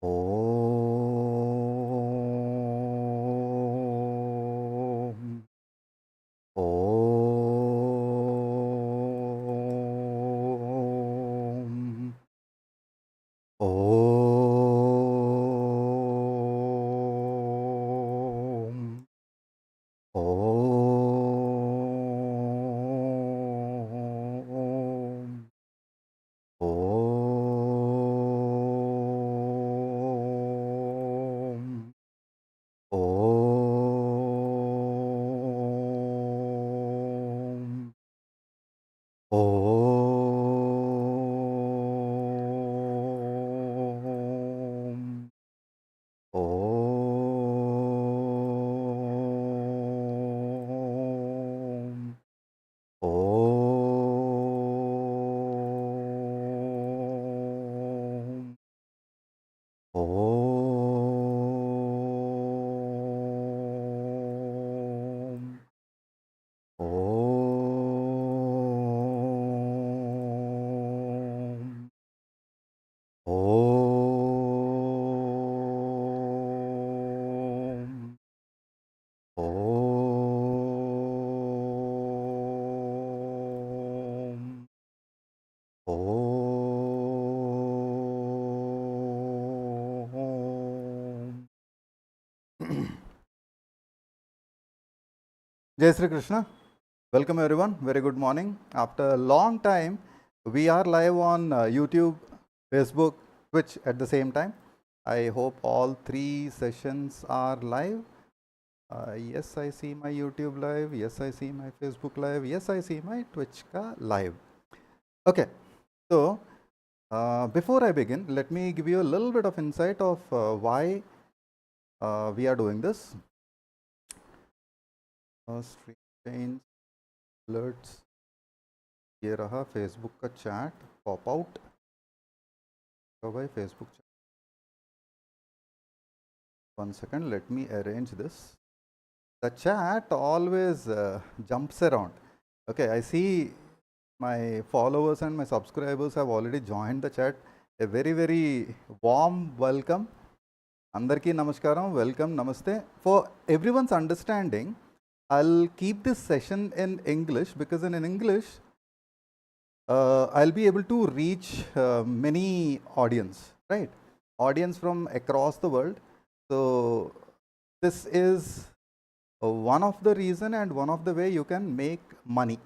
Om. Om. Om. Om. Om. Om. Om. Om. Om. Om. Om. Om. Om. Om. Jai Sri Krishna. Welcome everyone. Very good morning. After a long time, we are live on YouTube, Facebook, Twitch at the same time. I hope all three sessions are live. Yes, I see my YouTube live. Yes, I see my Facebook live. Yes, I see my Twitch ka live. Okay. So, before I begin, let me give you a little bit of insight of why we are doing this. Stream change, alerts. ये रहा Facebook का chat pop out. So by Facebook chat. 1 second, let me arrange this. The chat always jumps around. Okay, I see my followers and my subscribers have already joined the chat. A very, very warm welcome. Andarki namaskaram, welcome, namaste. For everyone's understanding, I'll keep this session in English because in English, I'll be able to reach many audience, right? Audience from across the world. So this is one of the reason and one of the way you can make money.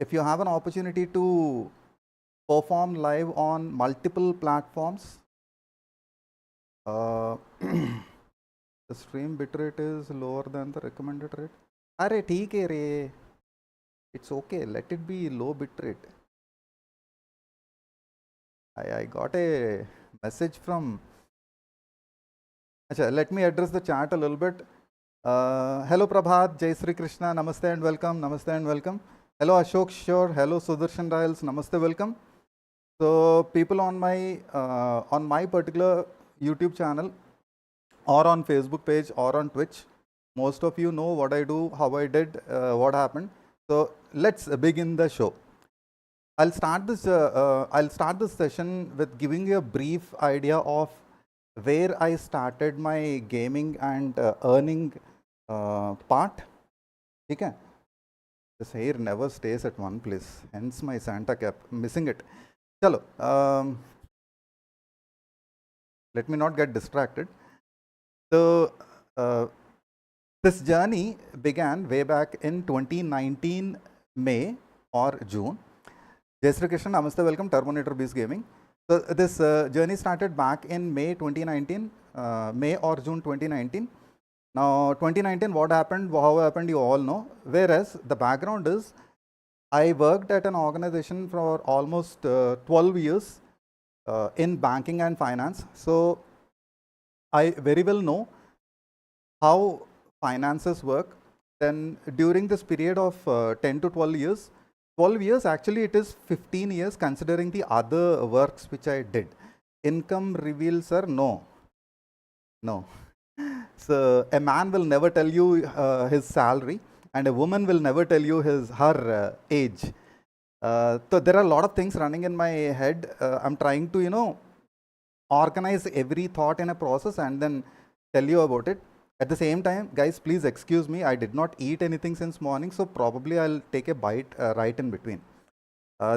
If you have an opportunity to perform live on multiple platforms, the stream bitrate is lower than the recommended rate. Arey, theek hai re. It's okay. Let it be low bitrate. I got a message from. Achha, let me address the chat a little bit. Hello Prabhat, Jai Sri Krishna, Namaste and welcome, Namaste and welcome. Hello Ashok Shore, hello Sudarshan Dials, Namaste, welcome. So people on my particular YouTube channel or on Facebook page or on Twitch, most of you know what I do, how I did, what happened. So let's begin the show. I'll start this session with giving you a brief idea of where I started my gaming and earning part. Okay? This hair never stays at one place, hence my Santa cap, missing it. Chalo, let me not get distracted. So this journey began way back in 2019 May or June. Jai Sri Krishna, Namaste, welcome, Terminator Beast Gaming. So this journey started back in May 2019, May or June 2019. Now 2019, what happened, how happened, you all know. Whereas the background is, I worked at an organization for almost 12 years in banking and finance. So I very well know how finances work. Then during this period of 10 to 12 years, 12 years, actually it is 15 years considering the other works which I did. Income reveals, sir, no. So a man will never tell you his salary and a woman will never tell you her age. So there are a lot of things running in my head. I'm trying to, organize every thought in a process and then tell you about it. At the same time, guys, please excuse me. I did not eat anything since morning, so probably I'll take a bite right in between.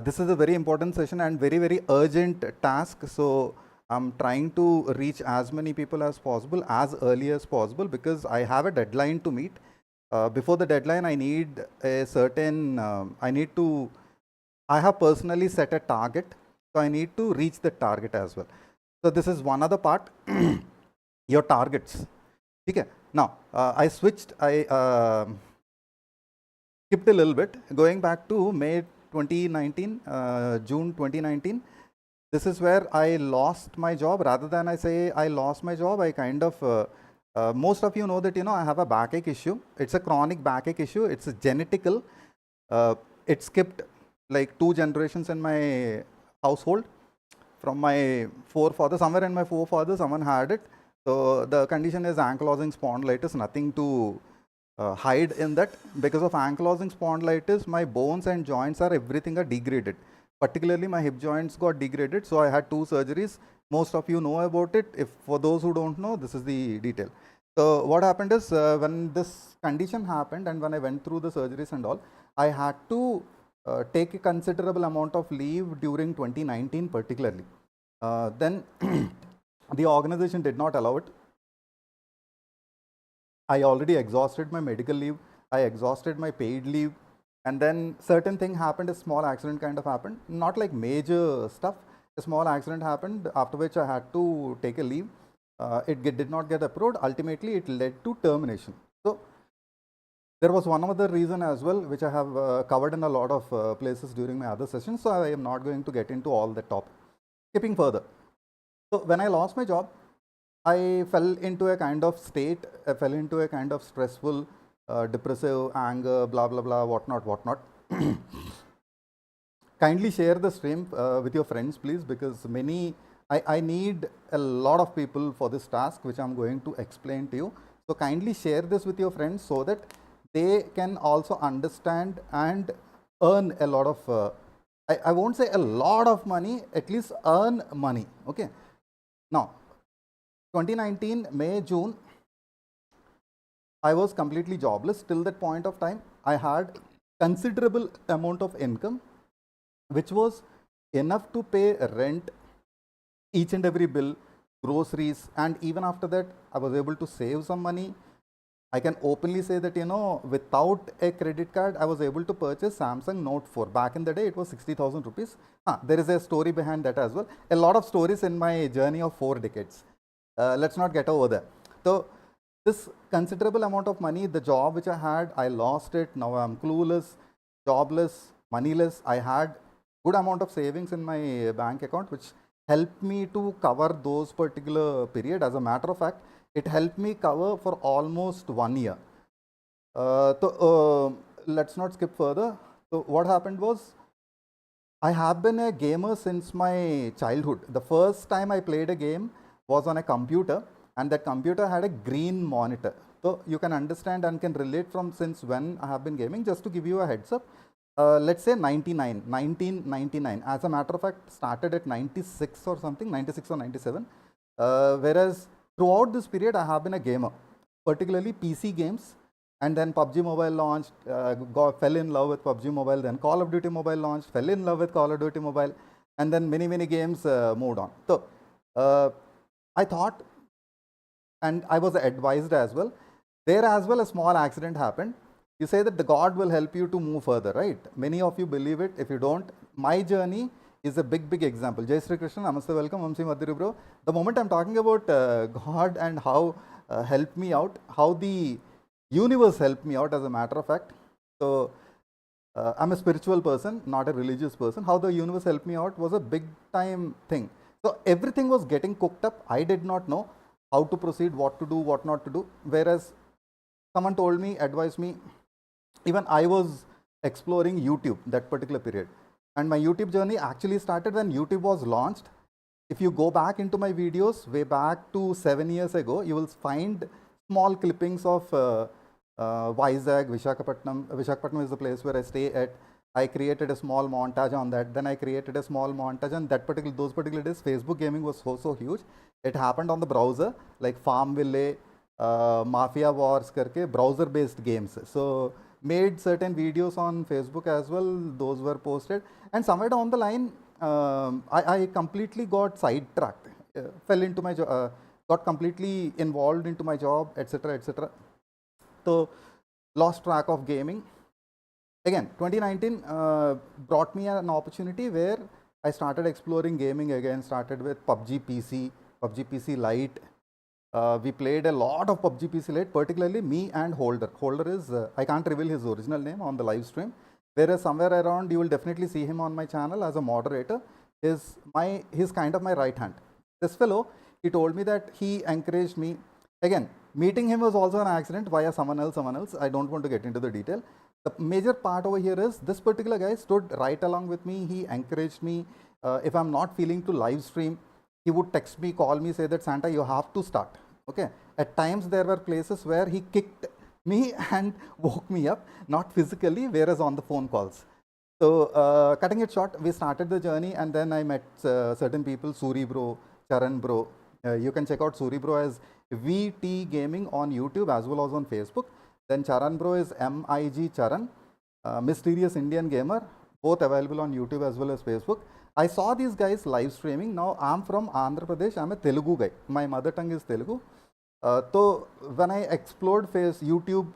This is a very important session and very, very urgent task. So I'm trying to reach as many people as possible, as early as possible, because I have a deadline to meet. Before the deadline, I need a certain, I have personally set a target. So I need to reach the target as well. So this is one other part, your targets. Okay. Now, I skipped a little bit, going back to May 2019, June 2019. This is where I lost my job. Rather than I say I lost my job, I kind of, most of you know that, I have a backache issue. It's a chronic backache issue. It's a genetical. It skipped like 2 generations in my household. From my forefathers, somewhere in my forefathers, someone had it. So the condition is ankylosing spondylitis, nothing to hide in that. Because of ankylosing spondylitis, my bones and joints everything are degraded. Particularly my hip joints got degraded, so I had 2 surgeries. Most of you know about it. If for those who don't know, this is the detail. So what happened is, when this condition happened and when I went through the surgeries and all, I had to take a considerable amount of leave during 2019 particularly. Then the organization did not allow it. I already exhausted my medical leave. I exhausted my paid leave. And then certain thing happened, a small accident kind of happened. Not like major stuff. A small accident happened, after which I had to take a leave. It did not get approved. Ultimately, it led to termination. So there was one other reason as well, which I have covered in a lot of places during my other sessions. So I am not going to get into all the topic. Skipping further. So when I lost my job, I fell into a kind of state, I fell into a kind of stressful, depressive, anger, blah, blah, blah, whatnot. Kindly share the stream with your friends, please, because I need a lot of people for this task, which I'm going to explain to you. So kindly share this with your friends so that they can also understand and earn a lot of, I won't say a lot of money, at least earn money. Okay. Now, 2019, May, June, I was completely jobless. Till that point of time, I had considerable amount of income, which was enough to pay rent, each and every bill, groceries, and even after that, I was able to save some money. I can openly say that, without a credit card, I was able to purchase Samsung Note 4. Back in the day, it was 60,000 rupees. There is a story behind that as well. A lot of stories in my journey of 4 decades. Let's not get over there. So this considerable amount of money, the job which I had, I lost it. Now I'm clueless, jobless, moneyless. I had good amount of savings in my bank account, which helped me to cover those particular period. As a matter of fact, it helped me cover for almost 1 year. Let's not skip further. So what happened was, I have been a gamer since my childhood. The first time I played a game was on a computer, and that computer had a green monitor. So you can understand and can relate from since when I have been gaming. Just to give you a heads up, let's say 1999. As a matter of fact, started at 96 or something, 96 or 97. Whereas throughout this period, I have been a gamer, particularly PC games. And then PUBG Mobile launched, fell in love with PUBG Mobile. Then Call of Duty Mobile launched, fell in love with Call of Duty Mobile. And then many games moved on. So I thought, and I was advised as well, there as well a small accident happened. You say that the God will help you to move further, right? Many of you believe it. If you don't, my journey is a big example. Jai Sri Krishna, Namaste, welcome, Vamsi Madhuri bro. The moment I'm talking about God and how helped me out, how the universe helped me out, as a matter of fact. So I'm a spiritual person, not a religious person. How the universe helped me out was a big time thing. So everything was getting cooked up. I did not know how to proceed, what to do, what not to do. Whereas someone told me, advised me. Even I was exploring YouTube that particular period. And my YouTube journey actually started when YouTube was launched. If you go back into my videos, way back to 7 years ago, you will find small clippings of Vizag, Visakhapatnam. Visakhapatnam is the place where I stay at. I created a small montage on that. Then I created a small montage on those particular days. Facebook gaming was so huge. It happened on the browser, like Farmville, Mafia Wars, karke browser-based games. So made certain videos on Facebook as well. Those were posted, and somewhere down the line, I completely got sidetracked. Fell into my job, got completely involved into my job, etc., etc. So lost track of gaming. Again, 2019 brought me an opportunity where I started exploring gaming again. Started with PUBG PC, PUBG PC Lite. We played a lot of PUBG PC Lite, particularly me and Holder. Holder is, I can't reveal his original name on the live stream. Whereas somewhere around, you will definitely see him on my channel as a moderator. He's kind of my right hand. This fellow, he told me that he encouraged me. Again, meeting him was also an accident via someone else. I don't want to get into the detail. The major part over here is this particular guy stood right along with me. He encouraged me. If I'm not feeling to live stream, he would text me, call me, say that Santa, you have to start. Okay. At times there were places where he kicked me and woke me up, not physically, whereas on the phone calls. So cutting it short, we started the journey, and then I met certain people, Suri Bro, Charan Bro. You can check out Suri Bro as VT Gaming on YouTube as well as on Facebook. Then Charan Bro is MIG Charan, Mysterious Indian Gamer, both available on YouTube as well as Facebook. I saw these guys live streaming. Now I'm from Andhra Pradesh. I'm a Telugu guy. My mother tongue is Telugu. So when I explored YouTube,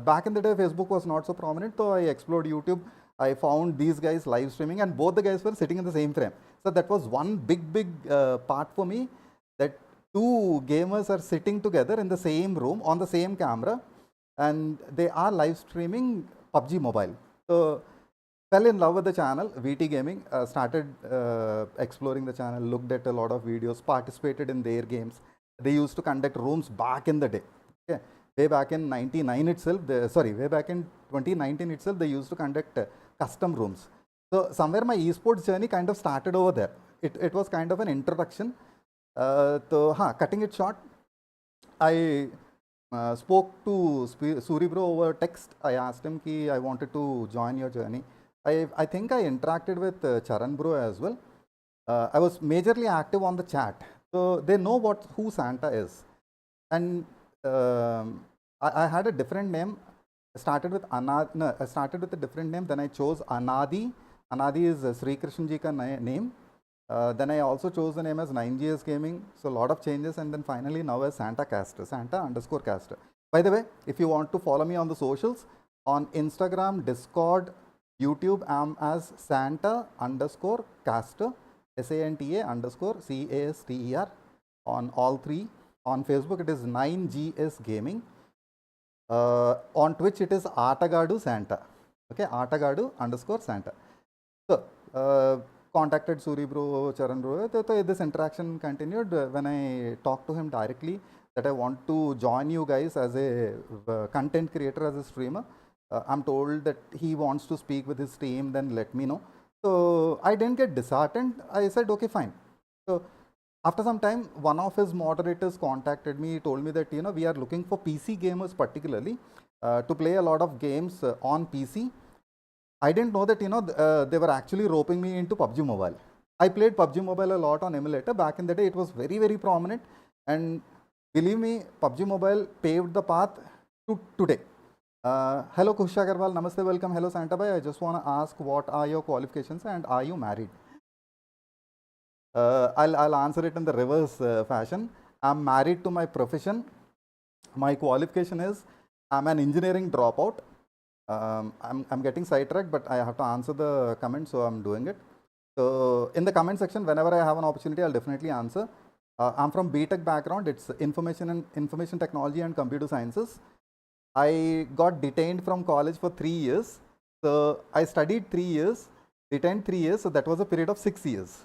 back in the day Facebook was not so prominent. So I explored YouTube. I found these guys live streaming, and both the guys were sitting in the same frame. So that was one big part for me, that two gamers are sitting together in the same room on the same camera, and they are live streaming PUBG Mobile. So fell in love with the channel, VT Gaming, started exploring the channel, looked at a lot of videos, participated in their games. They used to conduct rooms back in the day. Okay. Way back in 99 itself, way back in 2019 itself, they used to conduct custom rooms. So somewhere my esports journey kind of started over there. It was kind of an introduction. So cutting it short, I spoke to Suri Bro over text. I asked him ki I wanted to join your journey. I think I interacted with Charan Bro as well. I was majorly active on the chat, so they know who Santa is. And I had a different name. I started with I started with a different name. Then I chose Anaadih. Anaadih is Sri Krishna ji ka name. Then I also chose the name as 9GS Gaming. So a lot of changes, and then finally now as Santa Caster, Santa_Caster. By the way, if you want to follow me on the socials, on Instagram, Discord, YouTube, I'm as Santa_Caster, SANTA_CASTER on all three. On Facebook, it is 9GS Gaming. On Twitch, it is Atagadu Santa. Okay, Atagadu_Santa. So, contacted Suri Bro, Charan Bro. So this interaction continued when I talked to him directly that I want to join you guys as a content creator, as a streamer. I'm told that he wants to speak with his team, then let me know. So I didn't get disheartened. I said, okay, fine. So after some time, one of his moderators contacted me. He told me that, we are looking for PC gamers particularly to play a lot of games on PC. I didn't know that, they were actually roping me into PUBG Mobile. I played PUBG Mobile a lot on emulator. Back in the day, it was very prominent. And believe me, PUBG Mobile paved the path to today. Hello Kusha Agarwal, Namaste, welcome. Hello Santa Bhai. I just want to ask, what are your qualifications and are you married? I'll answer it in the reverse fashion. I'm married to my profession. My qualification is I'm an engineering dropout. I'm getting sidetracked, but I have to answer the comment, so I'm doing it. So in the comment section, whenever I have an opportunity, I'll definitely answer. I'm from BTech background. It's information technology and computer sciences. I got detained from college for 3 years. So I studied 3 years, detained 3 years. So that was a period of 6 years.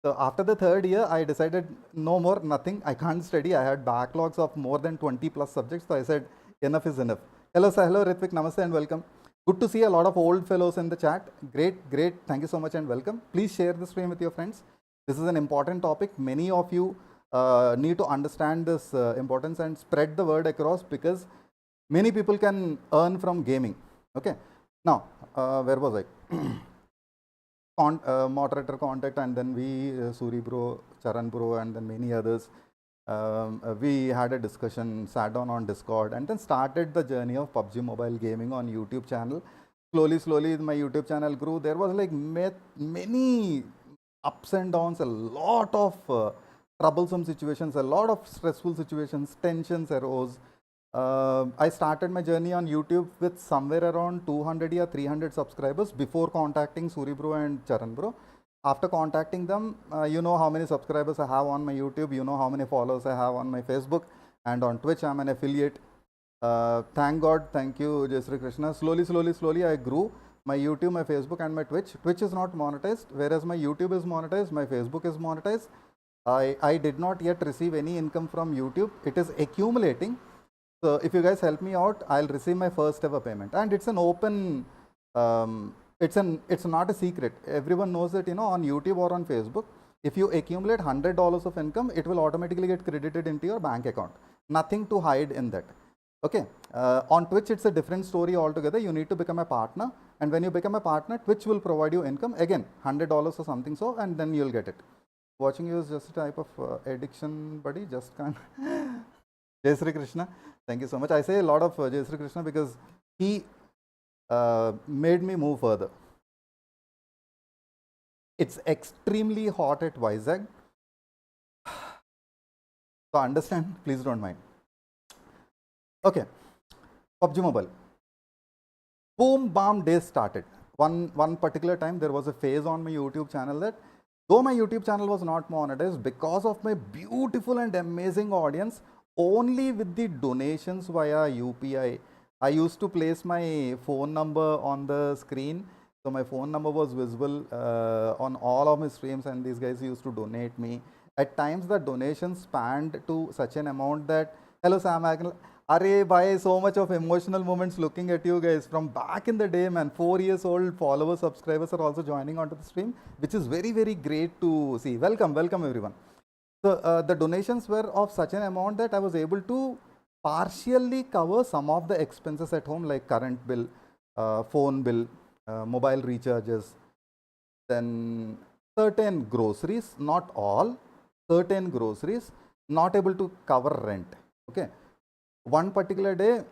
So after the third year, I decided no more, nothing. I can't study. I had backlogs of more than 20 plus subjects. So I said, enough is enough. Hello, sir. Hello, Ritvik. Namaste and welcome. Good to see a lot of old fellows in the chat. Great. Thank you so much and welcome. Please share the stream with your friends. This is an important topic. Many of you need to understand this importance and spread the word across, because many people can earn from gaming. Okay. Now, where was I? Moderator contact, and then we, Suri bro, Charan bro, and then many others, we had a discussion, sat down on Discord, and then started the journey of PUBG Mobile gaming on YouTube channel. Slowly, my YouTube channel grew. There was like many ups and downs, a lot of troublesome situations, a lot of stressful situations, tensions arose. I started my journey on YouTube with somewhere around 200 or 300 subscribers before contacting Suri bro and Charan bro. After contacting them, you know how many subscribers I have on my YouTube, you know how many followers I have on my Facebook, and on Twitch I'm an affiliate. Thank God, thank you, Jai Sri Krishna. Slowly I grew my YouTube, my Facebook, and my Twitch. Twitch is not monetized, whereas my YouTube is monetized, my Facebook is monetized. I did not yet receive any income from YouTube. It is accumulating. So if you guys help me out, I'll receive my first ever payment. And it's an open, it's not a secret. Everyone knows that, you know, on YouTube or on Facebook, if you accumulate $100 of income, it will automatically get credited into your bank account. Nothing to hide in that. Okay. On Twitch, it's a different story altogether. You need to become a partner. And when you become a partner, Twitch will provide you income. Again, $100 or something so, and then you'll get it. Watching you is just a type of addiction, buddy. Just can't. Jai Sri Krishna. Thank you so much. I say a lot of Jai Sri Krishna because he made me move further. It's extremely hot at Vizag. So understand, please don't mind. Okay, PUBG Mobile. Boom, bam, days started. One particular time there was a phase on my YouTube channel that though my YouTube channel was not monetized, because of my beautiful and amazing audience, only with the donations via UPI, I used to place my phone number on the screen. So my phone number was visible on all of my streams, and these guys used to donate me. At times the donations spanned to such an amount that, hello Sam, Arey bhai, so much of emotional moments looking at you guys from back in the day, man. 4 years old followers, subscribers are also joining onto the stream, which is very, very great to see. Welcome everyone. So the donations were of such an amount that I was able to partially cover some of the expenses at home, like current bill, phone bill, mobile recharges, then certain groceries, not all, certain groceries, not able to cover rent. Okay. One particular day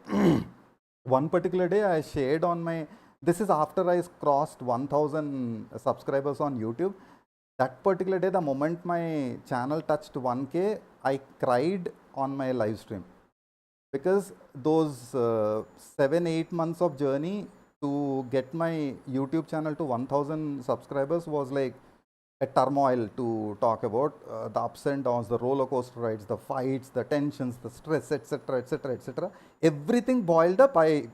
I shared on my, this is after I crossed 1000 subscribers on YouTube. That particular day, the moment my channel touched 1K, I cried on my live stream, because those 7-8 months of journey to get my YouTube channel to 1000 subscribers was like a turmoil to talk about. The ups and downs, the roller coaster rides, the fights, the tensions, the stress, etc. Everything boiled up. I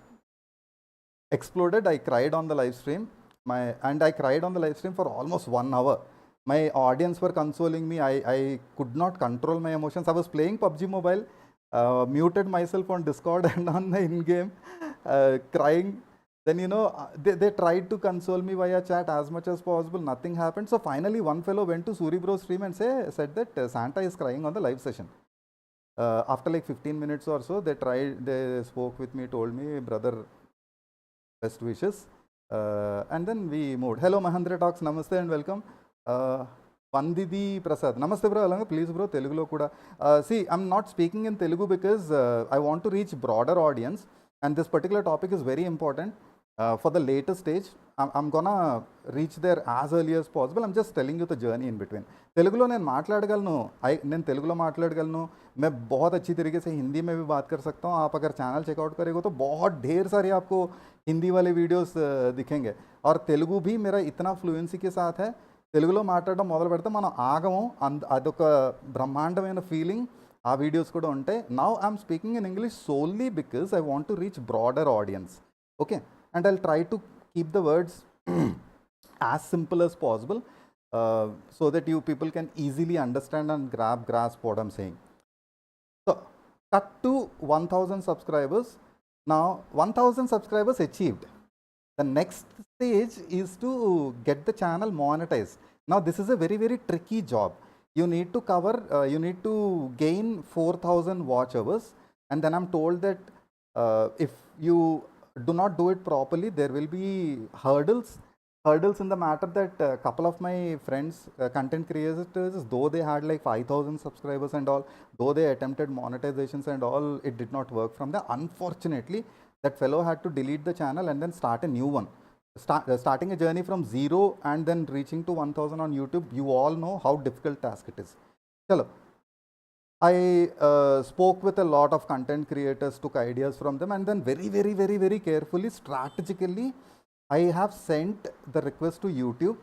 exploded. I cried on the live stream. I cried on the live stream for almost 1 hour. My audience were consoling me. I could not control my emotions. I was playing PUBG Mobile, muted myself on Discord and on the in-game, crying. Then, you know, they tried to console me via chat as much as possible. Nothing happened. So finally, one fellow went to Suri Bro's stream and said that Santa is crying on the live session. After like 15 minutes or so, they spoke with me, told me, brother, best wishes. And then we moved. Hello, Mahendra Talks. Namaste and welcome. Vandidi Prasad. Namaste bro, please bro, Telugulo kuda. See, I'm not speaking in Telugu because I want to reach broader audience, and this particular topic is very important. For the later stage, I'm gonna reach there as early as possible. I'm just telling you the journey in between. तेलुगुलो నేను మాట్లాడగలను, నేను తెలుగులో మాట్లాడగలను, मैं बहुत अच्छी तरीके से हिंदी में भी बात कर सकता हूँ. आप अगर चैनल चेकआउट करेंगे तो बहुत ढेर सारे आपको हिंदी वाले वीडियोस दिखेंगे. और तेलुगु भी मेरा इतना फ्लुएंसी के साथ है, తెలుగులో మాట్లాడడం మొదలు పెడితే మనం ఆగము. అదొక బ్రహ్మాండమైన ఫీలింగ్. ఆ వీడియోస్ కూడా ఉంటాయి. Now I'm speaking in English solely because I want to reach broader audience. Okay, and I'll try to keep the words as simple as possible so that you people can easily understand and grasp what I'm saying. So, cut to 1000 subscribers. Now, 1000 subscribers achieved. The next stage is to get the channel monetized. Now, this is a very, very tricky job. You need to cover, you need to gain 4000 watch hours, and then I'm told that if you do not do it properly. There will be hurdles in the matter that a couple of my friends, content creators, though they had like 5,000 subscribers and all, though they attempted monetizations and all, it did not work from there. Unfortunately, that fellow had to delete the channel and then start a new one. Starting a journey from 0 and then reaching to 1,000 on YouTube, you all know how difficult task it is. Chalo. I spoke with a lot of content creators, took ideas from them, and then very carefully, strategically, I have sent the request to YouTube.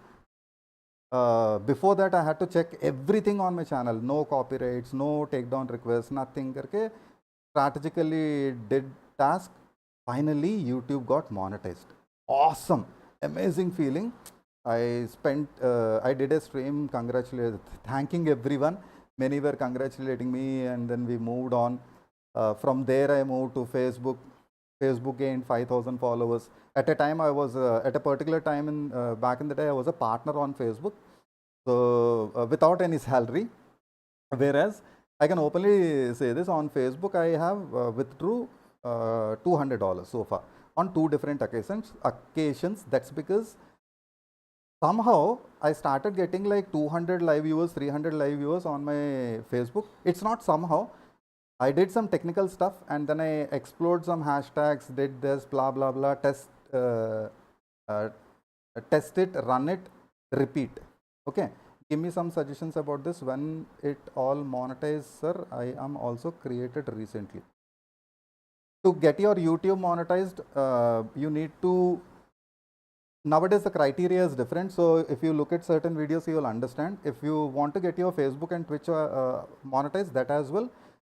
Before that, I had to check everything on my channel. No copyrights, no takedown requests, nothing. Karke strategically did task. Finally, YouTube got monetized. Awesome, amazing feeling. I did a stream, thanking everyone. Many were congratulating me, and then we moved on. From there, I moved to Facebook. Facebook gained 5,000 followers. At a time, I was at a particular time in back in the day, I was a partner on Facebook, so without any salary. Whereas I can openly say this, on Facebook, I have withdrew $200 so far on 2 different occasions. That's because somehow I started getting like 200 live viewers, 300 live viewers on my Facebook. It's not somehow. I did some technical stuff and then I explored some hashtags, did this, blah, blah, blah, test it, run it, repeat. Okay. Give me some suggestions about this. When it all monetized, sir, I am also created recently. To get your YouTube monetized, you need to, nowadays the criteria is different. So if you look at certain videos, you will understand. If you want to get your Facebook and Twitch monetized, that as well,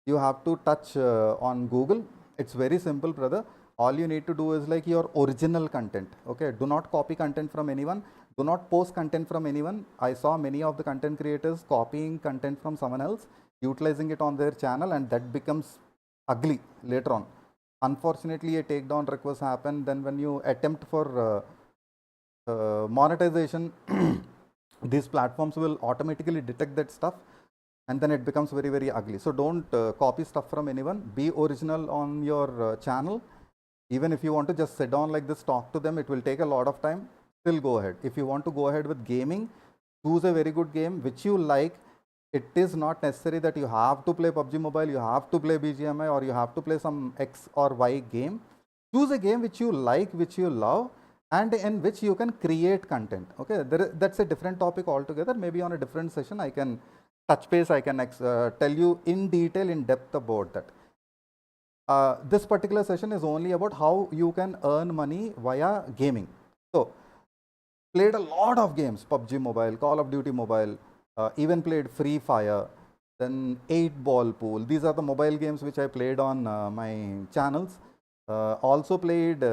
you have to touch on Google. It's very simple, brother. All you need to do is like your original content. Okay, do not copy content from anyone. Do not post content from anyone. I saw many of the content creators copying content from someone else, utilizing it on their channel, and that becomes ugly later on. Unfortunately, a takedown request happen. Then when you attempt for monetization, these platforms will automatically detect that stuff, and then it becomes very ugly. So don't copy stuff from anyone. Be original on your channel. Even if you want to just sit down like this, talk to them, it will take a lot of time. Still go ahead. If you want to go ahead with gaming, choose a very good game which you like. It is not necessary that you have to play PUBG Mobile, you have to play BGMI, or you have to play some X or Y game. Choose a game which you like, which you love, and in which you can create content. Okay, that's a different topic altogether. Maybe on a different session I can touch base, I can tell you in detail, in depth about that. This particular session is only about how you can earn money via gaming. So, played a lot of games, PUBG Mobile, Call of Duty Mobile, even played Free Fire, then 8-Ball Pool. These are the mobile games which I played on my channels. Also played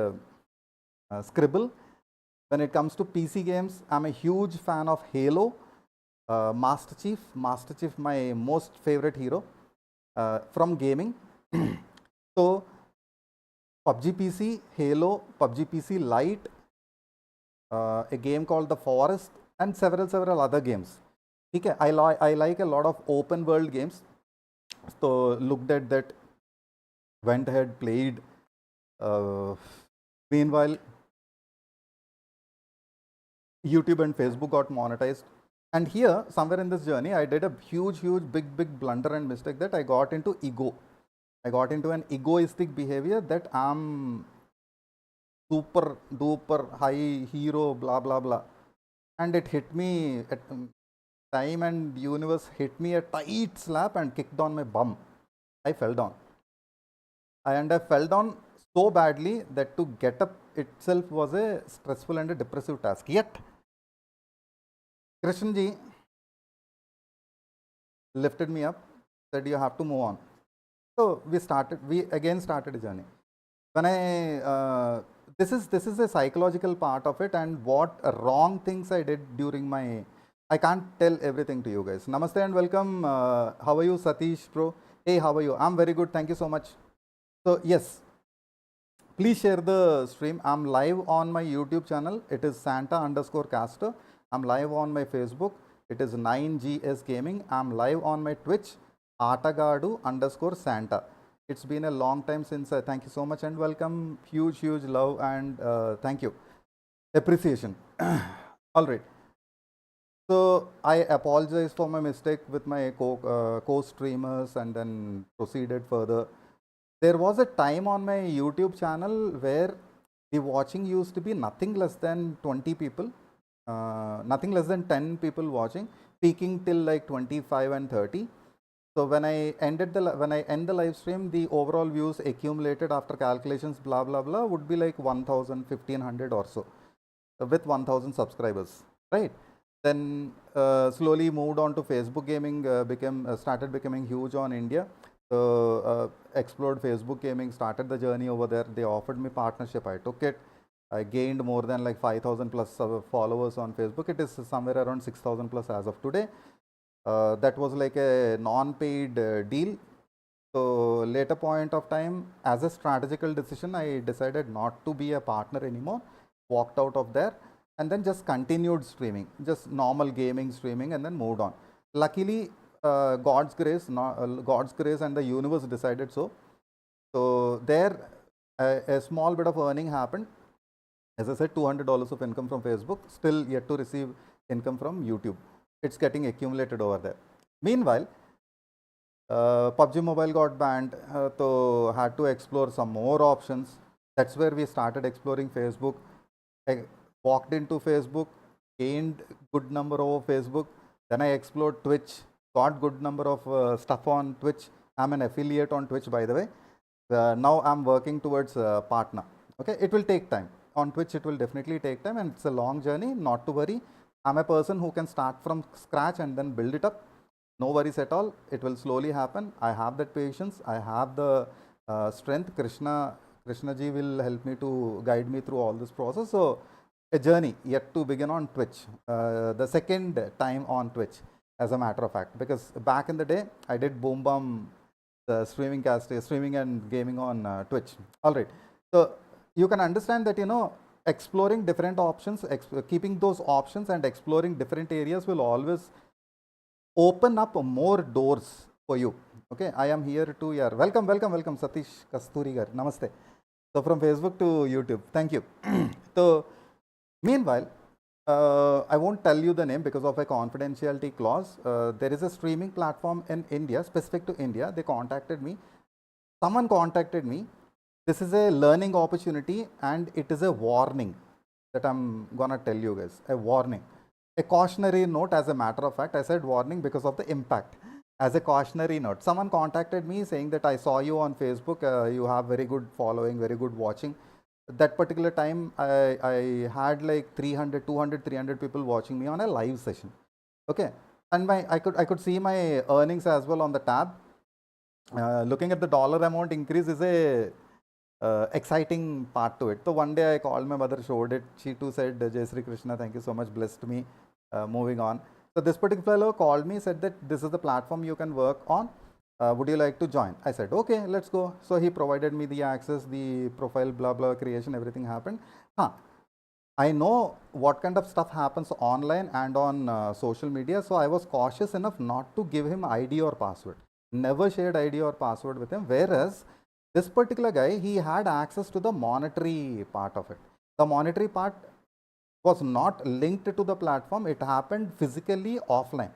Scribble. When it comes to PC games, I'm a huge fan of Halo, Master Chief, my most favorite hero from gaming. So, PUBG PC, Halo, PUBG PC Lite, a game called The Forest, and several other games. Okay, I like a lot of open world games. So looked at that, went ahead, played. Meanwhile, YouTube and Facebook got monetized. And here, somewhere in this journey, I did a huge, big blunder and mistake, that I got into ego. I got into an egoistic behavior, that I'm super duper high hero, blah, blah, blah. And it hit me, at time and universe hit me a tight slap and kicked on my bum. I fell down. And I fell down so badly that to get up itself was a stressful and a depressive task. Yet, Krishnji lifted me up, said you have to move on. So we again started a journey. When I, this is a psychological part of it, and what wrong things I did during my, I can't tell everything to you guys. Namaste and welcome. How are you, Satish bro? Hey, how are you? I'm very good. Thank you so much. So yes, please share the stream. I'm live on my YouTube channel. It is Santa_caster. I'm live on my Facebook. It is 9GS Gaming. I'm live on my Twitch, Atagadu_Santa. It's been a long time since. Thank you so much and welcome. Huge love and thank you. Appreciation. All right. So I apologize for my mistake with my co-streamers and then proceeded further. There was a time on my YouTube channel where the watching used to be nothing less than 20 people, nothing less than 10 people watching, peaking till like 25 and 30. So when I end the live stream, the overall views accumulated after calculations, blah blah blah, would be like 1,000, 1,500 or so, with 1,000 subscribers, right? Then slowly moved on to Facebook gaming, started becoming huge on India. So explored Facebook gaming, started the journey over there. They offered me partnership. I took it. I gained more than like 5,000 plus followers on Facebook. It is somewhere around 6,000 plus as of today. That was like a non-paid deal. So later point of time, as a strategical decision, I decided not to be a partner anymore. Walked out of there and then just continued streaming, just normal gaming streaming, and then moved on. Luckily, God's grace and the universe decided so. So there, a small bit of earning happened. As I said, $200 of income from Facebook, still yet to receive income from YouTube. It's getting accumulated over there. Meanwhile, PUBG Mobile got banned, so had to explore some more options. That's where we started exploring Facebook. I walked into Facebook, gained good number over Facebook. Then I explored Twitch, got good number of stuff on Twitch. I'm an affiliate on Twitch, by the way. Now I'm working towards partner. Okay, it will take time. On Twitch, it will definitely take time, and it's a long journey. Not to worry. I'm a person who can start from scratch and then build it up. No worries at all. It will slowly happen. I have that patience. I have the strength. Krishna ji will help me to guide me through all this process. So a journey yet to begin on Twitch. The second time on Twitch, as a matter of fact, because back in the day, I did Boom Bum, the streaming and gaming on Twitch. All right. So you can understand that, exploring different options, keeping those options and exploring different areas will always open up more doors for you. Okay, I am here to welcome Satish Kasturi gar. Namaste. So from Facebook to YouTube, thank you. So meanwhile, I won't tell you the name because of a confidentiality clause. There is a streaming platform in India, specific to India. They contacted me. Someone contacted me. This is a learning opportunity and it is a warning that I'm gonna tell you guys. A warning. A cautionary note, as a matter of fact. I said warning because of the impact. As a cautionary note. Someone contacted me saying that I saw you on Facebook. You have very good following, very good watching. That particular time, I had like 300 people watching me on a live session. Okay. And I could see my earnings as well on the tab. Looking at the dollar amount increase is a exciting part to it. So one day I called my mother, showed it. She too said, Jai Sri Krishna, thank you so much, blessed me. Moving on. So this particular fellow called me, said that this is the platform you can work on. Would you like to join? I said, okay, let's go. So he provided me the access, the profile, blah, blah, creation, everything happened. I know what kind of stuff happens online and on social media. So I was cautious enough not to give him ID or password. Never shared ID or password with him. Whereas this particular guy, he had access to the monetary part of it. The monetary part was not linked to the platform. It happened physically offline.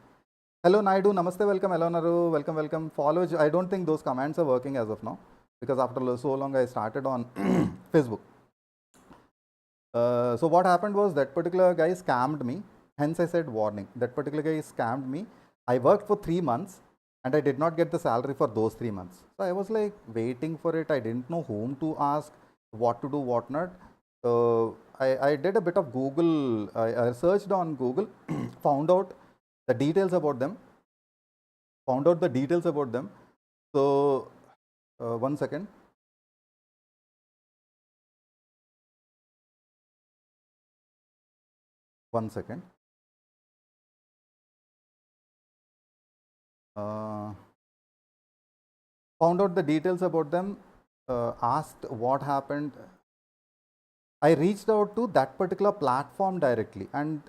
Hello Naidu, namaste, welcome. Hello Naru, welcome. Follow. I don't think those commands are working as of now because after so long I started on Facebook. So what happened was that particular guy scammed me. Hence I said warning. That particular guy scammed me. I worked for 3 months and I did not get the salary for those 3 months. So I was like waiting for it. I didn't know whom to ask, what to do, what not. So I did a bit of Google. I searched on Google, found out the details about them. So one second. Found out the details about them, asked what happened. I reached out to that particular platform directly, and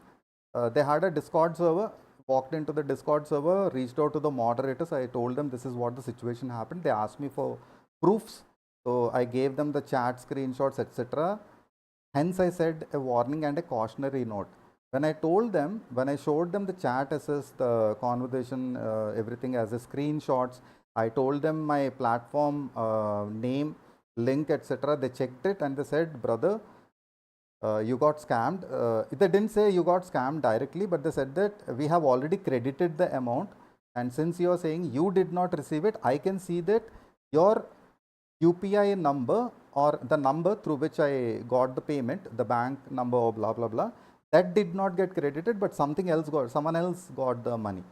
they had a Discord server. Walked into the Discord server, reached out to the moderators. I told them this is what the situation happened. They asked me for proofs. So I gave them the chat screenshots, etc. Hence I said a warning and a cautionary note. When I told them, when I showed them the chat SS, the conversation, everything as a screenshots, I told them my platform name, link, etc. They checked it and they said, brother, you got scammed. They didn't say you got scammed directly, but they said that we have already credited the amount. And since you are saying you did not receive it, I can see that your UPI number or the number through which I got the payment, the bank number or blah, blah, blah, that did not get credited, but someone else got the money.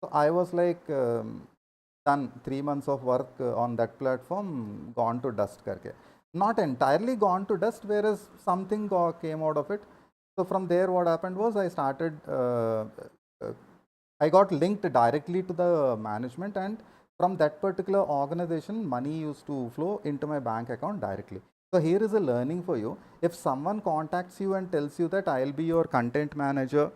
So I was like, done 3 months of work on that platform, gone to dust karke. Not entirely gone to dust, whereas something came out of it. So from there, what happened was I started, I got linked directly to the management, and from that particular organization, money used to flow into my bank account directly. So here is a learning for you. If someone contacts you and tells you that I'll be your content manager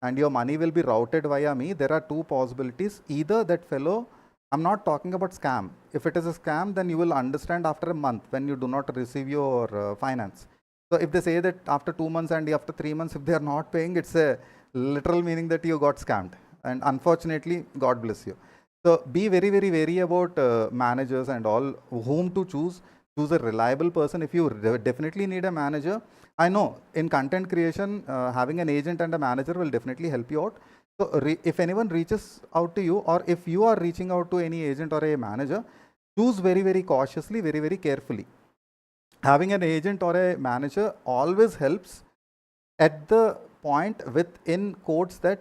and your money will be routed via me, there are two possibilities. Either that fellow, I'm not talking about scam. If it is a scam, then you will understand after a month when you do not receive your finance. So if they say that after 2 months and after 3 months, if they are not paying, it's a literal meaning that you got scammed. And unfortunately, God bless you. So be very, very wary about managers and all, whom to choose. Choose a reliable person. If you definitely need a manager, I know in content creation, having an agent and a manager will definitely help you out. So if anyone reaches out to you, or if you are reaching out to any agent or a manager, choose very, very cautiously, very, very carefully. Having an agent or a manager always helps at the point with, in quotes, that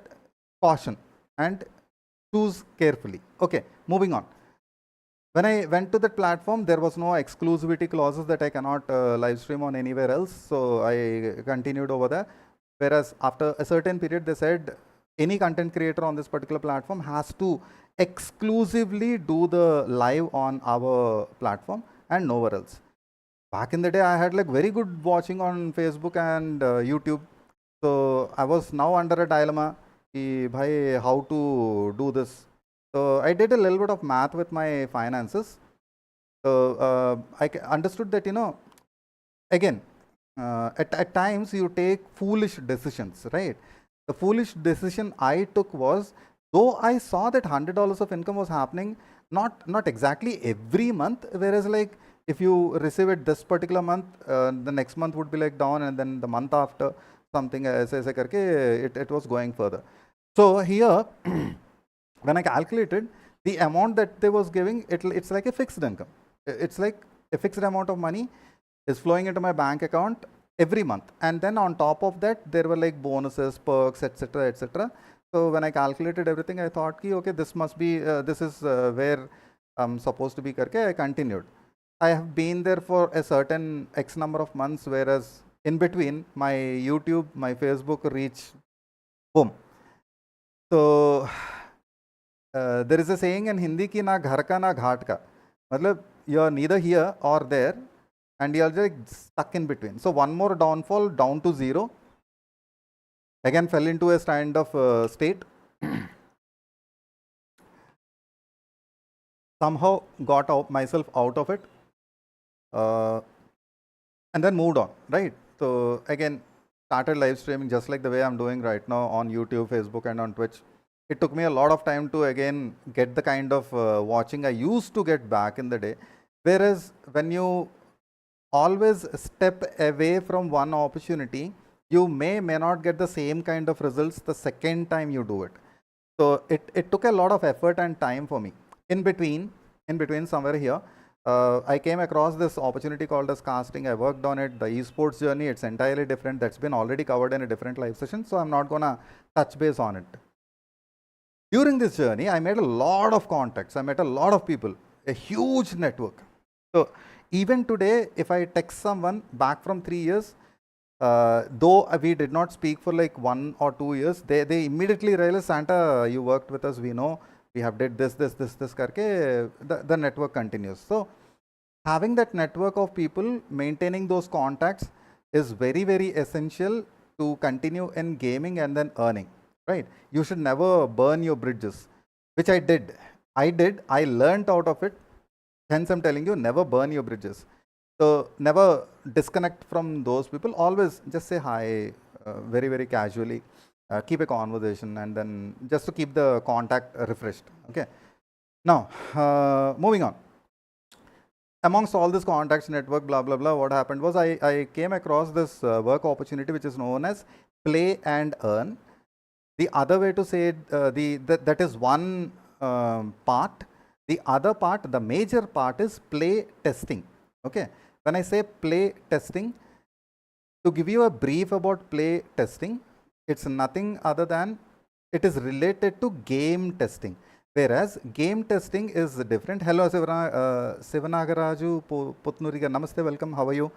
caution, and choose carefully. Okay, moving on. When I went to that platform, there was no exclusivity clauses that I cannot live stream on anywhere else. So I continued over there. Whereas after a certain period, they said any content creator on this particular platform has to exclusively do the live on our platform and nowhere else. Back in the day, I had like very good watching on Facebook and YouTube. So I was now under a dilemma, bhai, how to do this. So I did a little bit of math with my finances. So I understood that, again, at times you take foolish decisions, right? The foolish decision I took was, though I saw that $100 of income was happening, not exactly every month, whereas like if you receive it this particular month, the next month would be like down, and then the month after something it was going further. So here, when I calculated the amount that they was giving, it's like a fixed income. It's like a fixed amount of money is flowing into my bank account every month, and then on top of that there were like bonuses, perks, etc., etc. So when I calculated everything, I thought, okay, this must be this is where I'm supposed to be. I continued. I have been there for a certain X number of months, whereas in between my YouTube, my Facebook reach, boom. So there is a saying in Hindi ki na ghar ka na ghat ka. Matlab, you're neither here or there, and you're just stuck in between. So one more downfall, down to zero. Again fell into a kind of state. Somehow got myself out of it. And then moved on, right? So again, started live streaming just like the way I'm doing right now on YouTube, Facebook, and on Twitch. It took me a lot of time to again get the kind of watching I used to get back in the day. Whereas when you always step away from one opportunity, you may not get the same kind of results the second time you do it. So it took a lot of effort and time for me. In between somewhere here, I came across this opportunity called as casting. I worked on it. The esports journey, it's entirely different. That's been already covered in a different live session, so I'm not gonna touch base on it. During this journey, I made a lot of contacts. I met a lot of people, a huge network. So even today, if I text someone back from 3 years, though we did not speak for like 1 or 2 years, they immediately realize, Santa, you worked with us, we know, we have did this karke, the network continues. So having that network of people, maintaining those contacts is very, very essential to continue in gaming and then earning, right? You should never burn your bridges, which I did. I learned out of it. Hence, I'm telling you, never burn your bridges. So never disconnect from those people. Always just say hi, very, very casually. Keep a conversation, and then just to keep the contact refreshed. Okay. Now, moving on. Amongst all this contacts network, blah, blah, blah, what happened was I came across this work opportunity, which is known as play and earn. The other way to say it, that is one part. The other part, the major part, is play testing. Okay. When I say play testing, to give you a brief about play testing, it's nothing other than it is related to game testing. Whereas game testing is different. Hello, Sivanagaraju Putnuriga. Namaste, welcome. How are you?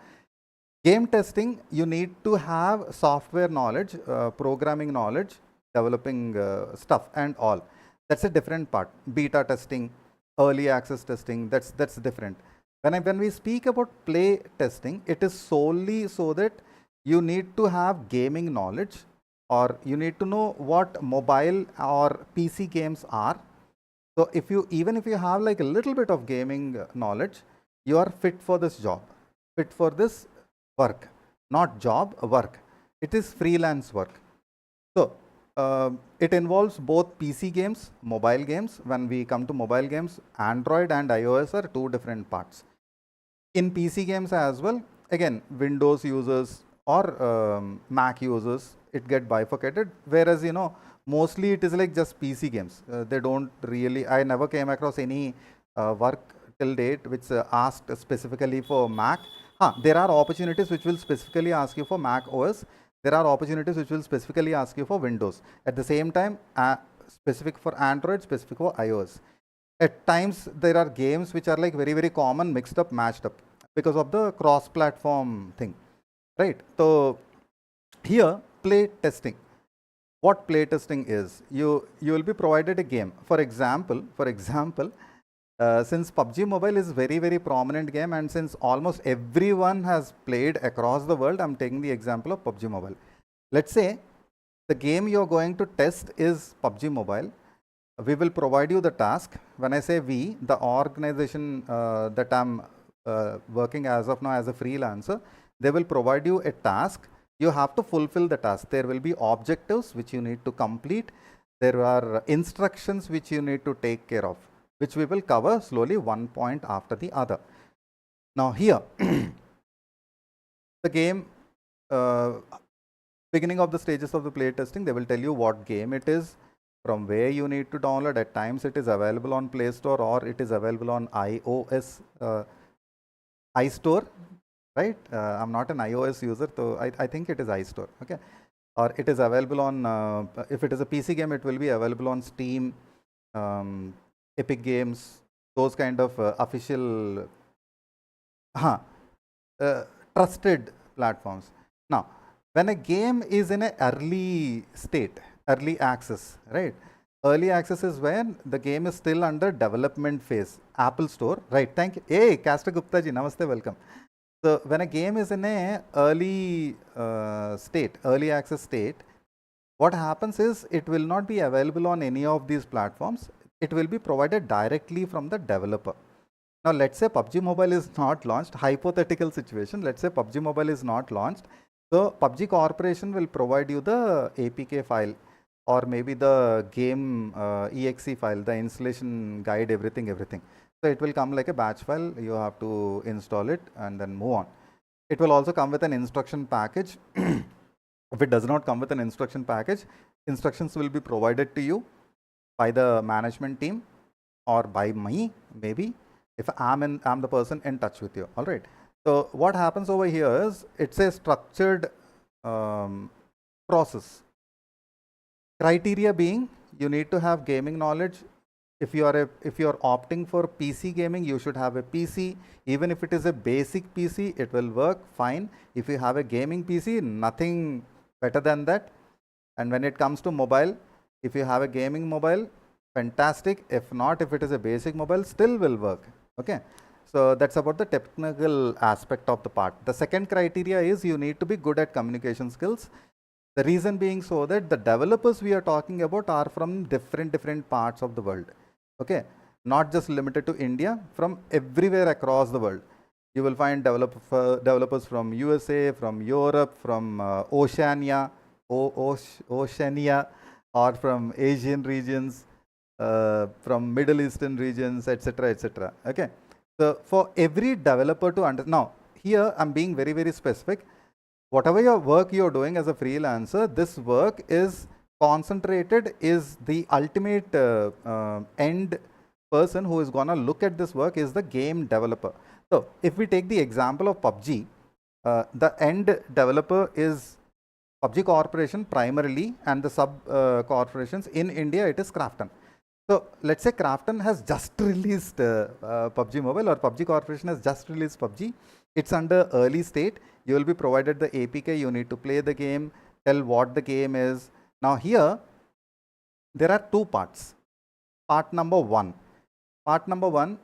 Game testing, you need to have software knowledge, programming knowledge, developing stuff and all. That's a different part. Beta testing, early access testing, that's different. When we speak about play testing, it is solely so that you need to have gaming knowledge, or you need to know what mobile or PC games are. So even if you have like a little bit of gaming knowledge, you are fit for this job, fit for this work, not job, work. It is freelance work. So it involves both PC games, mobile games. When we come to mobile games, Android and iOS are two different parts. In PC games as well, again, Windows users or Mac users, it get bifurcated. Whereas, mostly it is like just PC games. They don't really, I never came across any work till date which asked specifically for Mac. There are opportunities which will specifically ask you for Mac OS. There are opportunities which will specifically ask you for Windows. At the same time, specific for Android, specific for iOS. At times, there are games which are like very, very common, mixed up, matched up because of the cross-platform thing, right? So here, play testing. What play testing is, you will be provided a game. For example, since PUBG Mobile is very, very prominent game, and since almost everyone has played across the world, I'm taking the example of PUBG Mobile. Let's say the game you're going to test is PUBG Mobile. We will provide you the task. When I say we, the organization that I'm working as of now as a freelancer, they will provide you a task. You have to fulfill the task. There will be objectives which you need to complete. There are instructions which you need to take care of, which we will cover slowly one point after the other. Now here, the game, beginning of the stages of the play testing, they will tell you what game it is, from where you need to download. At times it is available on Play Store, or it is available on iOS, iStore, right? I'm not an iOS user, so I think it is iStore, okay? Or it is available on, if it is a PC game, it will be available on Steam, Epic Games, those kind of official, trusted platforms. Now, when a game is in an early state, early access, right? Early access is when the game is still under development phase. Apple Store, right? Thank you. Hey, Castor Gupta ji, namaste, welcome. So when a game is in a early state, early access state, what happens is it will not be available on any of these platforms. It will be provided directly from the developer. Now let's say PUBG Mobile is not launched, hypothetical situation, let's say PUBG Mobile is not launched. So PUBG Corporation will provide you the APK file, or maybe the game exe file, the installation guide, everything. So it will come like a batch file. You have to install it and then move on. It will also come with an instruction package. If it does not come with an instruction package, instructions will be provided to you by the management team or by me, maybe, if I'm the person in touch with you. All right. So what happens over here is it's a structured process. Criteria being, you need to have gaming knowledge. If you are opting for PC gaming, you should have a PC. Even if it is a basic PC, it will work fine. If you have a gaming PC, nothing better than that. And when it comes to mobile, if you have a gaming mobile, fantastic. If not, if it is a basic mobile, still will work. Okay. So that's about the technical aspect of the part. The second criteria is you need to be good at communication skills. The reason being so that the developers we are talking about are from different parts of the world. Okay. not just limited to India, from everywhere across the world. You will find developers from USA, from Europe, from Oceania, or from Asian regions, from Middle Eastern regions, etc., etc. Okay. So for every developer to understand, now here I'm being very, very specific. Whatever your work you're doing as a freelancer, this work is concentrated, is the ultimate end person who is gonna look at this work is the game developer. So if we take the example of PUBG, the end developer is PUBG Corporation primarily, and the sub corporations in India, it is Krafton. So let's say Krafton has just released PUBG Mobile, or PUBG Corporation has just released PUBG. It's under early state. You will be provided the APK. You need to play the game, tell what the game is. Now here, there are two parts. Part number one. Part number one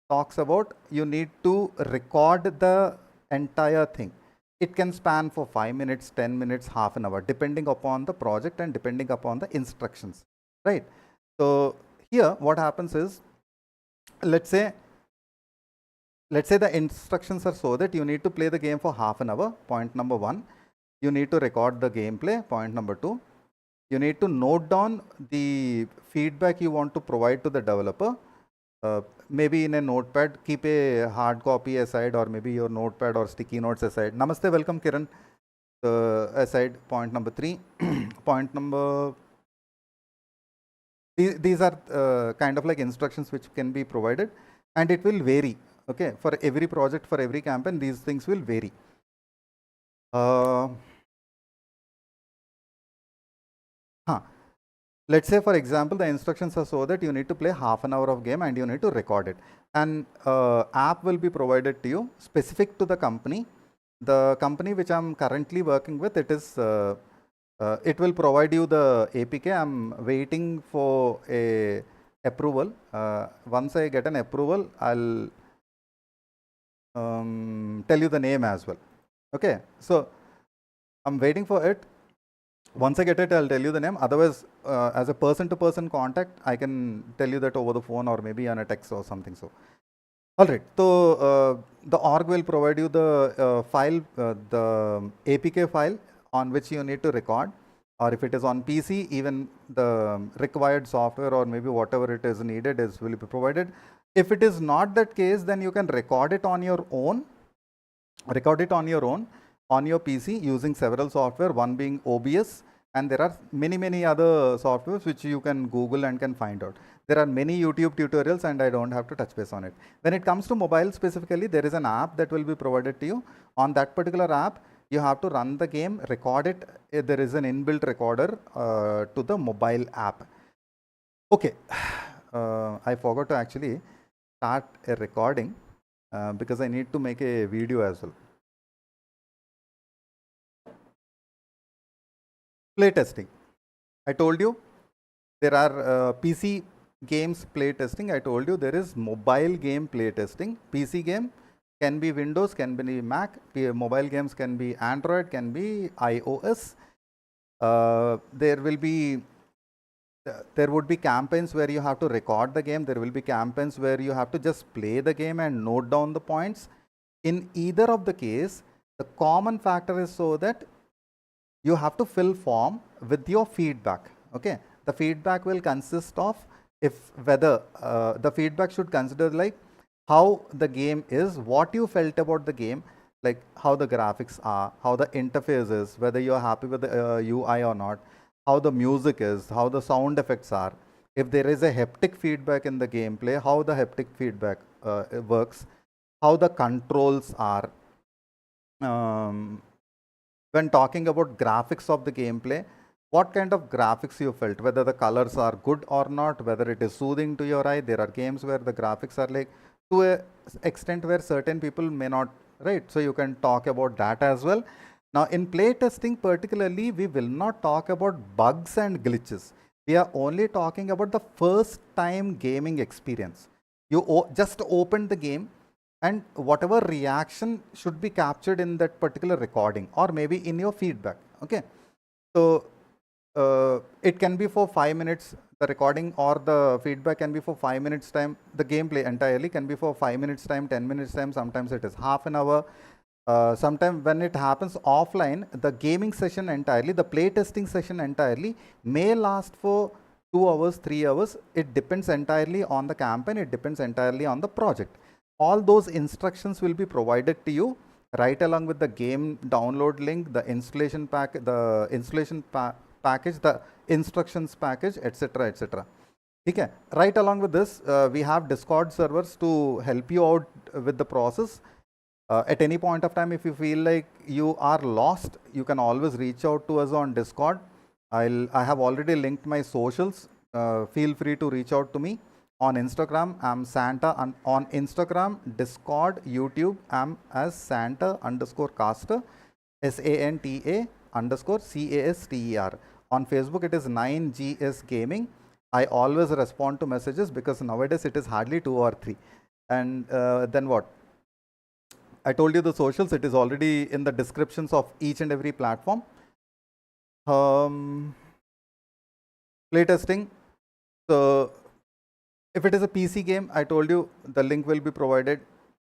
talks about you need to record the entire thing. It can span for 5 minutes, 10 minutes, half an hour, depending upon the project and depending upon the instructions, right? So here what happens is, let's say the instructions are so that you need to play the game for half an hour, point number one. You need to record the gameplay, point number two. You need to note down the feedback you want to provide to the developer. Maybe in a notepad, keep a hard copy aside, or maybe your notepad or sticky notes aside. Namaste, welcome Kiran. Aside, point number three. Point number, these are kind of like instructions which can be provided, and it will vary. Okay, for every project, for every campaign, these things will vary. Let's say, for example, the instructions are so that you need to play half an hour of game and you need to record it. An app will be provided to you specific to the company. The company which I'm currently working with, it is it will provide you the APK. I'm waiting for a approval. Once I get an approval, I'll tell you the name as well. Okay, so I'm waiting for it. Once I get it, I'll tell you the name. Otherwise, as a person-to-person contact, I can tell you that over the phone or maybe on a text or something. So, all right. So the org will provide you the file, the APK file on which you need to record, or if it is on PC, even the required software or maybe whatever it is needed will be provided. If it is not that case, then you can record it on your own. On your PC using several software, one being OBS, and there are many other softwares which you can Google and can find out. There are many YouTube tutorials, and I don't have to touch base on it. When it comes to mobile specifically, there is an app that will be provided to you. On that particular app, you have to run the game, record it. There is an inbuilt recorder to the mobile app. Okay, I forgot to actually start a recording because I need to make a video as well. Playtesting. I told you there are PC games playtesting. I told you there is mobile game playtesting. PC game can be Windows, can be Mac. Mobile games can be Android, can be iOS. There would be campaigns where you have to record the game. There will be campaigns where you have to just play the game and note down the points. In either of the case, the common factor is so that you have to fill form with your feedback. Okay, the feedback will consist of whether the feedback should consider like how the game is, what you felt about the game, like how the graphics are, how the interface is, whether you are happy with the UI or not, how the music is, how the sound effects are. If there is a haptic feedback in the gameplay, how the haptic feedback works, how the controls are. When talking about graphics of the gameplay, what kind of graphics you felt, whether the colors are good or not, whether it is soothing to your eye. There are games where the graphics are like to a extent where certain people may not, right? So you can talk about that as well. Now in playtesting particularly, we will not talk about bugs and glitches. We are only talking about the first time gaming experience. You just opened the game, and whatever reaction should be captured in that particular recording or maybe in your feedback. Okay, so it can be for 5 minutes, the recording or the feedback can be for 5 minutes time. The gameplay entirely can be for 5 minutes time, 10 minutes time. Sometimes it is half an hour. Sometimes when it happens offline, the gaming session entirely, the playtesting session entirely may last for 2 hours, 3 hours. It depends entirely on the campaign. It depends entirely on the project. All those instructions will be provided to you right along with the game download link, the installation pack, the installation package, the instructions package, etc., etc. Okay. Right along with this, we have Discord servers to help you out with the process. At any point of time, if you feel like you are lost, you can always reach out to us on Discord. I have already linked my socials. Feel free to reach out to me. On Instagram, I'm Santa. On Instagram, Discord, YouTube, I'm as Santa_caster, SANTA_CASTER. On Facebook, it is 9GS Gaming. I always respond to messages because nowadays it is hardly 2 or 3. And then what? I told you the socials, it is already in the descriptions of each and every platform. Playtesting. So if it is a PC game, I told you the link will be provided.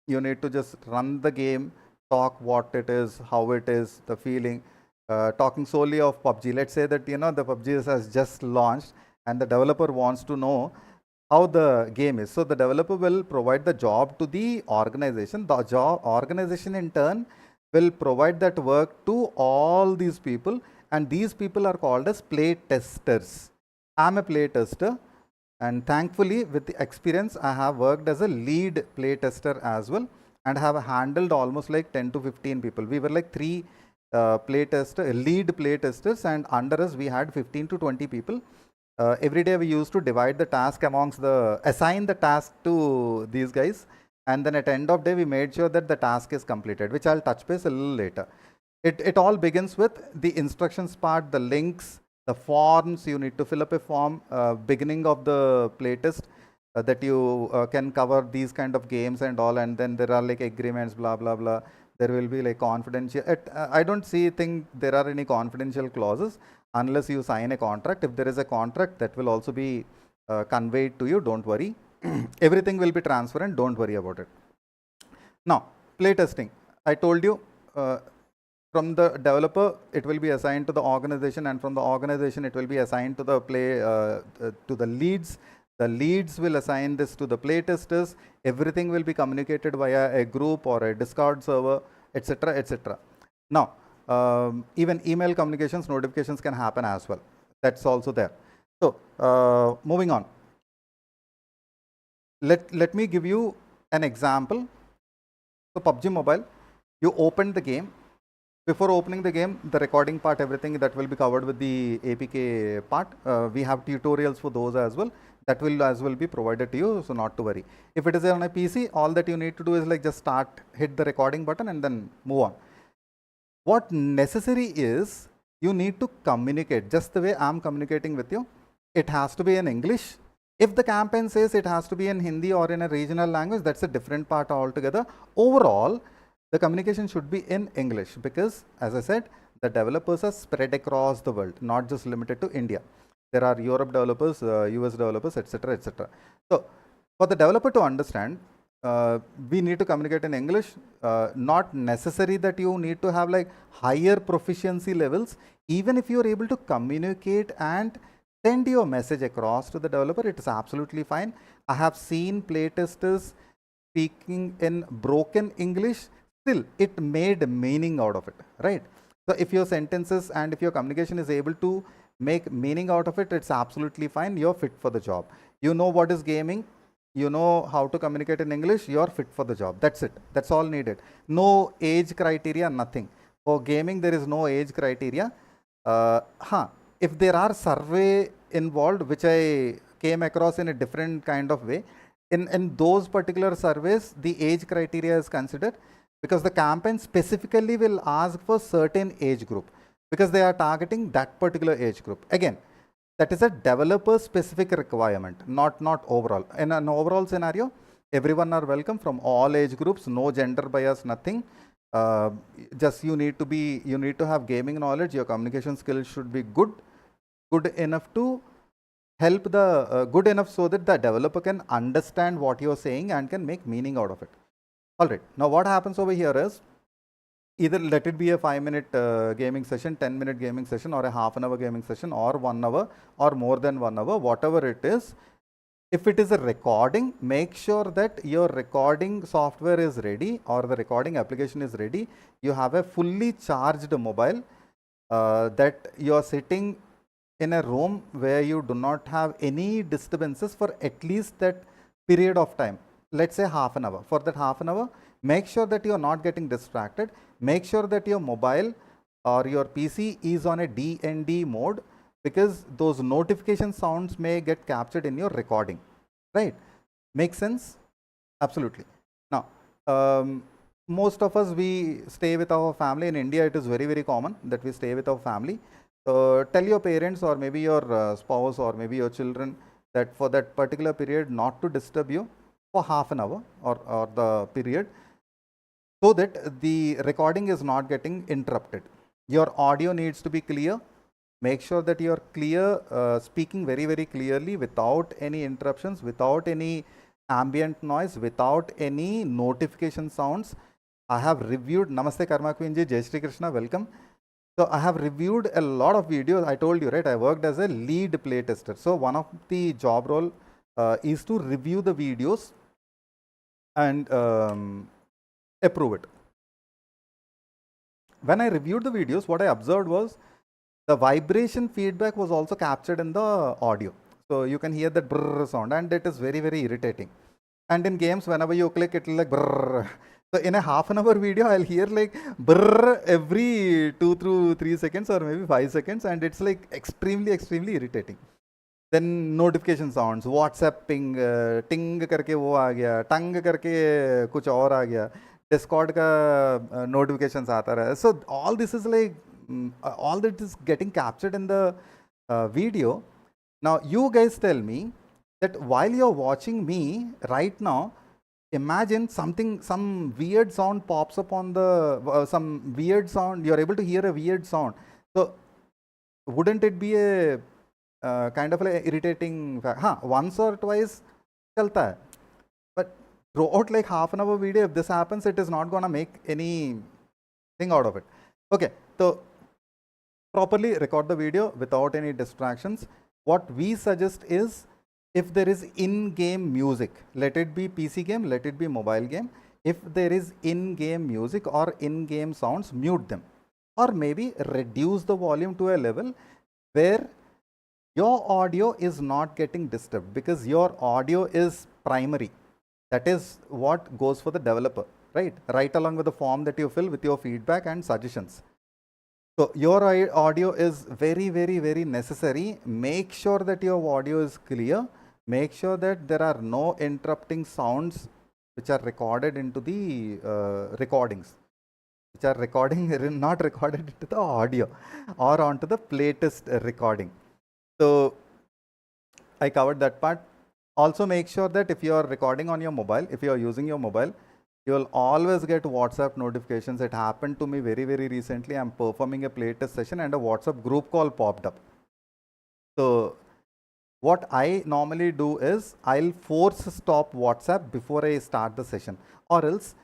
You need to just run the game, talk what it is, how it is, the feeling. Talking solely of PUBG. Let's say that the PUBG has just launched and the developer wants to know how the game is. So the developer will provide the job to the organization. The organization in turn will provide that work to all these people, and these people are called as play testers. I'm a play tester, and thankfully with the experience I have worked as a lead play tester as well, and have handled almost like 10 to 15 people. We were like 3 lead play testers, and under us we had 15 to 20 people. Every day we used to divide the task amongst assign the task to these guys, and then at the end of the day we made sure that the task is completed, which I'll touch base a little later. It all begins with the instructions part, the links, the forms. You need to fill up a form beginning of the playtest that you can cover these kind of games and all, and then there are like agreements, blah blah blah. There will be like confidential. I don't think there are any confidential clauses unless you sign a contract. If there is a contract, that will also be conveyed to you. Don't worry. Everything will be transparent. Don't worry about it. Now, playtesting. I told you from the developer, it will be assigned to the organization, and from the organization, it will be assigned to the to the leads. The leads will assign this to the playtesters. Everything will be communicated via a group or a Discord server, etc., etc. Now, even email communications, notifications can happen as well. That's also there. So moving on. Let me give you an example. So PUBG Mobile, you opened the game. Before opening the game, the recording part, everything that will be covered with the APK part. We have tutorials for those as well. That will as well be provided to you, so not to worry. If it is on a PC, all that you need to do is like just hit the recording button and then move on. What necessary is, you need to communicate just the way I'm communicating with you. It has to be in English. If the campaign says it has to be in Hindi or in a regional language, that's a different part altogether. Overall, the communication should be in English because, as I said, the developers are spread across the world, not just limited to India. There are Europe developers, US developers, etc., etc. So, for the developer to understand, we need to communicate in English. Not necessary that you need to have like higher proficiency levels. Even if you are able to communicate and send your message across to the developer, it is absolutely fine. I have seen playtesters speaking in broken English. Still, it made meaning out of it, right? So if your sentences and if your communication is able to make meaning out of it, it's absolutely fine. You're fit for the job. You know what is gaming. You know how to communicate in English. You're fit for the job. That's it. That's all needed. No age criteria, nothing. For gaming, there is no age criteria. If there are survey involved, which I came across in a different kind of way, in those particular surveys, the age criteria is considered, because the campaign specifically will ask for certain age group because they are targeting that particular age group. Again, that is a developer specific requirement, not overall. In an overall scenario, everyone are welcome from all age groups, no gender bias, nothing. Just you need to have gaming knowledge. Your communication skills should be good enough to help the good enough so that the developer can understand what you're saying and can make meaning out of it. All right. Now what happens over here is, either let it be a 5-minute gaming session, 10-minute gaming session, or a half-an-hour gaming session, or 1 hour, or more than 1 hour, whatever it is. If it is a recording, make sure that your recording software is ready or the recording application is ready. You have a fully charged mobile, that you are sitting in a room where you do not have any disturbances for at least that period of time. Let's say half an hour. For that half an hour, make sure that you are not getting distracted. Make sure that your mobile or your PC is on a DND mode, because those notification sounds may get captured in your recording, right? Make sense? Absolutely. Now, most of us, we stay with our family. In India, it is very, very common that we stay with our family. Tell your parents or maybe your spouse or maybe your children that for that particular period not to disturb you for half an hour or the period, so that the recording is not getting interrupted. Your audio needs to be clear. Make sure that you are clear, speaking very, very clearly without any interruptions, without any ambient noise, without any notification sounds. I have reviewed, Namaste Karma Queen ji, Jai Shri Krishna, welcome. So I have reviewed a lot of videos. I told you, right, I worked as a lead playtester. So one of the job role is to review the videos and approve it. When I reviewed the videos, what I observed was the vibration feedback was also captured in the audio. So you can hear that brrr sound, and it is very, very irritating. And in games, whenever you click, it will like brrr. So in a half an hour video, I'll hear like brrr every 2 through 3 seconds or maybe 5 seconds, and it's like extremely, extremely irritating. Then notification sounds, WhatsApp ping, ting करके वो आ गया, टंग करके कुछ और आ गया, Discord का notifications आता रहा. So all this is like all that is getting captured in the video. Now you guys tell me that while you're watching me right now, imagine some weird sound pops up on the some weird sound, you're able to hear a weird sound. So wouldn't it be a kind of like irritating fact? Once or twice chalta hai, but throughout like half an hour video, if this happens, it is not gonna make any thing out of it. Okay, so properly record the video without any distractions. What we suggest is, if there is in-game music, let it be PC game, let it be mobile game, if there is in-game music or in-game sounds, mute them, or maybe reduce the volume to a level where your audio is not getting disturbed, because your audio is primary. That is what goes for the developer, right? Right along with the form that you fill with your feedback and suggestions. So your audio is very, very, very necessary. Make sure that your audio is clear. Make sure that there are no interrupting sounds which are recorded into the recordings, which are not recorded into the audio or onto the playtest recording. So I covered that part. Also make sure that if you are recording on your mobile, if you are using your mobile, you will always get WhatsApp notifications. It happened to me very, very recently. I'm performing a playtest session and a WhatsApp group call popped up. So what I normally do is, I'll force stop WhatsApp before I start the session, or else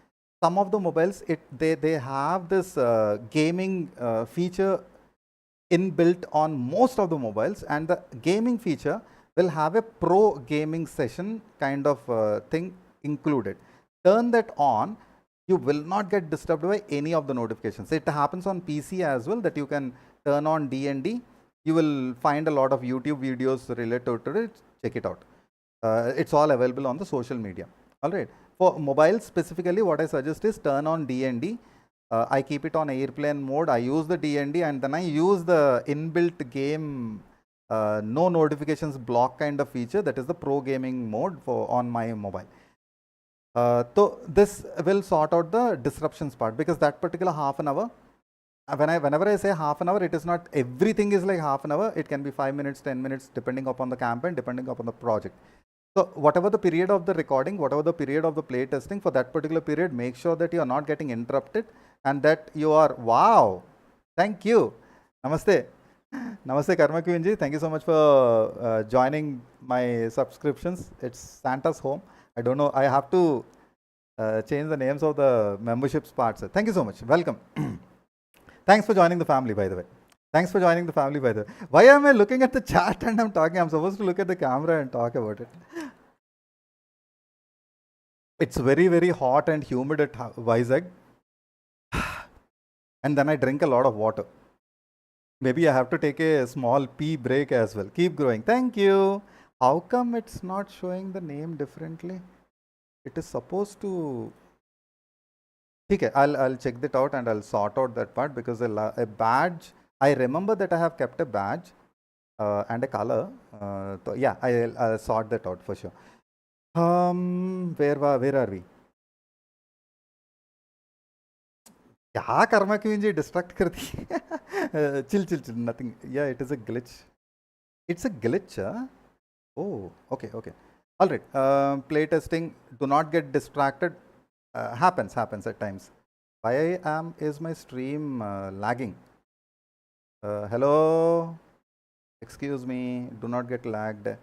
some of the mobiles, they have this gaming feature inbuilt on most of the mobiles, and the gaming feature will have a pro gaming session kind of thing included. Turn that on, you will not get disturbed by any of the notifications. It happens on PC as well, that you can turn on DND. You will find a lot of YouTube videos related to it. Check it out. It's all available on the social media. All right. For mobile specifically, what I suggest is turn on DND. I keep it on airplane mode. I use the DND, and then I use the inbuilt game no notifications block kind of feature. That is the pro gaming mode on my mobile. So this will sort out the disruptions part, because that particular half an hour, whenever I say half an hour, it is not everything is like half an hour. It can be 5 minutes, 10 minutes, depending upon the campaign, depending upon the project. So whatever the period of the recording, whatever the period of the play testing, for that particular period, make sure that you are not getting interrupted, and that you are, wow, thank you, namaste. Namaste Karma Queen ji. Thank you so much for joining my subscriptions. It's Santa's home. I don't know. I have to change the names of the memberships parts. Thank you so much. Welcome. Thanks for joining the family, by the way. Thanks for joining the family, by the way. Why am I looking at the chat and I'm talking? I'm supposed to look at the camera and talk about it. It's very, very hot and humid at Vizag. And then I drink a lot of water. Maybe I have to take a small pee break as well. Keep growing. Thank you. How come it's not showing the name differently? It is supposed to. Okay, I'll check that out and I'll sort out that part, because a badge. I remember that I have kept a badge and a color. So yeah, I'll sort that out for sure. Where are we? क्या Karma queen जी distract कर दी chill nothing. Yeah, it is a glitch. It's a glitch, huh? Oh, okay. All right. Playtesting. Do not get distracted. Happens at times. Why is my stream lagging? Hello. Excuse me. Do not get lagged.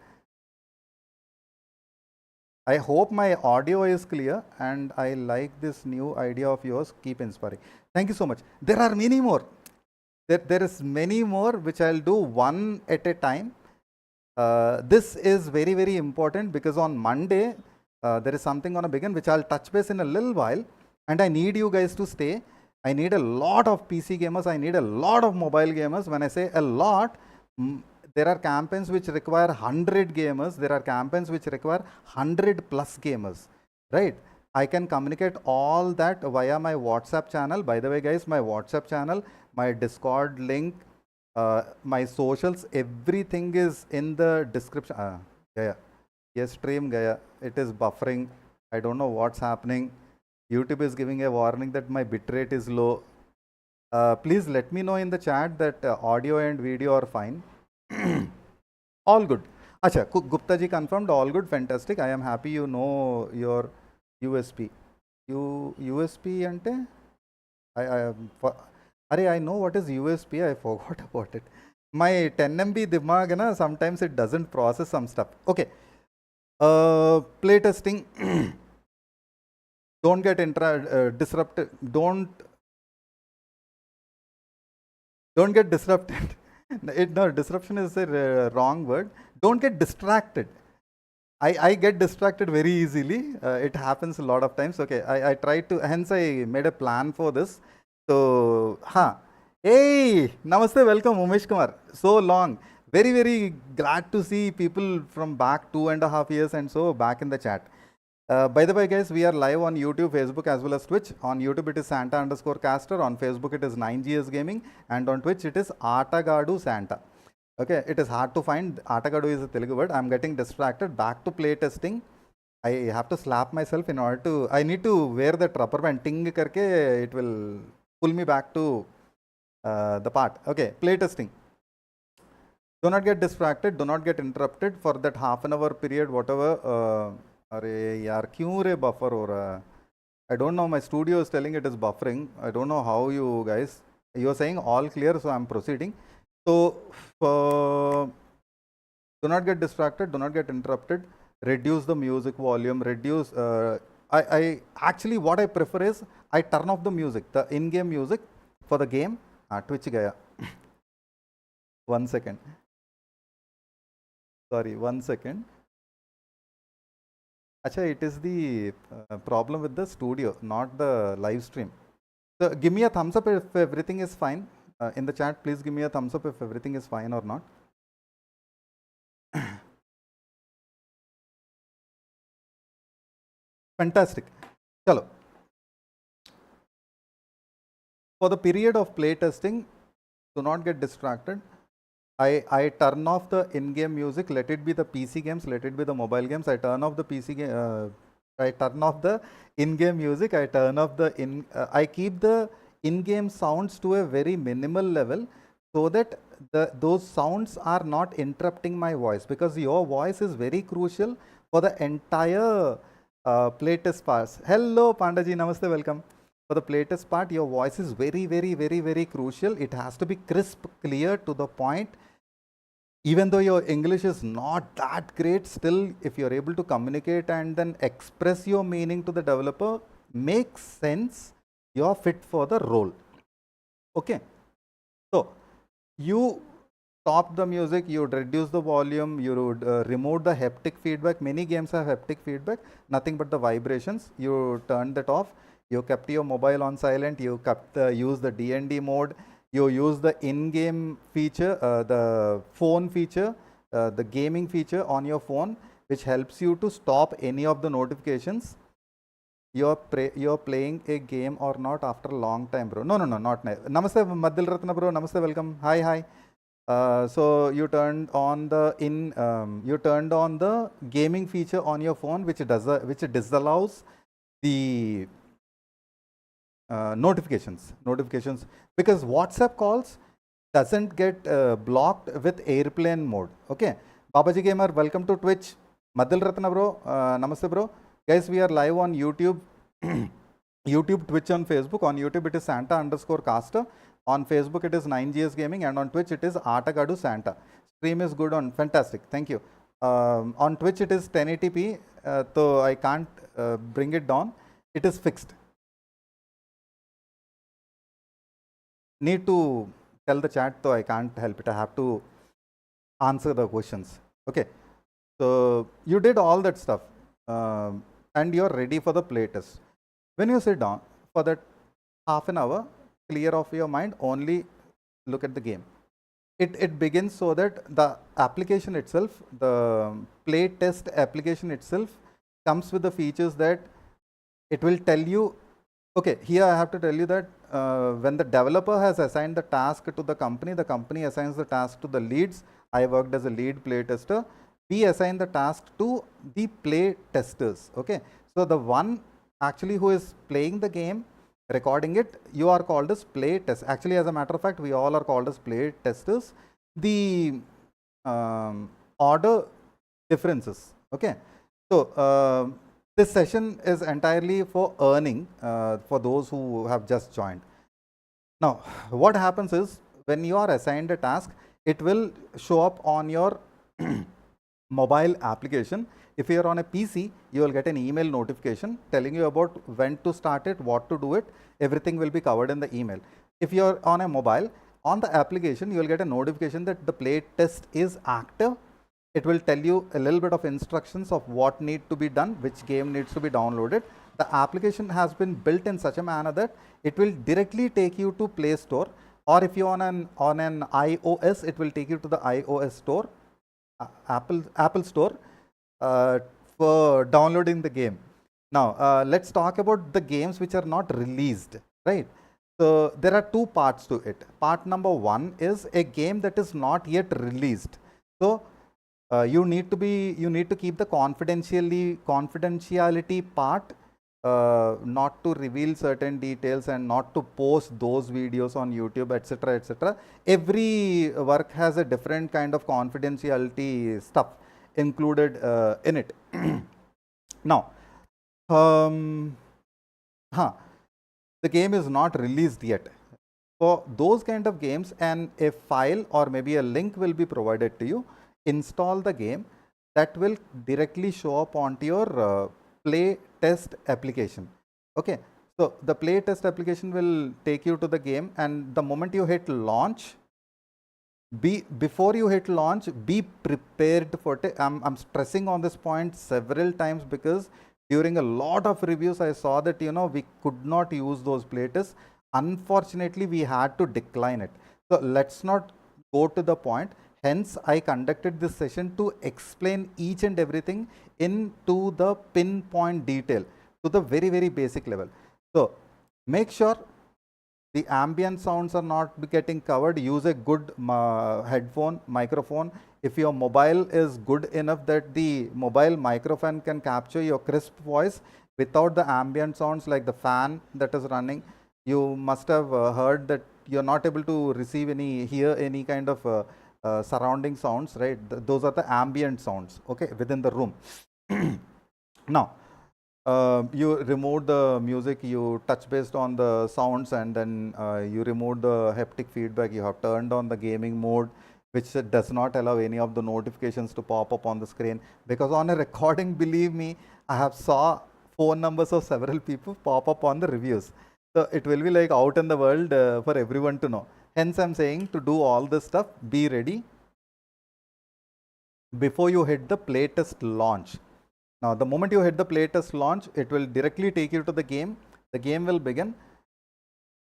I hope my audio is clear, and I like this new idea of yours. Keep inspiring. Thank you so much. There are many more. There is many more which I'll do one at a time. This is very, very important, because on Monday there is something going to begin which I'll touch base in a little while, and I need you guys to stay. I need a lot of PC gamers. I need a lot of mobile gamers. When I say a lot, there are campaigns which require 100 gamers. There are campaigns which require 100 plus gamers, right? I can communicate all that via my WhatsApp channel. By the way, guys, my WhatsApp channel, my Discord link, my socials, everything is in the description. Yes, stream gaya. It is buffering. I don't know what's happening. YouTube is giving a warning that my bitrate is low. Please let me know in the chat that audio and video are fine. All good. Acha, Gupta ji confirmed, all good, fantastic. I am happy you know your USP. USP ante? I know what is USP, I forgot about it. My 10 MB dimag na, sometimes it doesn't process some stuff. Okay. Playtesting. Don't get disrupted. Don't get disrupted. No, disruption is a wrong word. Don't get distracted. I get distracted very easily. It happens a lot of times. Okay, I try to, hence I made a plan for this. So, hey, namaste, welcome, Umesh Kumar. So long. Very, very glad to see people from back 2.5 years and so back in the chat. By the way, guys, we are live on YouTube, Facebook, as well as Twitch. On YouTube, it is Santa_caster. On Facebook, it is 9GS Gaming. And on Twitch, it is Atagadu Santa. Okay, it is hard to find. Atagadu is a Telugu word. I'm getting distracted. Back to playtesting. I have to slap myself in order to, I need to wear the rubber band. Ting karke, it will pull me back to the part. Okay, playtesting. Do not get distracted. Do not get interrupted for that half-an-hour period, whatever. अरे यार क्यों रे buffer हो रहा है? I don't know, my studio is telling it is buffering. I don't know how you guys, you are saying all clear, so I'm proceeding. So do not get distracted, do not get interrupted, reduce the music volume, reduce, I actually what I prefer is I turn off the music, the in-game music for the game. Twitch gaya. 1 second. Sorry, 1 second. Achha, it is the problem with the studio, not the live stream. So give me a thumbs up if everything is fine. In the chat, please give me a thumbs up if everything is fine or not. Fantastic. Chalo. For the period of playtesting, do not get distracted. I turn off the in-game music, let it be the PC games, let it be the mobile games. I turn off the PC game, I turn off the in-game music, I turn off the I keep the in-game sounds to a very minimal level, so that those sounds are not interrupting my voice, because your voice is very crucial for the entire playtest pass. Hello Pandaji, namaste, welcome. for the playtest part, your voice is very crucial. It has to be crisp, clear, to the point. Even though your English is not that great, still if you're able to communicate and then express your meaning to the developer, makes sense, you're fit for the role. Okay. So you stop the music, you would reduce the volume, you would remove the haptic feedback. Many games have haptic feedback, nothing but the vibrations. You turn that off. You kept your mobile on silent. You kept use the D&D mode. You use the in-game feature, the phone feature, the gaming feature on your phone, which helps you to stop any of the notifications. You're playing a game or not after a long time, bro? No, not now. Namaste, Madhil Ratna, bro. Namaste, welcome. Hi. So you turned on the gaming feature on your phone, which disallows the notifications, because WhatsApp calls doesn't get blocked with airplane mode. Okay, Babaji Gamer, welcome to Twitch. Madhil Ratna, bro. Namaste, bro. Guys, we are live on YouTube, YouTube, Twitch, on Facebook. On YouTube, it is Santa_Caster. On Facebook, it is 9GS Gaming, and on Twitch, it is Atagadu Santa. Stream is good on, fantastic. Thank you. On Twitch, it is 1080p, so I can't bring it down. It is fixed. Need to tell the chat, so I can't help it. I have to answer the questions. Okay. So you did all that stuff, and you're ready for the playtest. When you sit down for that half an hour, clear off your mind, only look at the game. It begins so that the application itself, the playtest application itself, comes with the features that it will tell you. Okay, here I have to tell you that when the developer has assigned the task to the company assigns the task to the leads. I worked as a lead playtester. We assign the task to the play testers. Okay, so the one actually who is playing the game, recording it, you are called as play test. Actually, as a matter of fact, we all are called as play testers. The order differences. Okay, so this session is entirely for earning for those who have just joined. Now, what happens is, when you are assigned a task, it will show up on your mobile application. If you are on a PC, you will get an email notification telling you about when to start it, what to do it. Everything will be covered in the email. If you are on a mobile, on the application, you will get a notification that the play test is active. It will tell you a little bit of instructions of what need to be done, which game needs to be downloaded. The application has been built in such a manner that it will directly take you to Play Store, or if you're on an iOS, it will take you to the iOS store, Apple Store, for downloading the game. Now, let's talk about the games which are not released, right? So there are two parts to it. Part number one is a game that is not yet released. So you need to keep the confidentiality part, not to reveal certain details and not to post those videos on YouTube, etc., etc. Every work has a different kind of confidentiality stuff included in it. Now, the game is not released yet. For those kind of games, and a file or maybe a link will be provided to you. Install the game. That will directly show up onto your play test application. Okay, so the play test application will take you to the game, and the moment you hit launch, before you hit launch, be prepared for it. I'm stressing on this point several times, because during a lot of reviews I saw that we could not use those playtests. Unfortunately, we had to decline it. So let's not go to the point. Hence, I conducted this session to explain each and everything into the pinpoint detail, to the very basic level. So make sure the ambient sounds are not getting covered. Use a good microphone. If your mobile is good enough that the mobile microphone can capture your crisp voice without the ambient sounds like the fan that is running, you must have heard that you're not able to hear any kind of surrounding sounds, right? Those are the ambient sounds, okay, within the room. Now, You remove the music, you touch based on the sounds, and then you remove the haptic feedback. You have turned on the gaming mode, which does not allow any of the notifications to pop up on the screen. Because on a recording, believe me, I have saw phone numbers of several people pop up on the reviews. So it will be like out in the world for everyone to know. Hence, I'm saying to do all this stuff, be ready before you hit the playtest launch. Now, the moment you hit the playtest launch, it will directly take you to the game. The game will begin.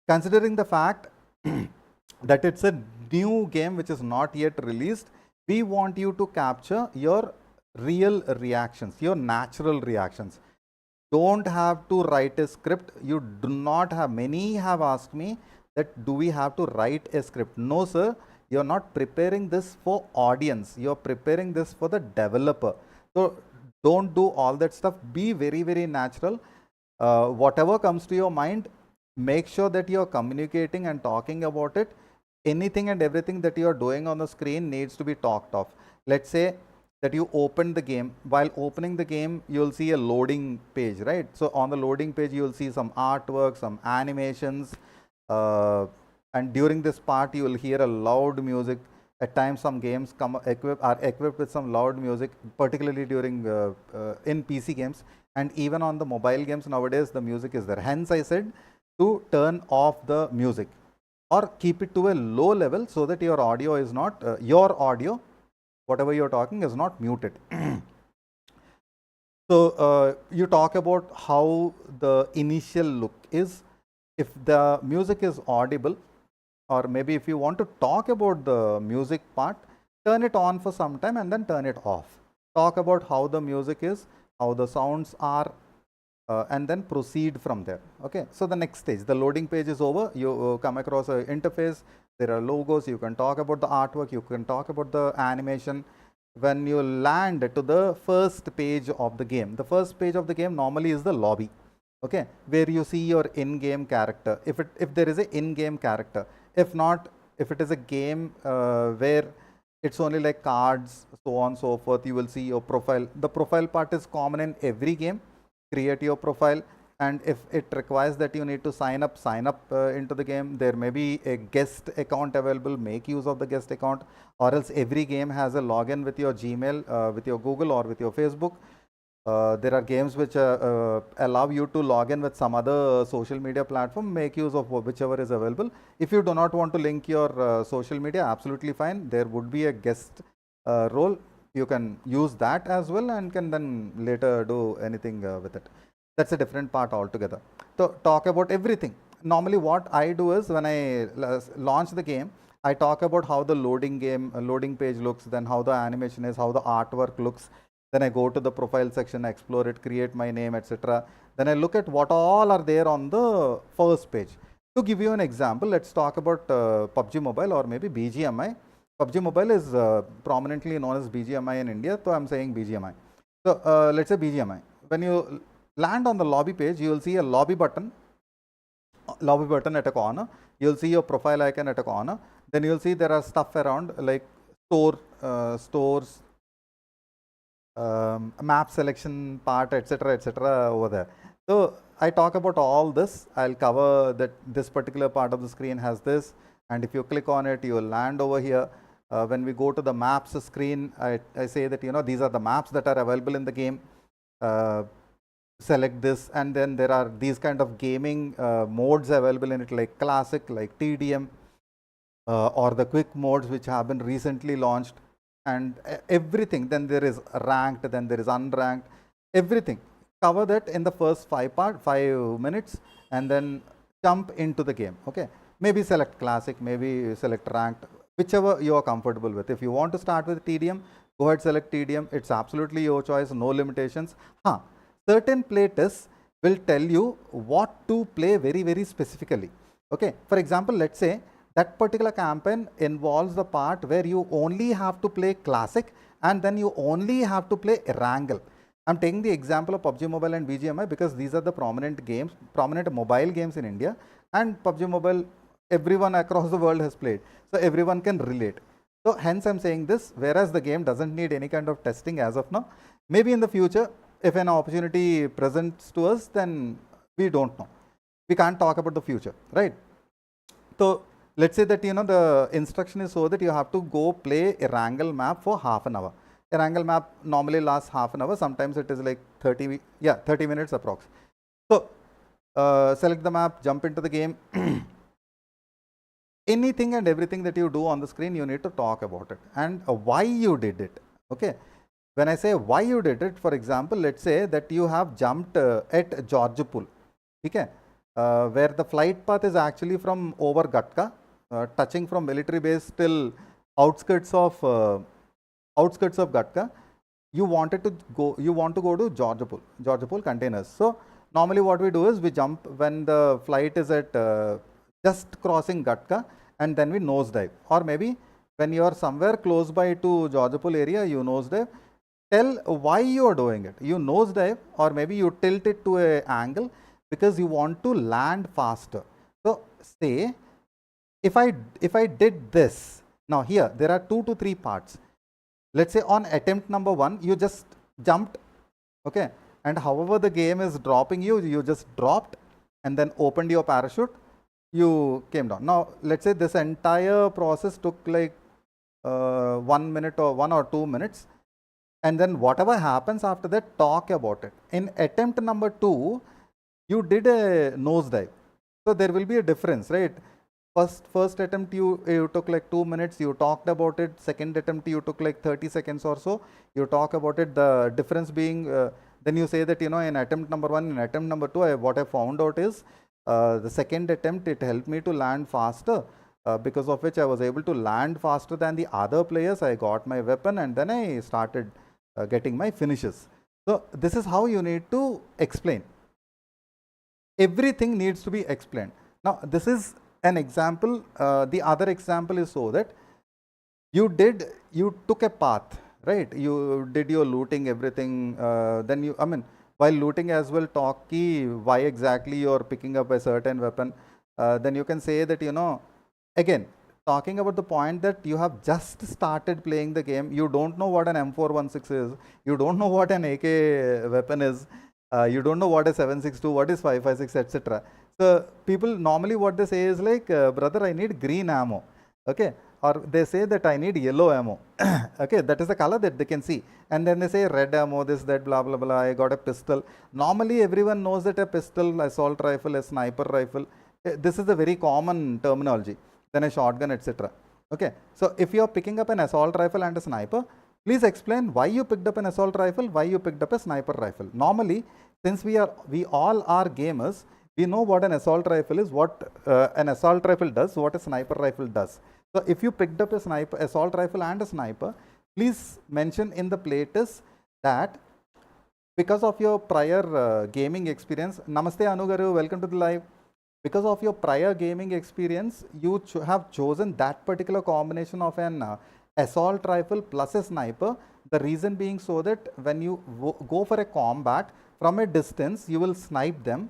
Considering the fact that it's a new game which is not yet released, we want you to capture your real reactions, your natural reactions. Don't have to write a script. You do not have, many have asked me that do we have to write a script? No, sir. You're not preparing this for audience. You're preparing this for the developer. So don't do all that stuff. Be very, very natural. Whatever comes to your mind, make sure that you're communicating and talking about it. Anything and everything that you're doing on the screen needs to be talked of. Let's say that you open the game. While opening the game, you'll see a loading page, right? So on the loading page, you'll see some artwork, some animations, and during this part, you will hear a loud music. At times, some games are equipped with some loud music, particularly during in PC games, and even on the mobile games nowadays, the music is there. Hence, I said to turn off the music or keep it to a low level so that your audio is not your audio, whatever you're talking, is not muted. So you talk about how the initial look is. If the music is audible, or maybe if you want to talk about the music part, turn it on for some time and then turn it off. Talk about how the music is, how the sounds are, and then proceed from there. Okay, so the next stage, the loading page is over. You come across an interface. There are logos. You can talk about the artwork. You can talk about the animation. When you land to the first page of the game, the first page of the game normally is the lobby. Okay, where you see your in-game character. If there is an in-game character. If not, if it is a game where it's only like cards, so on and so forth, you will see your profile. The profile part is common in every game. Create your profile, and if it requires that you need to sign up into the game, there may be a guest account available. Make use of the guest account, or else every game has a login with your Gmail, with your Google, or with your Facebook. There are games which allow you to log in with some other social media platform. Make use of whichever is available. If you do not want to link your social media, absolutely fine. There would be a guest role. You can use that as well and can then later do anything with it. That's a different part altogether. So talk about everything. Normally what I do is when I launch the game, I talk about how the loading page looks, then how the animation is, how the artwork looks. Then I go to the profile section, explore it, create my name, etc. Then I look at what all are there on the first page. To give you an example, let's talk about PUBG Mobile or maybe BGMI. PUBG Mobile is prominently known as BGMI in India, so I'm saying BGMI. So let's say BGMI. When you land on the lobby page, you will see a lobby button at a corner. You'll see your profile icon at a corner. Then you'll see there are stuff around like stores, map selection part, etc. over there. So I talk about all this. I'll cover that this particular part of the screen has this, and if you click on it, you will land over here. When we go to the maps screen, I say that these are the maps that are available in the game. Select this, and then there are these kind of gaming modes available in it, like classic, like TDM, or the quick modes which have been recently launched, and everything. Then there is ranked, then there is unranked, everything. Cover that in the first 5 minutes, and then jump into the game. Okay, maybe select classic, maybe select ranked, whichever you are comfortable with. If you want to start with TDM, go ahead, select TDM. It's absolutely your choice, no limitations. Certain playtests will tell you what to play very, very specifically. Okay, for example, let's say that particular campaign involves the part where you only have to play classic and then you only have to play Wrangle. I'm taking the example of PUBG Mobile and BGMI because these are the prominent mobile games in India, and PUBG Mobile everyone across the world has played, so everyone can relate. So hence I'm saying this, whereas the game doesn't need any kind of testing as of now. Maybe in the future, if an opportunity presents to us, then we don't know. We can't talk about the future, right? So let's say that the instruction is so that you have to go play a wrangle map for half an hour. A wrangle map normally lasts half an hour. Sometimes it is like 30 minutes approx. So select the map, jump into the game. Anything and everything that you do on the screen, you need to talk about it and why you did it. Okay. When I say why you did it, for example, let's say that you have jumped at Georgepul, okay, where the flight path is actually from over Gatka, touching from military base till outskirts of Gatka. You want to go to Georgepul containers. So normally what we do is we jump when the flight is at just crossing Gatka, and then we nosedive. Or maybe when you are somewhere close by to Georgepul area, you nosedive. Tell why you are doing it. You nosedive, or maybe you tilt it to an angle because you want to land faster. So say if I did this, now here there are 2 to 3 parts. Let's say on attempt number 1, you just jumped, okay, and however the game is dropping you, you just dropped and then opened your parachute, you came down. Now let's say this entire process took like 1 minute or 1 or 2 minutes, and then whatever happens after that, talk about it. In attempt number 2, you did a nosedive, so there will be a difference, right? First attempt you took like 2 minutes, you talked about it. Second attempt you took like 30 seconds or so, you talk about it. The difference being then you say that in attempt number 1, in attempt number 2, what I found out is the second attempt, it helped me to land faster, because of which I was able to land faster than the other players. I got my weapon and then I started getting my finishes. So this is how you need to explain. Everything needs to be explained. Now this is an example. The other example is so that you took a path, right? You did your looting, everything. Then while looting as well, talk key why exactly you're picking up a certain weapon. Then you can say that, again, talking about the point that you have just started playing the game. You don't know what an M416 is. You don't know what an AK weapon is. You don't know what is 7.62, what is 5.56, etc. So people normally what they say is like, brother, I need green ammo, okay, or they say that I need yellow ammo, okay, that is the color that they can see, and then they say red ammo, this, that, blah, blah, blah, I got a pistol. Normally everyone knows that a pistol, assault rifle, a sniper rifle, this is a very common terminology, then a shotgun, etc. Okay, so if you are picking up an assault rifle and a sniper, please explain why you picked up an assault rifle, why you picked up a sniper rifle. Normally, since we all are gamers, we know what an assault rifle is, what an assault rifle does, what a sniper rifle does. So if you picked up a assault rifle and a sniper, please mention in the playtest that because of your prior gaming experience, Namaste Anu Garu, welcome to the live. Because of your prior gaming experience, you have chosen that particular combination of an assault rifle plus a sniper. The reason being so that when you go for a combat, from a distance, you will snipe them,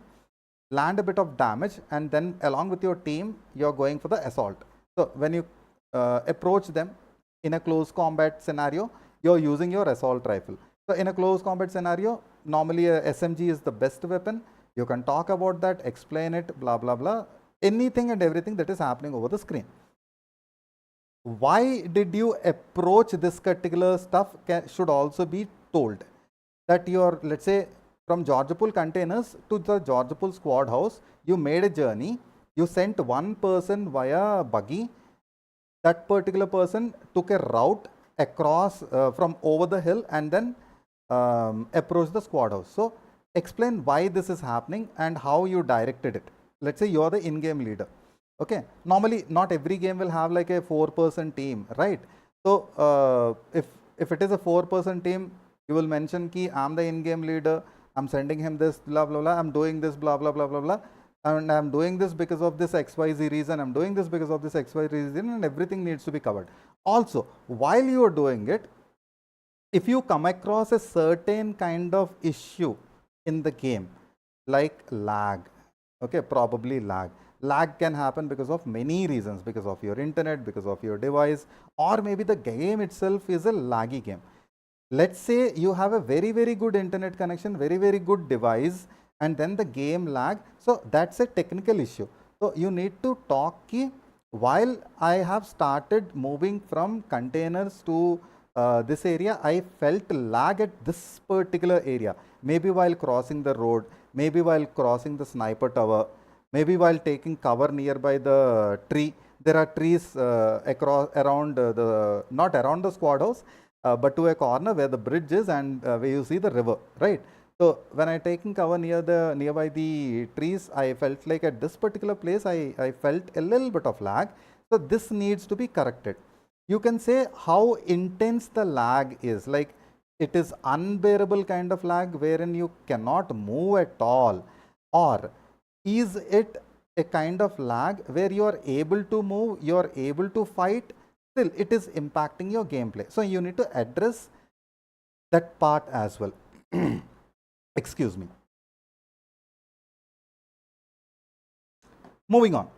land a bit of damage, and then along with your team, you're going for the assault. So when you approach them in a close combat scenario, you're using your assault rifle. So in a close combat scenario, normally a SMG is the best weapon. You can talk about that, explain it, blah, blah, blah, anything and everything that is happening over the screen. Why did you approach this particular stuff should also be told. That you're, let's say, from Georgepul containers to the Georgepul squad house, you made a journey, you sent one person via buggy, that particular person took a route across from over the hill and then approached the squad house. So explain why this is happening and how you directed it. Let's say you're the in-game leader. Okay, normally not every game will have like a 4-person team, right? So if it is a 4-person team, you will mention ki I'm the in-game leader, I'm sending him this, blah, blah, blah, I'm doing this, blah, blah, blah, blah, blah, and I'm doing this because of this XYZ reason, I'm doing this because of this XYZ reason, and everything needs to be covered. Also, while you are doing it, if you come across a certain kind of issue in the game, like lag, okay, probably lag. Lag can happen because of many reasons, because of your internet, because of your device, or maybe the game itself is a laggy game. Let's say you have a very good internet connection, very good device, and then the game lag. So that's a technical issue. So you need to talk ki, while I have started moving from containers to this area, I felt lag at this particular area. Maybe while crossing the road, maybe while crossing the sniper tower, maybe while taking cover nearby the tree. There are trees across around the, not around the squad house, but to a corner where the bridge is and where you see the river, right? So when I taking cover nearby the trees, I felt like at this particular place, I felt a little bit of lag. So this needs to be corrected. You can say how intense the lag is, like it is unbearable kind of lag wherein you cannot move at all, or is it a kind of lag where you are able to move, you are able to fight, still it is impacting your gameplay. So you need to address that part as well. Excuse me. Moving on.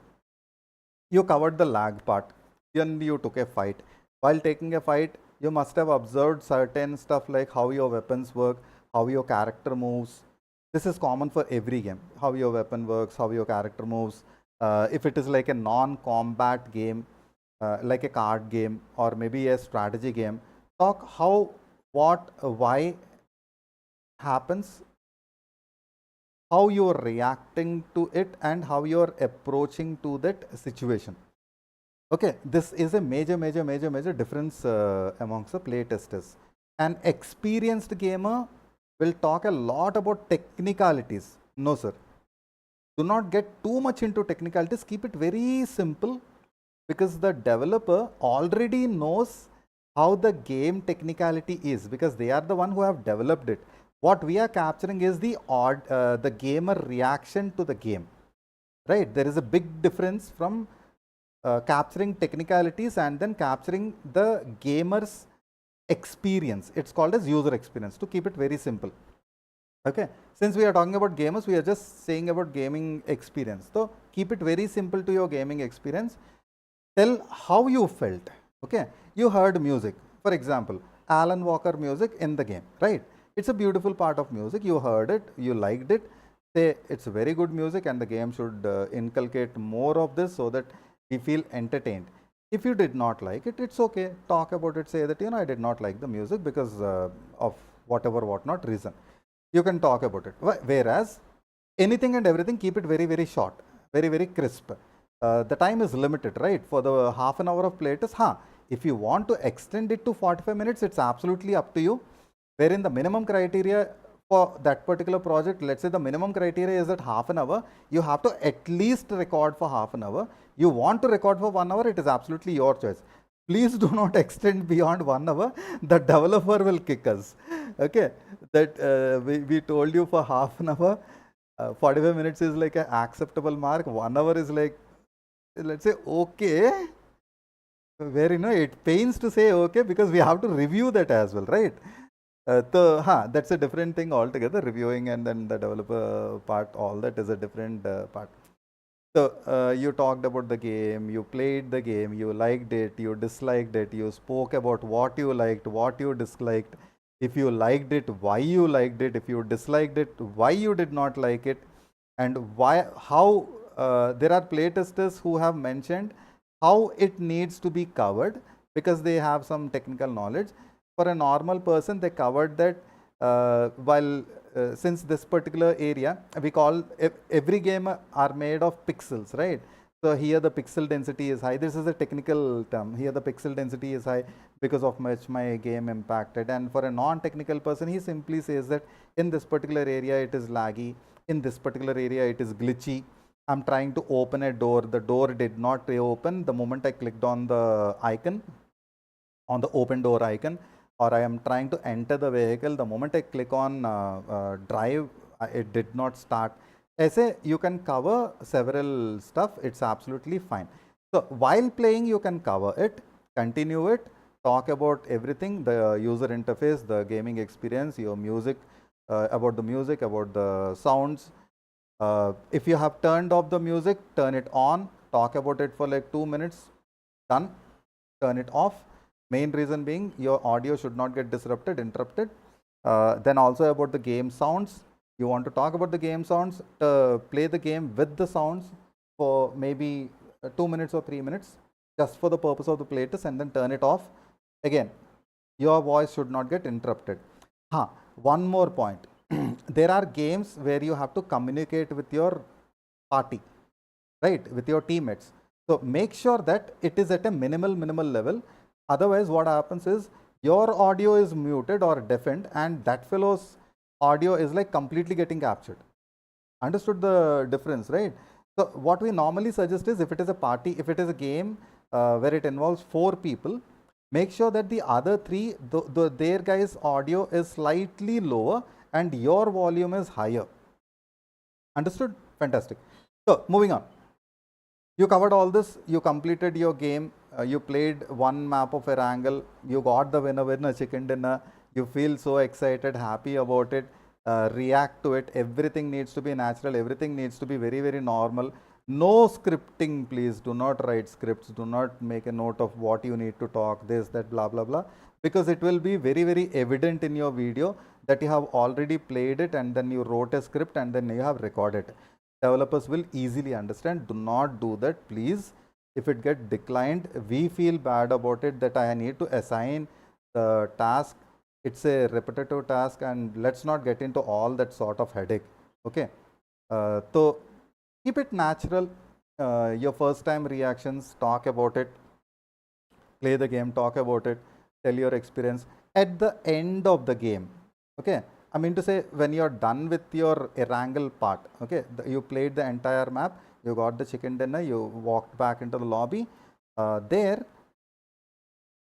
You covered the lag part. Then you took a fight. While taking a fight, you must have observed certain stuff like how your weapons work, how your character moves. This is common for every game. How your weapon works, how your character moves. If it is like a non-combat game, like a card game or maybe a strategy game, talk how, what, why happens, how you are reacting to it, and how you are approaching to that situation. Okay, this is a major difference amongst the play testers. An experienced gamer will talk a lot about technicalities. No, sir. Do not get too much into technicalities. Keep it very simple, because the developer already knows how the game technicality is, because they are the one who have developed it. What we are capturing is the gamer reaction to the game, right? There is a big difference from capturing technicalities and then capturing the gamer's experience. It's called as user experience, to keep it very simple. Okay, since we are talking about gamers, we are just saying about gaming experience. So keep it very simple to your gaming experience. Tell how you felt. Okay, you heard music, for example, Alan Walker music in the game, right? It's a beautiful part of music. You heard it, you liked it. Say it's very good music, and the game should inculcate more of this so that we feel entertained. If you did not like it, it's okay. Talk about it. Say that, I did not like the music because of whatnot reason. You can talk about it. Whereas anything and everything, keep it very short, very crisp. The time is limited, right? For the half an hour of playtest, if you want to extend it to 45 minutes, it's absolutely up to you. Wherein the minimum criteria for that particular project, let's say the minimum criteria is at half an hour, you have to at least record for half an hour. You want to record for 1 hour, it is absolutely your choice. Please do not extend beyond 1 hour. The developer will kick us. Okay, that we told you for half an hour. 45 minutes is like an acceptable mark. 1 hour is like, let's say, okay. Where it pains to say okay, because we have to review that as well, right? So that's a different thing altogether. Reviewing and then the developer part, all that is a different part. So you talked about the game, you played the game, you liked it, you disliked it, you spoke about what you liked, what you disliked. If you liked it, why you liked it. If you disliked it, why you did not like it, and how there are playtesters who have mentioned how it needs to be covered because they have some technical knowledge. For a normal person, they covered that since this particular area, we call every game are made of pixels, right? So here the pixel density is high. This is a technical term. Here the pixel density is high because of which my game impacted. And for a non-technical person, he simply says that in this particular area it is laggy. In this particular area it is glitchy. I'm trying to open a door. The door did not reopen the moment I clicked on the icon, on the open door icon. Or I am trying to enter the vehicle, the moment I click on drive, it did not start. I say you can cover several stuff, it's absolutely fine. So while playing, you can cover it, continue it, talk about everything, the user interface, the gaming experience, your music, about the music, about the sounds. If you have turned off the music, turn it on, talk about it for like 2 minutes, done, turn it off. Main reason being your audio should not get disrupted, interrupted. Then also about the game sounds. You want to talk about the game sounds, play the game with the sounds for maybe 2 minutes or 3 minutes, just for the purpose of the playtest, and then turn it off. Again, your voice should not get interrupted. One more point. There are games where you have to communicate with your party, right, with your teammates. So make sure that it is at a minimal level. Otherwise, what happens is your audio is muted or deafened, and that fellow's audio is like completely getting captured. Understood the difference, right? So what we normally suggest is, if it is a party, if it is a game where it involves 4 people, make sure that the other 3, their guys' audio is slightly lower and your volume is higher. Understood? Fantastic. So moving on. You covered all this, you completed your game, you played one map of Erangel, you got the winner chicken dinner, you feel so excited, happy about it, react to it. Everything needs to be natural, everything needs to be very normal. No scripting, please. Do not write scripts, do not make a note of what you need to talk, this, that, blah, blah, blah, because it will be very evident in your video that you have already played it and then you wrote a script and then you have recorded it. Developers will easily understand. Do not do that, please. If it gets declined, we feel bad about it, that I need to assign the task. It's a repetitive task, and let's not get into all that sort of headache. Okay. So keep it natural. Your first time reactions, talk about it. Play the game, talk about it, tell your experience. At the end of the game, okay, I mean to say, when you're done with your Erangel part, okay, you played the entire map, you got the chicken dinner, you walked back into the lobby, there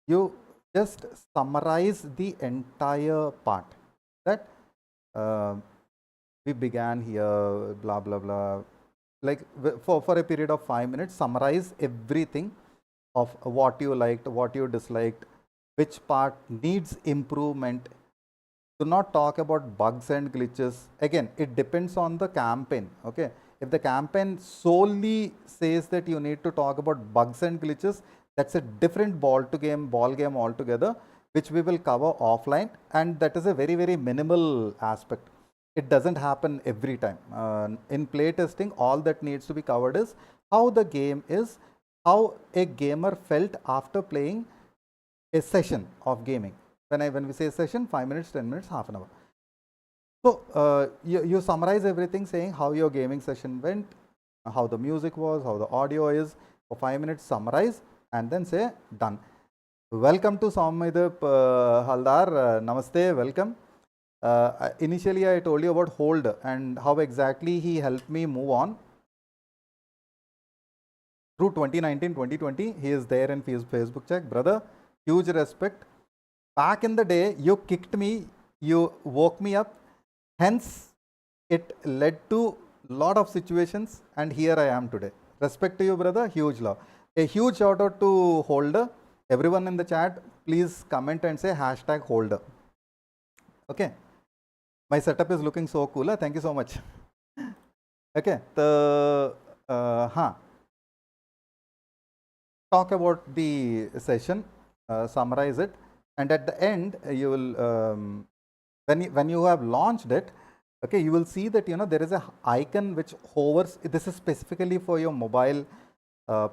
you just summarize the entire part, that we began here, blah, blah, blah, like for a period of 5 minutes, summarize everything of what you liked, what you disliked, which part needs improvement. Do not talk about bugs and glitches. Again, it depends on the campaign. Okay, if the campaign solely says that you need to talk about bugs and glitches, that's a different ball game altogether, which we will cover offline, and that is a very minimal aspect. It doesn't happen every time. In playtesting, all that needs to be covered is how the game is, how a gamer felt after playing a session of gaming. When we say session, 5 minutes, 10 minutes, half an hour. So you summarize everything, saying how your gaming session went, how the music was, how the audio is, for 5 minutes, summarize, and then say done. Welcome to Soumidip Haldar. Namaste, welcome. Initially, I told you about Hold and how exactly he helped me move on through 2019, 2020. He is there in Facebook check. Brother, huge respect. Back in the day, you kicked me, you woke me up. Hence, it led to lot of situations, and here I am today. Respect to you, brother. Huge love. A huge shout out to Holder. Everyone in the chat, please comment and say hashtag Holder. Okay. My setup is looking so cool. Thank you so much. Okay. Talk about the session, summarize it, and at the end you will when you have launched it, okay, you will see that there is a icon which hovers. This is specifically for your mobile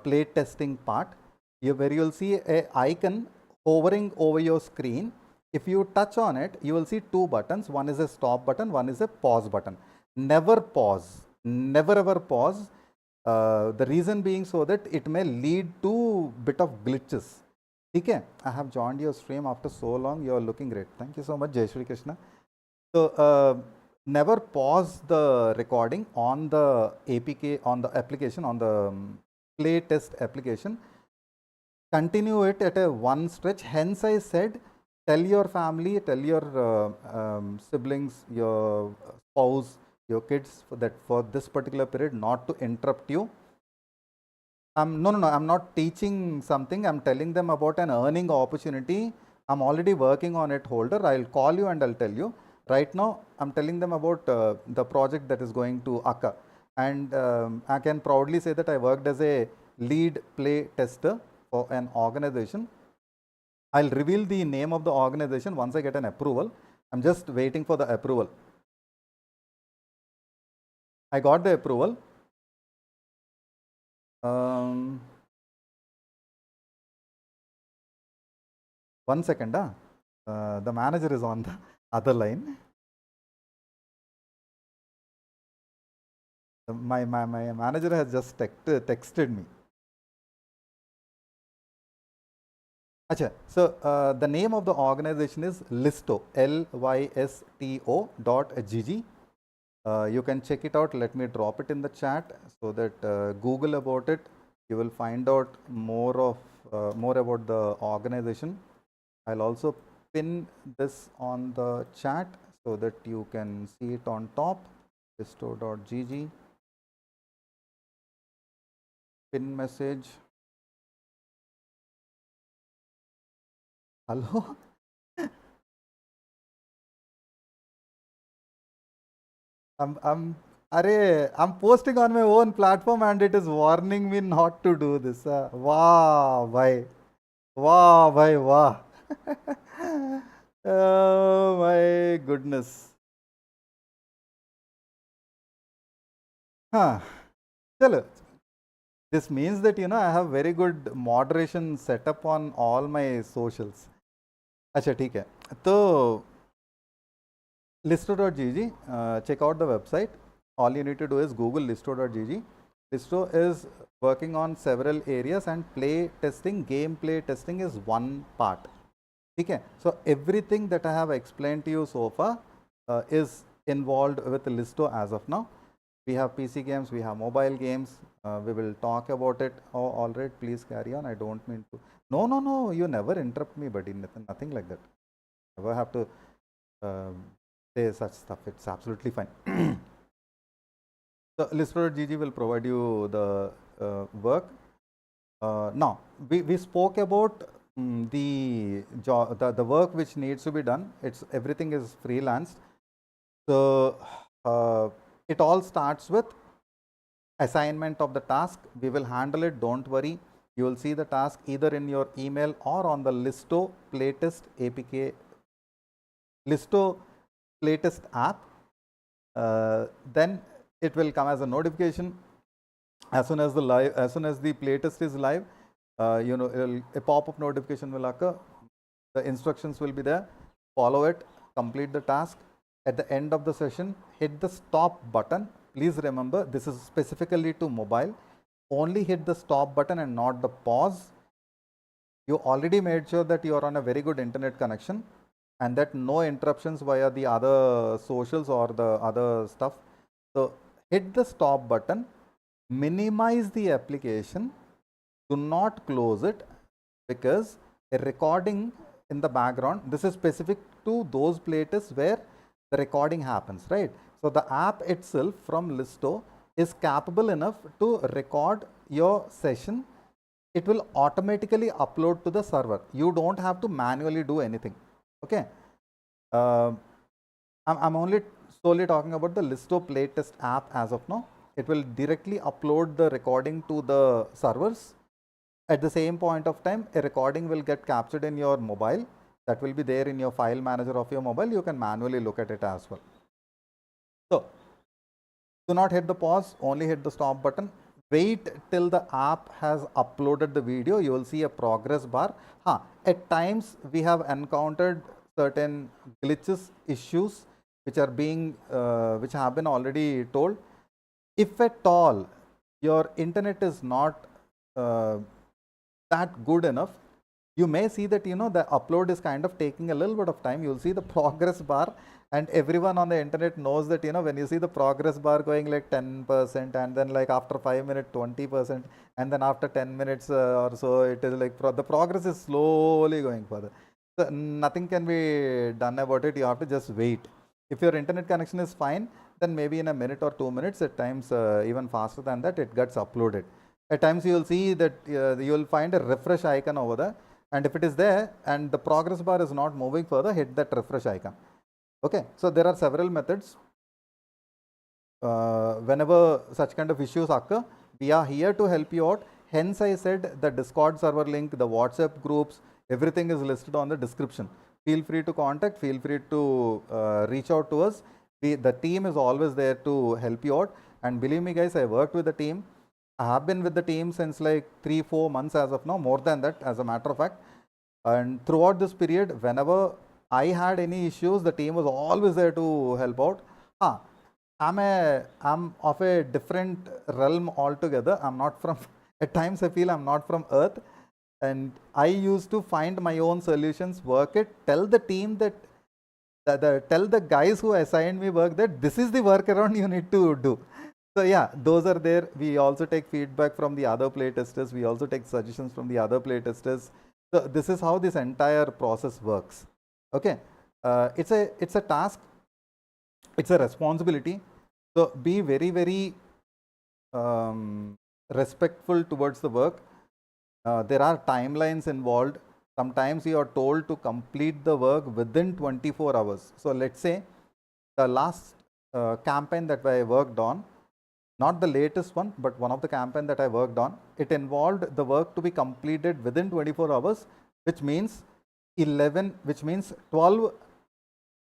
play testing part, where you will see a icon hovering over your screen. If you touch on it, you will see 2 buttons. One is a stop button, one is a pause button. Never pause, never ever pause. The reason being so that it may lead to bit of glitches. Okay, I have joined your stream after so long. You are looking great. Thank you so much, Jai Shri Krishna. So never pause the recording on the APK, on the application, on the play test application. Continue it at a one stretch. Hence, I said, tell your family, tell your siblings, your spouse, your kids for this particular period not to interrupt you. No, I'm not teaching something. I'm telling them about an earning opportunity. I'm already working on it, Holder. I'll call you and I'll tell you. Right now, I'm telling them about the project that is going to occur. And I can proudly say that I worked as a lead play tester for an organization. I'll reveal the name of the organization once I get an approval. I'm just waiting for the approval. I got the approval. 1 second. The manager is on the other line. My manager has just texted me. Achha, so the name of the organization is Lysto, lysto.gg. You can check it out. Let me drop it in the chat so that Google about it. You will find out more about the organization. I'll also pin this on the chat so that you can see it on top. Lysto.gg. Pin message. Hello. I'm posting on my own platform and it is warning me not to do this. Wow, bhai. Wow, bhai, wow. Oh my goodness. Chalo. This means that, I have very good moderation set up on all my socials. Acha, theek hai. So, Lysto.gg, check out the website. All you need to do is Google Lysto.gg. Lysto is working on several areas and gameplay testing is one part. Okay, so everything that I have explained to you so far is involved with Lysto as of now. We have PC games, we have mobile games. We will talk about it. Oh, all right, please carry on. I don't mean to. No, you never interrupt me, buddy. Nothing like that. Never have to say such stuff. It's absolutely fine. So Lysto.gg will provide you the work. Now, we spoke about the work which needs to be done. Everything is freelanced. So it all starts with assignment of the task. We will handle it. Don't worry. You will see the task either in your email or on the Lysto Playtest APK, Lysto Playtest app. Then it will come as a notification as soon as the playtest is live. A pop-up notification will occur. The instructions will be there. Follow it, complete the task. At the end of the session, hit the stop button. Please remember, this is specifically to mobile. Only hit the stop button and not the pause. You already made sure that you are on a very good internet connection and that no interruptions via the other socials or the other stuff. So hit the stop button, minimize the application, do not close it, because a recording in the background, this is specific to those playtests where the recording happens, right? So the app itself from Lysto is capable enough to record your session. It will automatically upload to the server. You don't have to manually do anything. Okay. I'm only solely talking about the Lysto Playtest app as of now. It will directly upload the recording to the servers. At the same point of time, a recording will get captured in your mobile. That will be there in your file manager of your mobile. You can manually look at it as well. So, do not hit the pause, only hit the stop button. Wait till the app has uploaded the video. You will see a progress bar. At times, we have encountered certain glitches, issues, which have been already told. If at all your internet is not that good enough, you may see that the upload is kind of taking a little bit of time. You'll see the progress bar, and everyone on the internet knows that when you see the progress bar going like 10%, and then like after 5 minutes 20%, and then after 10 minutes or so, it is like the progress is slowly going further. So nothing can be done about it. You have to just wait. If your internet connection is fine, then maybe in a minute or 2 minutes, at times even faster than that, it gets uploaded. At times you will see that you will find a refresh icon over there, and if it is there and the progress bar is not moving further, hit that refresh icon. Okay, so there are several methods. Whenever such kind of issues occur, we are here to help you out. Hence I said the Discord server link, the WhatsApp groups, Everything is listed on the description. Feel free to contact, feel free to reach out to us. The team is always there to help you out. And believe me guys, I worked with the team. I have been with the team since like 3-4 months as of now, more than that as a matter of fact. And throughout this period, whenever I had any issues, the team was always there to help out. I'm of a different realm altogether. I'm not from, at times I feel I'm not from Earth. And I used to find my own solutions, work it, tell the team that, tell the guys who assigned me work that this is the workaround you need to do. So yeah, those are there. We also take feedback from the other playtesters. We also take suggestions from the other playtesters. So this is how this entire process works. Okay, it's a task. It's a responsibility. So be very, very respectful towards the work. There are timelines involved. Sometimes you are told to complete the work within 24 hours. So let's say the last campaign that I worked on, not the latest one, but one of the campaign that I worked on, it involved the work to be completed within 24 hours, which means 12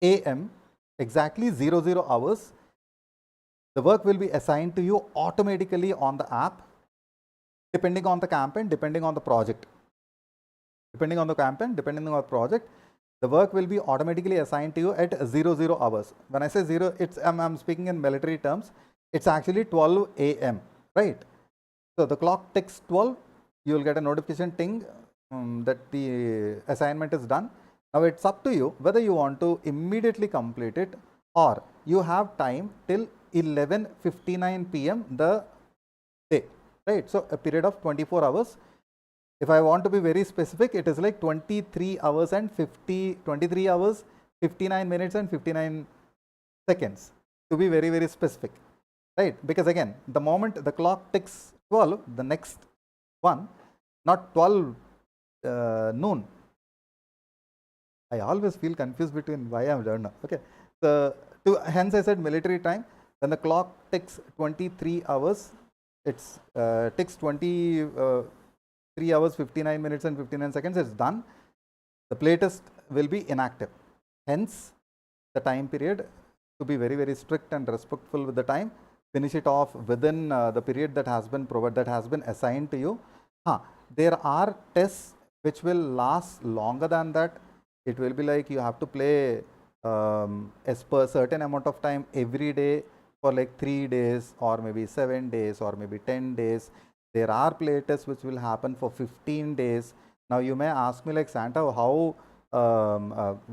a.m. exactly 00 hours. The work will be assigned to you automatically on the app, depending on the campaign, depending on the project. Depending on the campaign, depending on the project, the work will be automatically assigned to you at 00 hours. When I say 0, I'm speaking in military terms. It's actually 12 a.m. right? So the clock ticks 12. You will get a notification ting that the assignment is done. Now it's up to you whether you want to immediately complete it or you have time till 11:59 p.m. the day, right? So a period of 24 hours. If I want to be very specific, it is like 23 hours, 59 minutes and 59 seconds to be very, very specific, right? Because again, the moment the clock ticks 12, the next one, not 12 noon. I always feel confused between why I'm doing now. Okay, so hence I said military time. When the clock ticks 23 hours, it's ticks 23 hours, 59 minutes and 59 seconds, it's done. The playtest will be inactive. Hence, the time period, to be very, very strict and respectful with the time, finish it off within the period that has been provided, that has been assigned to you. There are tests which will last longer than that. It will be like you have to play as per certain amount of time every day for like 3 days or maybe 7 days or maybe 10 days. There are playtests which will happen for 15 days. Now you may ask me like, Santa, how,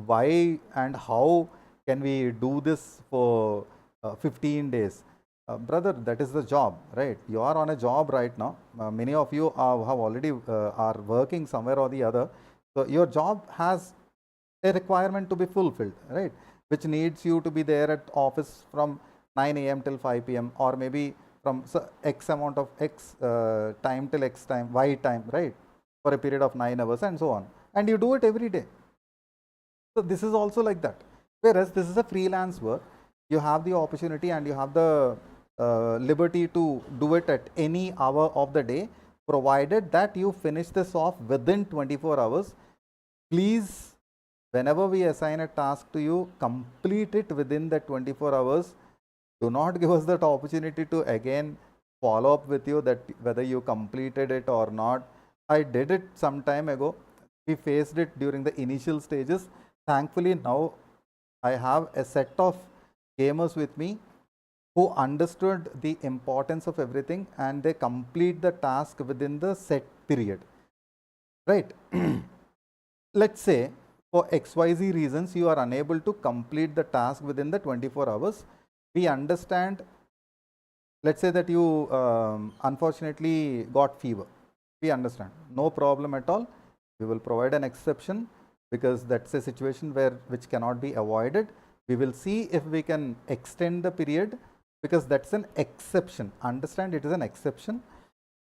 why and how can we do this for 15 days? Brother, that is the job, right? You are on a job right now. Many of you have already are working somewhere or the other. So your job has a requirement to be fulfilled, right? Which needs you to be there at office from 9 a.m. till 5 p.m. or maybe from X amount of X time till X time, Y time, right? For a period of 9 hours and so on. And you do it every day. So this is also like that. Whereas this is a freelance work. You have the opportunity and you have the liberty to do it at any hour of the day, provided that you finish this off within 24 hours. Please, whenever we assign a task to you, complete it within the 24 hours. Do not give us that opportunity to again follow up with you that whether you completed it or not. I did it some time ago. We faced it during the initial stages. Thankfully, now I have a set of gamers with me who understood the importance of everything and they complete the task within the set period, right? Let's say for XYZ reasons, you are unable to complete the task within the 24 hours. We understand, let's say that you unfortunately got fever. We understand, no problem at all. We will provide an exception because that's a situation which cannot be avoided. We will see if we can extend the period because that's an exception. Understand, it is an exception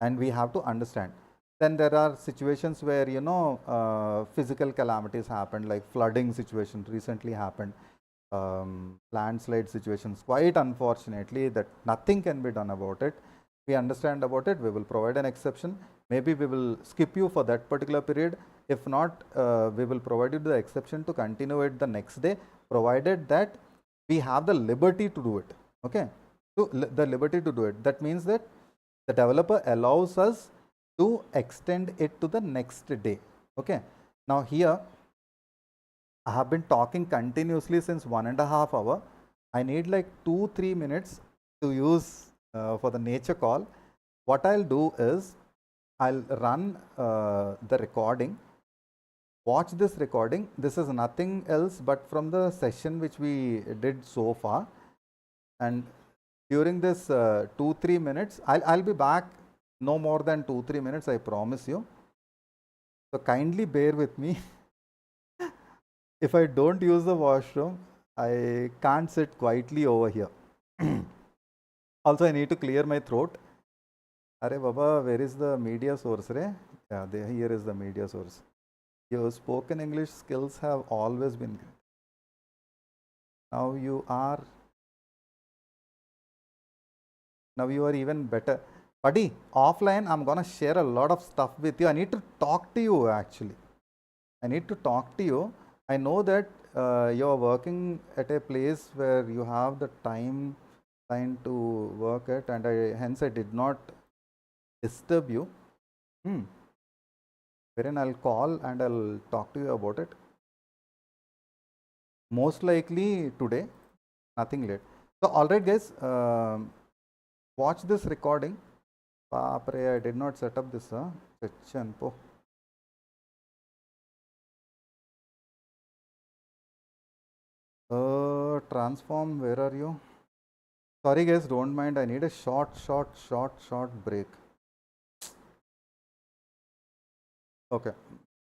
and we have to understand. Then there are situations where, you know, physical calamities happen, like flooding situation recently happened, landslide situations, quite unfortunately, that nothing can be done about it. We understand about it. We will provide an exception. Maybe we will skip you for that particular period. If not, we will provide you the exception to continue it the next day, provided that we have the liberty to do it. Okay, so the liberty to do it. That means that the developer allows us to extend it to the next day. Okay, now here I have been talking continuously since 1.5 hours. I need like 2-3 minutes to use for the nature call. What I'll do is I'll run the recording. Watch this recording. This is nothing else but from the session which we did so far. And during this 2-3 minutes, I'll be back no more than 2-3 minutes, I promise you. So kindly bear with me. If I don't use the washroom, I can't sit quietly over here. Also, I need to clear my throat. Arey Baba, where is the media source? Re? Yeah, here is the media source. Your spoken English skills have always been great. Now you are even better. Buddy, offline, I'm going to share a lot of stuff with you. I need to talk to you actually. I need to talk to you. I know that you're working at a place where you have the time to work at, and hence I did not disturb you. Wherein I'll call and I'll talk to you about it. Most likely today, nothing late. So, alright guys, watch this recording. Baapre, I did not set up this. Transform, where are you? Sorry guys, don't mind. I need a short break. Okay,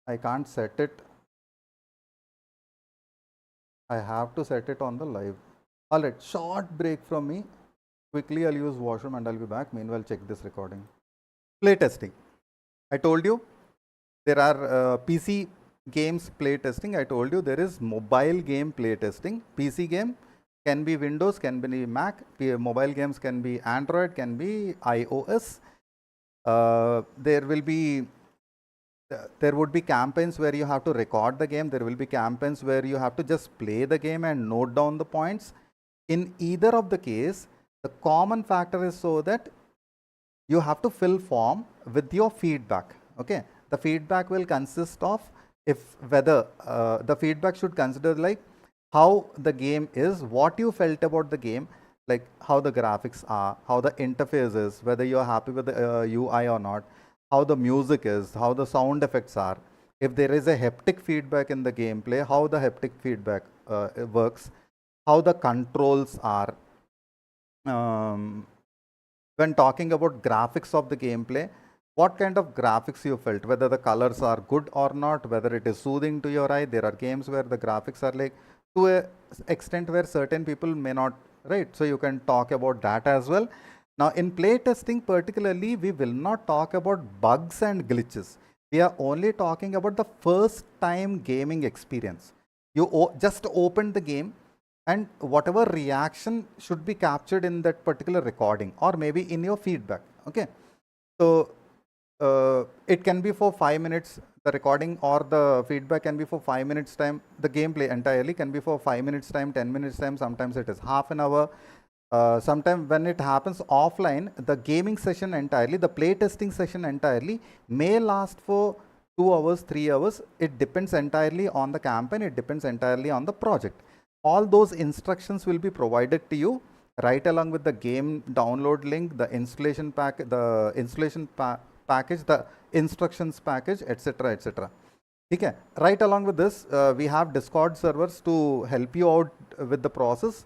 I can't set it. I have to set it on the live. Alright, short break from me. Quickly, I'll use washroom and I'll be back. Meanwhile, check this recording. Playtesting. I told you there are PC games playtesting. I told you there is mobile game playtesting. PC game can be Windows, can be Mac. Mobile games can be Android, can be iOS. There would be campaigns where you have to record the game. There will be campaigns where you have to just play the game and note down the points. In either of the case, the common factor is so that you have to fill form with your feedback. Okay, the feedback will consist of whether the feedback should consider like how the game is, what you felt about the game, like how the graphics are, how the interface is, whether you are happy with the UI or not, how the music is, how the sound effects are. If there is a haptic feedback in the gameplay, how the haptic feedback works, how the controls are. When talking about graphics of the gameplay, what kind of graphics you felt, whether the colors are good or not, whether it is soothing to your eye. There are games where the graphics are like to a extent where certain people may not, right? So you can talk about that as well. Now in playtesting particularly, we will not talk about bugs and glitches. We are only talking about the first time gaming experience. You just opened the game and whatever reaction should be captured in that particular recording or maybe in your feedback. Okay. So it can be for 5 minutes, the recording or the feedback can be for 5 minutes time. The gameplay entirely can be for 5 minutes time, 10 minutes time. Sometimes it is half an hour. Sometimes when it happens offline, the gaming session entirely, the playtesting session entirely may last for 2 hours, 3 hours. It depends entirely on the campaign. It depends entirely on the project. All those instructions will be provided to you right along with the game download link, the installation pack, the installation package, the instructions package, etc. etc. Okay. Right along with this, we have Discord servers to help you out with the process.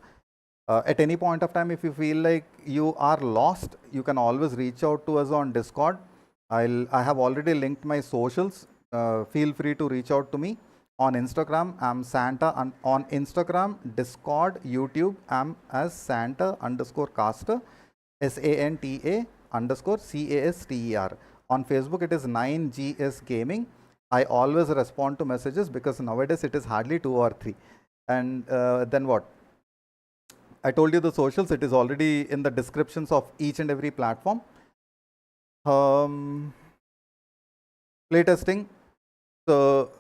At any point of time, if you feel like you are lost, you can always reach out to us on Discord. I have already linked my socials. Feel free to reach out to me. On Instagram, I'm Santa. On Instagram, Discord, YouTube, I'm as Santa_caster, SANTA_CASTER. On Facebook, it is 9GS Gaming. I always respond to messages because nowadays it is hardly 2 or 3. And then what? I told you the socials, it is already in the descriptions of each and every platform. Playtesting. So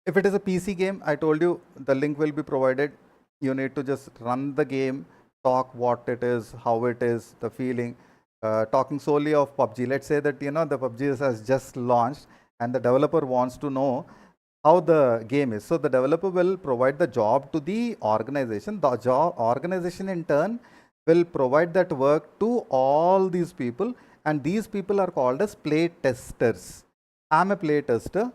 if it is a PC game, I told you the link will be provided. You need to just run the game, talk what it is, how it is, the feeling. Talking solely of PUBG, let's say that the PUBG has just launched and the developer wants to know how the game is. So the developer will provide the job to the organization. The job organization in turn will provide that work to all these people, and these people are called as play testers. I'm a play tester,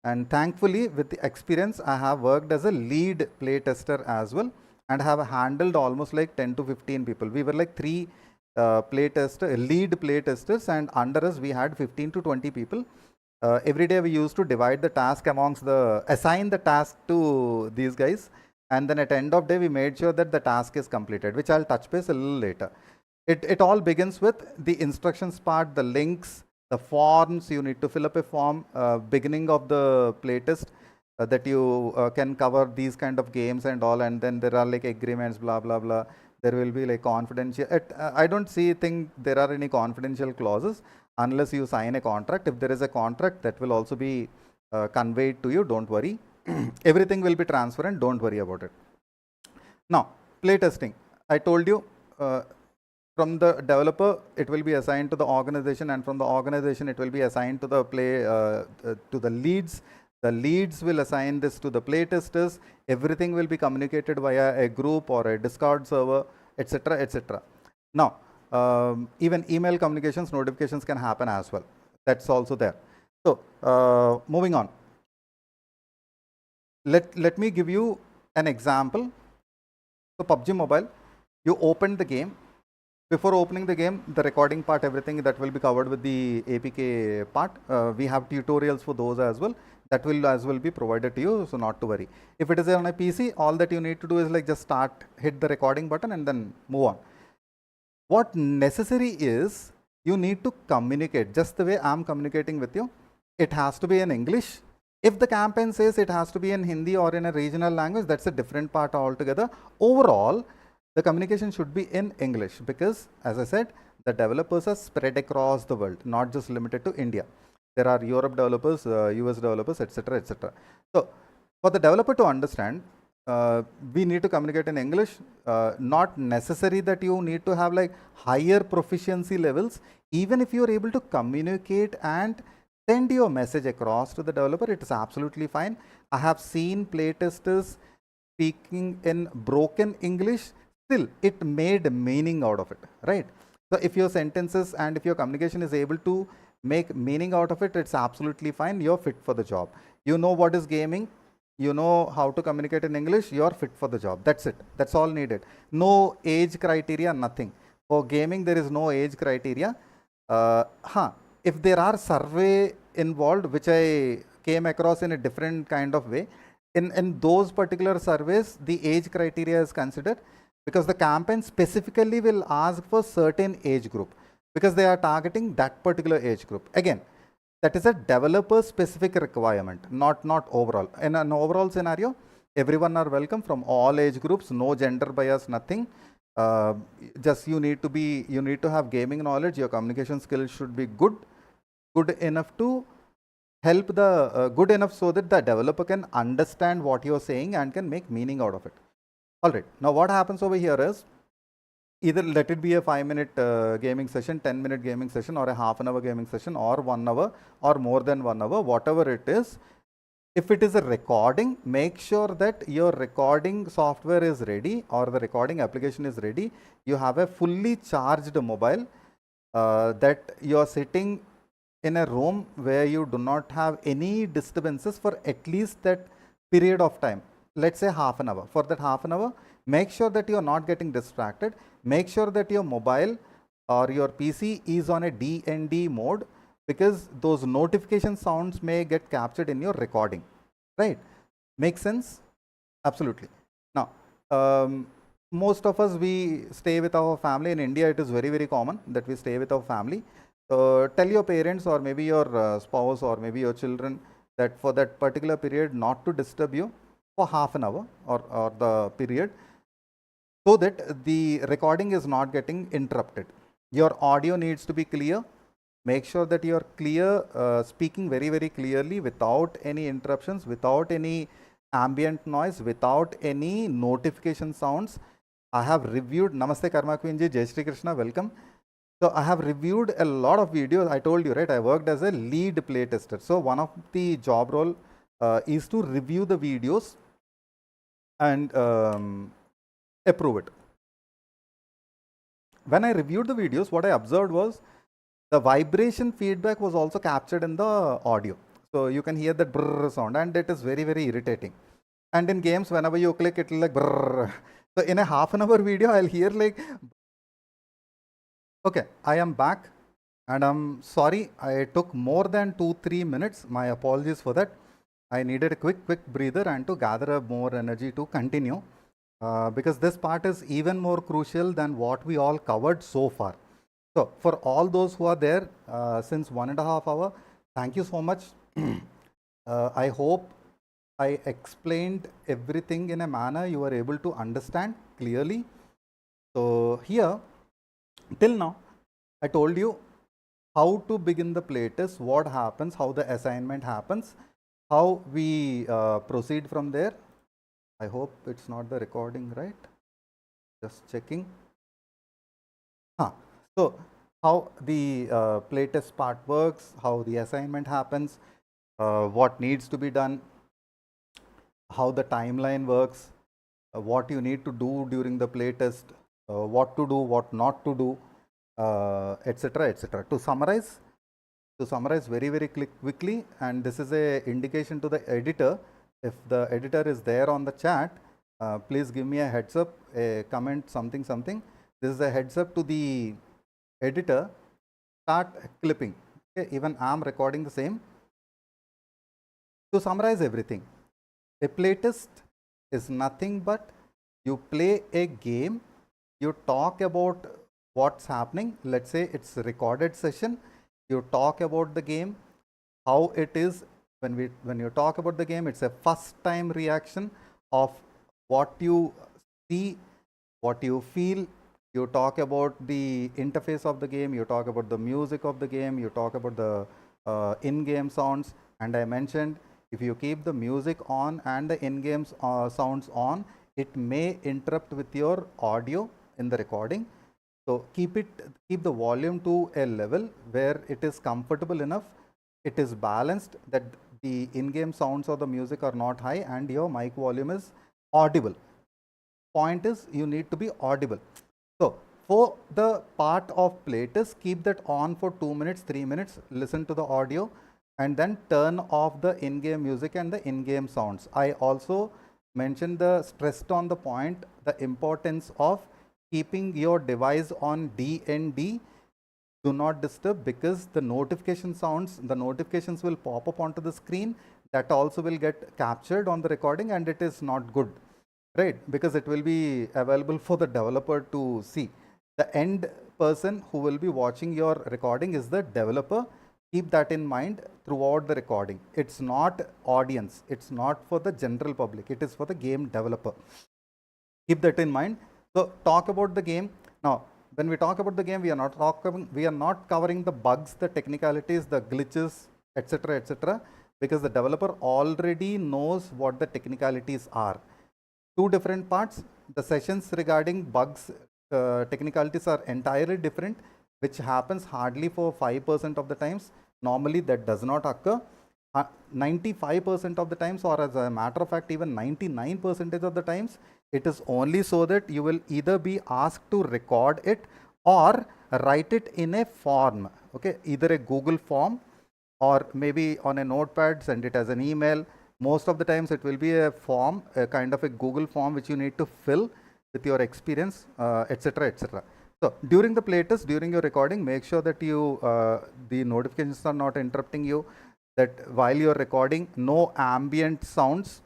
and thankfully with the experience I have worked as a lead play tester as well, and have handled almost like 10 to 15 people. We were like three lead play testers, and under us we had 15 to 20 people. Every day we used to divide the task amongst assign the task to these guys, and then at the end of day we made sure that the task is completed, which I'll touch base a little later. It all begins with the instructions part, the links, the forms. You need to fill up a form beginning of the playtest that you can cover these kind of games and all, and then there are like agreements, blah blah blah. There will be like confidential. I don't think there are any confidential clauses unless you sign a contract. If there is a contract, that will also be conveyed to you. Don't worry. Everything will be transparent. Don't worry about it. Now, playtesting. I told you from the developer, it will be assigned to the organization, and from the organization, it will be assigned to the to the leads. The leads will assign this to the playtesters. Everything will be communicated via a group or a Discord server, etc., etc. Now, even email communications, notifications can happen as well. That's also there. So, moving on. Let me give you an example. So, PUBG Mobile, you opened the game. Before opening the game, the recording part, everything that will be covered with the APK part. We have tutorials for those as well. That will as well be provided to you, so not to worry. If it is on a PC, all that you need to do is like just hit the recording button and then move on. What necessary is, you need to communicate just the way I'm communicating with you. It has to be in English. If the campaign says it has to be in Hindi or in a regional language, that's a different part altogether. Overall, the communication should be in English, because as I said, the developers are spread across the world, not just limited to India. There are Europe developers, US developers, etc., etc. So for the developer to understand, we need to communicate in English. Not necessary that you need to have like higher proficiency levels. Even if you are able to communicate and send your message across to the developer, it is absolutely fine. I have seen playtesters speaking in broken English. Still, it made meaning out of it, right? So if your sentences and if your communication is able to make meaning out of it, it's absolutely fine. You're fit for the job. You know what is gaming. You know how to communicate in English. You're fit for the job. That's it. That's all needed. No age criteria, nothing. For gaming, there is no age criteria. If there are survey involved, which I came across in a different kind of way, in those particular surveys, the age criteria is considered, because the campaign specifically will ask for certain age group, because they are targeting that particular age group. Again, that is a developer specific requirement, not overall. In an overall scenario, everyone are welcome from all age groups, no gender bias, nothing. Just you need to have gaming knowledge. Your communication skills should be good enough to help the good enough so that the developer can understand what you're saying and can make meaning out of it. All right. Now what happens over here is, either let it be a 5-minute gaming session, 10-minute gaming session, or a half-an-hour gaming session, or 1 hour, or more than 1 hour, whatever it is. If it is a recording, make sure that your recording software is ready, or the recording application is ready. You have a fully charged mobile, that you are sitting in a room where you do not have any disturbances for at least that period of time. Let's say half an hour. For that half an hour, make sure that you are not getting distracted. Make sure that your mobile or your PC is on a DND mode, because those notification sounds may get captured in your recording, right? Make sense? Absolutely. Now, most of us, we stay with our family. In India, it is very, very common that we stay with our family. Tell your parents, or maybe your spouse, or maybe your children, that for that particular period not to disturb you for half an hour or the period, so that the recording is not getting interrupted. Your audio needs to be clear. Make sure that you are clear, speaking very, very clearly without any interruptions, without any ambient noise, without any notification sounds. I have reviewed, Namaste Karma Queen ji, Jai Shri Krishna, welcome. So I have reviewed a lot of videos. I told you, right? I worked as a lead playtester. So one of the job role is to review the videos and approve it. When I reviewed the videos, what I observed was the vibration feedback was also captured in the audio. So you can hear that brrr sound, and it is very, very irritating. And in games, whenever you click, it will like brrr. So in a half an hour video, I'll hear like, okay, I am back. And I'm sorry, I took more than 2-3 minutes. My apologies for that. I needed a quick breather and to gather up more energy to continue because this part is even more crucial than what we all covered so far. So for all those who are there since 1.5 hours, thank you so much. I hope I explained everything in a manner you are able to understand clearly. So here, till now, I told you how to begin the playtest, what happens, how the assignment happens, how we proceed from there. I hope it's not the recording, right? Just checking. So how the playtest part works, how the assignment happens, what needs to be done, how the timeline works, what you need to do during the playtest, what to do, what not to do, etc., etc. To summarize very, very quickly, and this is a indication to the editor. If the editor is there on the chat, please give me a heads up, a comment, something. This is a heads up to the editor. Start clipping. Okay, even I am recording the same. To summarize everything, a playtest is nothing but you play a game, you talk about what's happening. Let's say it's a recorded session. You talk about the game, how it is. When you talk about the game, it's a first time reaction of what you see, what you feel. You talk about the interface of the game, you talk about the music of the game, you talk about the in-game sounds. And I mentioned, if you keep the music on and the in-game sounds on, it may interrupt with your audio in the recording. So keep the volume to a level where it is comfortable enough, it is balanced, that the in-game sounds or the music are not high and your mic volume is audible. Point is, you need to be audible. So for the part of playtest, keep that on for 2 minutes, 3 minutes, listen to the audio, and then turn off the in-game music and the in-game sounds. I also mentioned stressed on the point, the importance of keeping your device on DND, do not disturb, because the notification sounds, the notifications will pop up onto the screen. That also will get captured on the recording, and it is not good, right? Because it will be available for the developer to see. The end person who will be watching your recording is the developer. Keep that in mind throughout the recording. It's not audience. It's not for the general public. It is for the game developer. Keep that in mind. So talk about the game. Now, when we talk about the game, we are not covering the bugs, the technicalities, the glitches, etc., because the developer already knows what the technicalities are. Two different parts. The sessions regarding bugs, technicalities are entirely different, which happens hardly for 5% of the times. Normally that does not occur. 95% of the times, or as a matter of fact, even 99% of the times, it is only so that you will either be asked to record it or write it in a form. Okay, either a Google form or maybe on a notepad, send it as an email. Most of the times it will be a form, a kind of a Google form which you need to fill with your experience, etc., etc. So during the playtest, during your recording, make sure that you the notifications are not interrupting you, that while you're recording, no ambient sounds,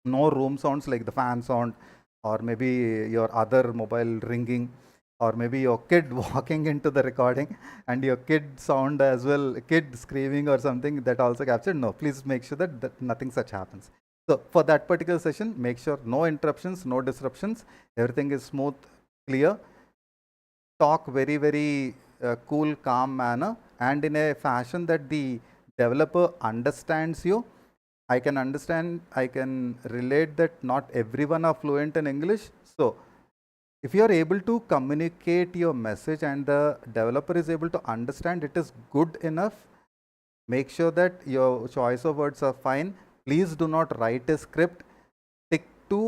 no room sounds like the fan sound, or maybe your other mobile ringing, or maybe your kid walking into the recording and your kid sound as well, kid screaming or something, that also captured. No, please make sure that nothing such happens. So for that particular session, make sure no interruptions, no disruptions, everything is smooth, clear. Talk very, very cool, calm manner, and in a fashion that the developer understands you. I can understand, I can relate that not everyone are fluent in English. So if you are able to communicate your message and the developer is able to understand, it is good enough. Make sure that your choice of words are fine. Please do not write a script. Stick to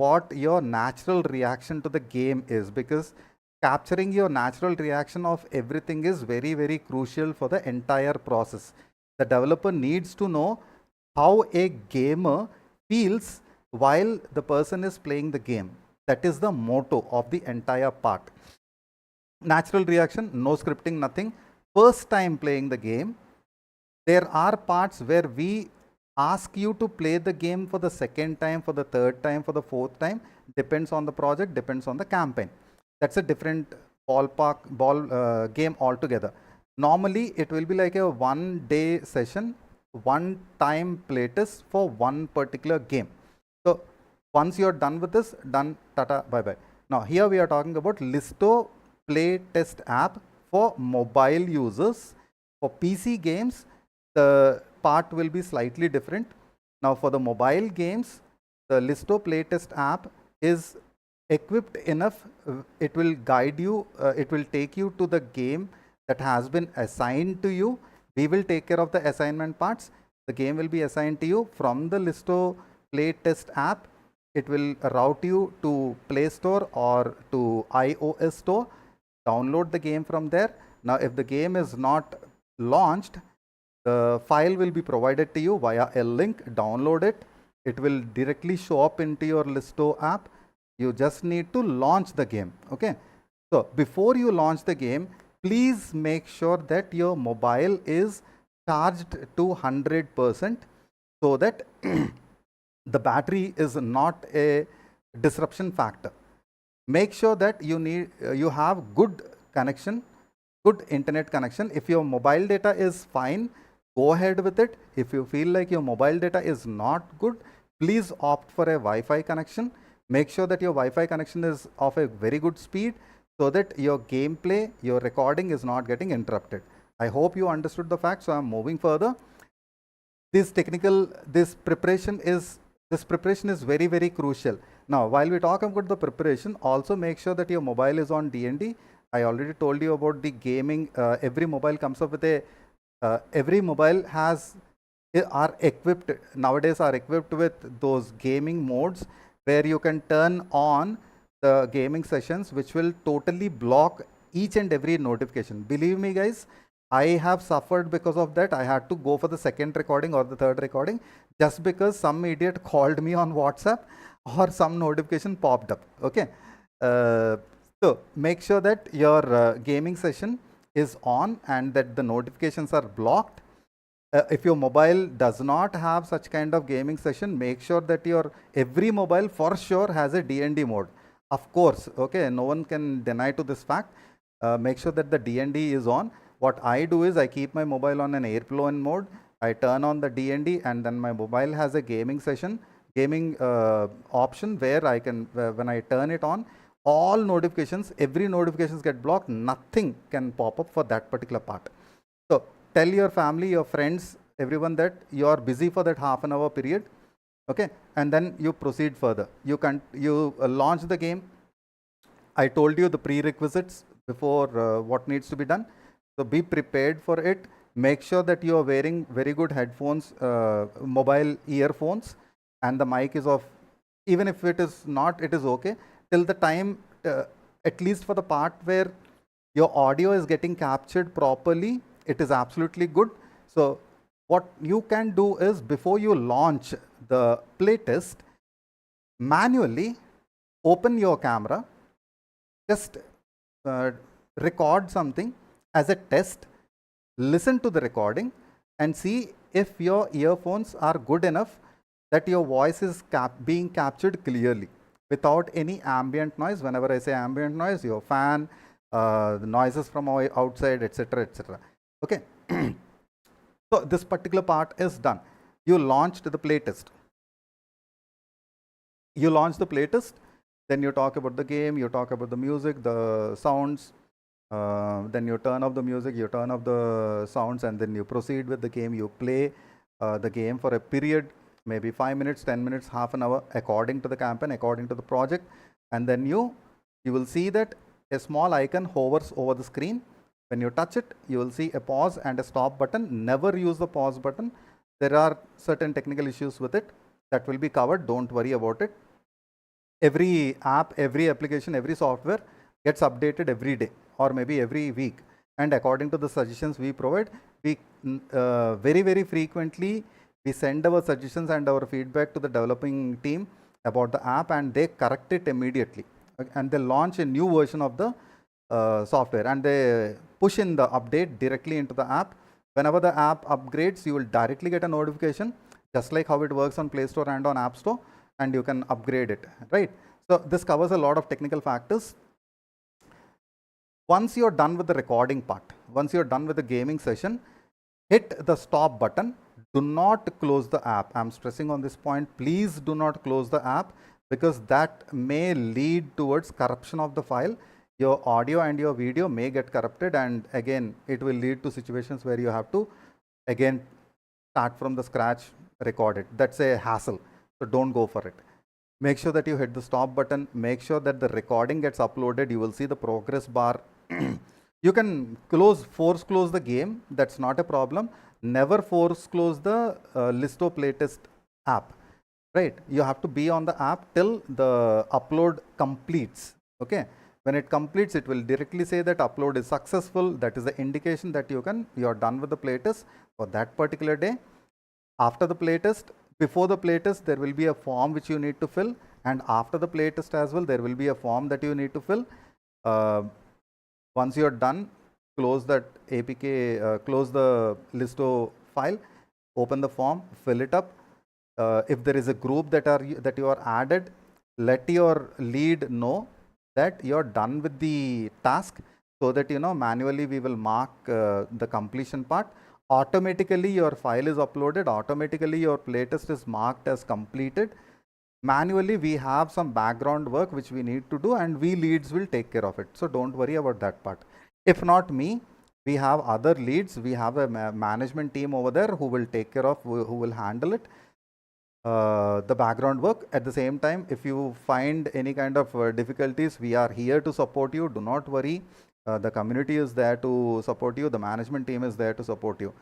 what your natural reaction to the game is, because capturing your natural reaction of everything is very, very crucial for the entire process. The developer needs to know how a gamer feels while the person is playing the game. That is the motto of the entire part. Natural reaction, no scripting, nothing. First time playing the game, there are parts where we ask you to play the game for the second time, for the third time, for the fourth time. Depends on the project, depends on the campaign. That's a different game altogether. Normally, it will be like a 1 day session, one time playtest for one particular game. So once you're done with this, done, tata, bye bye. Now here we are talking about Listo Playtest app for mobile users. For PC games, the part will be slightly different. Now for the mobile games, the Listo Playtest app is equipped enough. It will guide you, it will take you to the game that has been assigned to you. We will take care of the assignment parts. The game will be assigned to you from the Listo Playtest app. It will route you to Play Store or to iOS Store. Download the game from there. Now if the game is not launched, the file will be provided to you via a link. Download it. It will directly show up into your Listo app. You just need to launch the game. Okay. So before you launch the game, please make sure that your mobile is charged to 100% so that the battery is not a disruption factor. Make sure that you have good connection, good internet connection. If your mobile data is fine, go ahead with it. If you feel like your mobile data is not good, please opt for a Wi-Fi connection. Make sure that your Wi-Fi connection is of a very good speed so that your gameplay, your recording is not getting interrupted. I hope you understood the fact, so I'm moving further. This preparation is very, very crucial. Now, while we talk about the preparation, also make sure that your mobile is on DND. I already told you about the gaming. Every mobile comes up with a, every mobile are equipped with those gaming modes where you can turn on the gaming sessions, which will totally block each and every notification. Believe me, guys, I have suffered because of that. I had to go for the second recording or the third recording just because some idiot called me on WhatsApp or some notification popped up. Okay. So make sure that your gaming session is on and that the notifications are blocked. If your mobile does not have such kind of gaming session, make sure that your every mobile for sure has a DND mode. Of course, okay, no one can deny to this fact. Make sure that the DND is on. What I do is I keep my mobile on an airplane mode. I turn on the DND and then my mobile has a gaming session, gaming option where I can, when I turn it on, all notifications, every notifications get blocked. Nothing can pop up for that particular part. So tell your family, your friends, everyone that you are busy for that half an hour period. Okay, and then you proceed further. You launch the game. I told you the prerequisites before what needs to be done. So be prepared for it. Make sure that you are wearing very good headphones, mobile earphones, and the mic is off. Even if it is not, it is okay. Till the time, at least for the part where your audio is getting captured properly, it is absolutely good. So what you can do is before you launch the playtest, manually open your camera, just record something as a test, listen to the recording and see if your earphones are good enough that your voice is being captured clearly without any ambient noise. Whenever I say ambient noise, your fan, the noises from outside, etc., etc. Okay. So this particular part is done. You launched the playtest. You launch the playtest, then you talk about the game, you talk about the music, the sounds, Then you turn off the music, you turn off the sounds, and then you proceed with the game. You play the game for a period, maybe 5 minutes, 10 minutes, half an hour, according to the campaign, according to the project. And then you will see that a small icon hovers over the screen. When you touch it, you will see a pause and a stop button. Never use the pause button. There are certain technical issues with it that will be covered. Don't worry about it. Every app, every application, every software gets updated every day or maybe every week. And according to the suggestions we provide, we very frequently we send our suggestions and our feedback to the developing team about the app, and they correct it immediately. And they launch a new version of the software, and they push in the update directly into the app. Whenever the app upgrades, you will directly get a notification, just like how it works on Play Store and on App Store, and you can upgrade it, right? So this covers a lot of technical factors. Once you're done with the recording part, once you're done with the gaming session, hit the stop button. Do not close the app. I'm stressing on this point. Please do not close the app, because that may lead towards corruption of the file. Your audio and your video may get corrupted, and again, it will lead to situations where you have to again start from the scratch, record it. That's a hassle. So don't go for it. Make sure that you hit the stop button. Make sure that the recording gets uploaded. You will see the progress bar. You can force close the game. That's not a problem. Never force close the Listo Playtest app, right? You have to be on the app till the upload completes. Okay. When it completes, it will directly say that upload is successful. That is the indication that you are done with the playtest for that particular day. After the playtest, before the playtest, there will be a form which you need to fill, and after the playtest as well, there will be a form that you need to fill. Once you are done, close that APK, close the Listo file, open the form, fill it up. If there is a group that you are added, let your lead know that you are done with the task, so that manually we will mark the completion part. Automatically your file is uploaded, automatically your playtest is marked as completed. Manually we have some background work which we need to do, and we leads will take care of it. So don't worry about that part. If not me, we have other leads. We have a management team over there who will take care of, who will handle it, the background work. At the same time, if you find any kind of difficulties, we are here to support you. Do not worry. The community is there to support you. The management team is there to support you.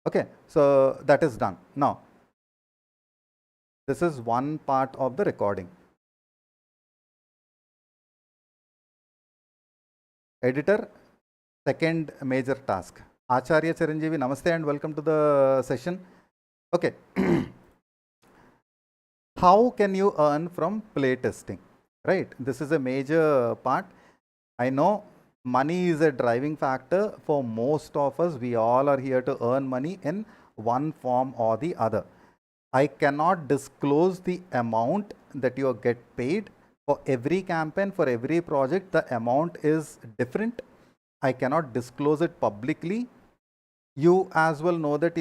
Okay, so that is done. Now, this is one part of the recording. Editor, second major task. Acharya Chiranjeevi, namaste and welcome to the session. Okay. How can you earn from playtesting, right? This is a major part. I know money is a driving factor for most of us. We all are here to earn money in one form or the other. I cannot disclose the amount that you get paid for every campaign, for every project. The amount is different. I cannot disclose it publicly. You as well know that,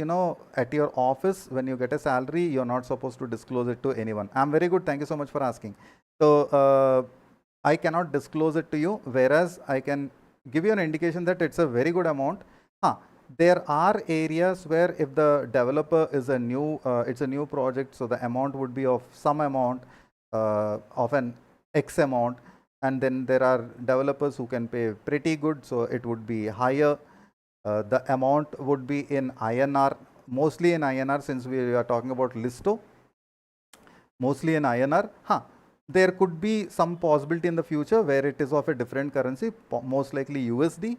at your office, when you get a salary, you're not supposed to disclose it to anyone. I'm very good. Thank you so much for asking. So I cannot disclose it to you, whereas I can give you an indication that it's a very good amount. There are areas where if the developer is it's a new project, so the amount would be of some amount, of an X amount, and then there are developers who can pay pretty good, so it would be higher. The amount would be in INR, mostly in INR, since we are talking about Listo, mostly in INR. There could be some possibility in the future where it is of a different currency, most likely USD.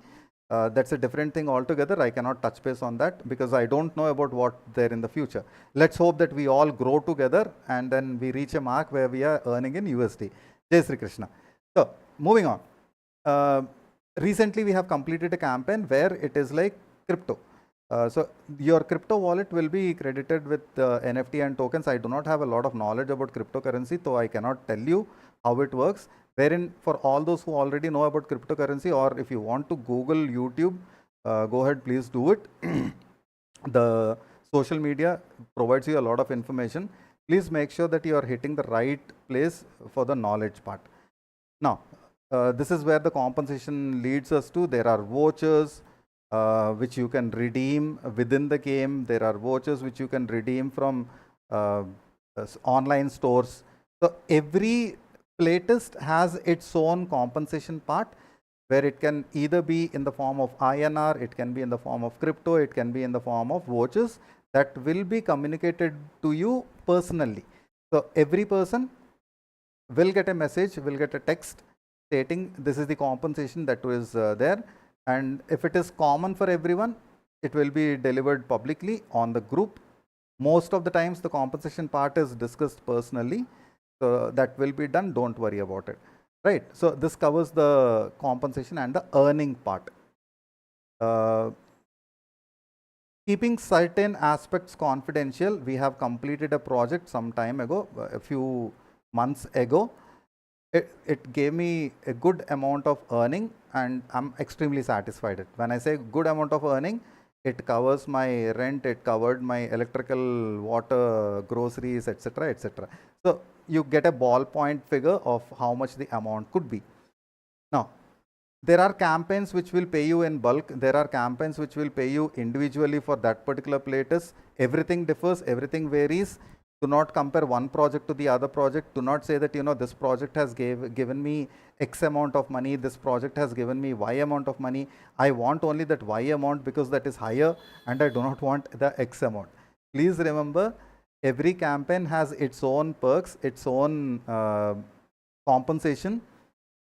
That's a different thing altogether. I cannot touch base on that because I don't know about what there in the future. Let's hope that we all grow together and then we reach a mark where we are earning in USD. Jai Sri Krishna. So moving on. Recently we have completed a campaign where it is like crypto. So your crypto wallet will be credited with NFT and tokens. I do not have a lot of knowledge about cryptocurrency, so I cannot tell you how it works. Wherein for all those who already know about cryptocurrency, or if you want to Google, YouTube, go ahead, please do it. The social media provides you a lot of information. Please make sure that you are hitting the right place for the knowledge part. Now, this is where the compensation leads us to. There are vouchers which you can redeem within the game. There are vouchers which you can redeem from online stores. So every playtest has its own compensation part, where it can either be in the form of INR, it can be in the form of crypto, it can be in the form of vouchers that will be communicated to you personally. So every person will get a message, will get a text stating this is the compensation that was there, and if it is common for everyone, it will be delivered publicly on the group. Most of the times the compensation part is discussed personally, so that will be done, don't worry about it, right? So this covers the compensation and the earning part. Keeping certain aspects confidential, we have completed a project some time ago, a few months ago. It gave me a good amount of earning, and I'm extremely satisfied. When I say good amount of earning, it covers my rent, it covered my electrical, water, groceries, etc., etc. So you get a ballpoint figure of how much the amount could be. Now, there are campaigns which will pay you in bulk. There are campaigns which will pay you individually for that particular playtest. Everything differs, everything varies. Do not compare one project to the other project. Do not say that, you know, this project has given me X amount of money, this project has given me Y amount of money. I want only that Y amount because that is higher, and I do not want the X amount. Please remember, every campaign has its own perks, its own compensation.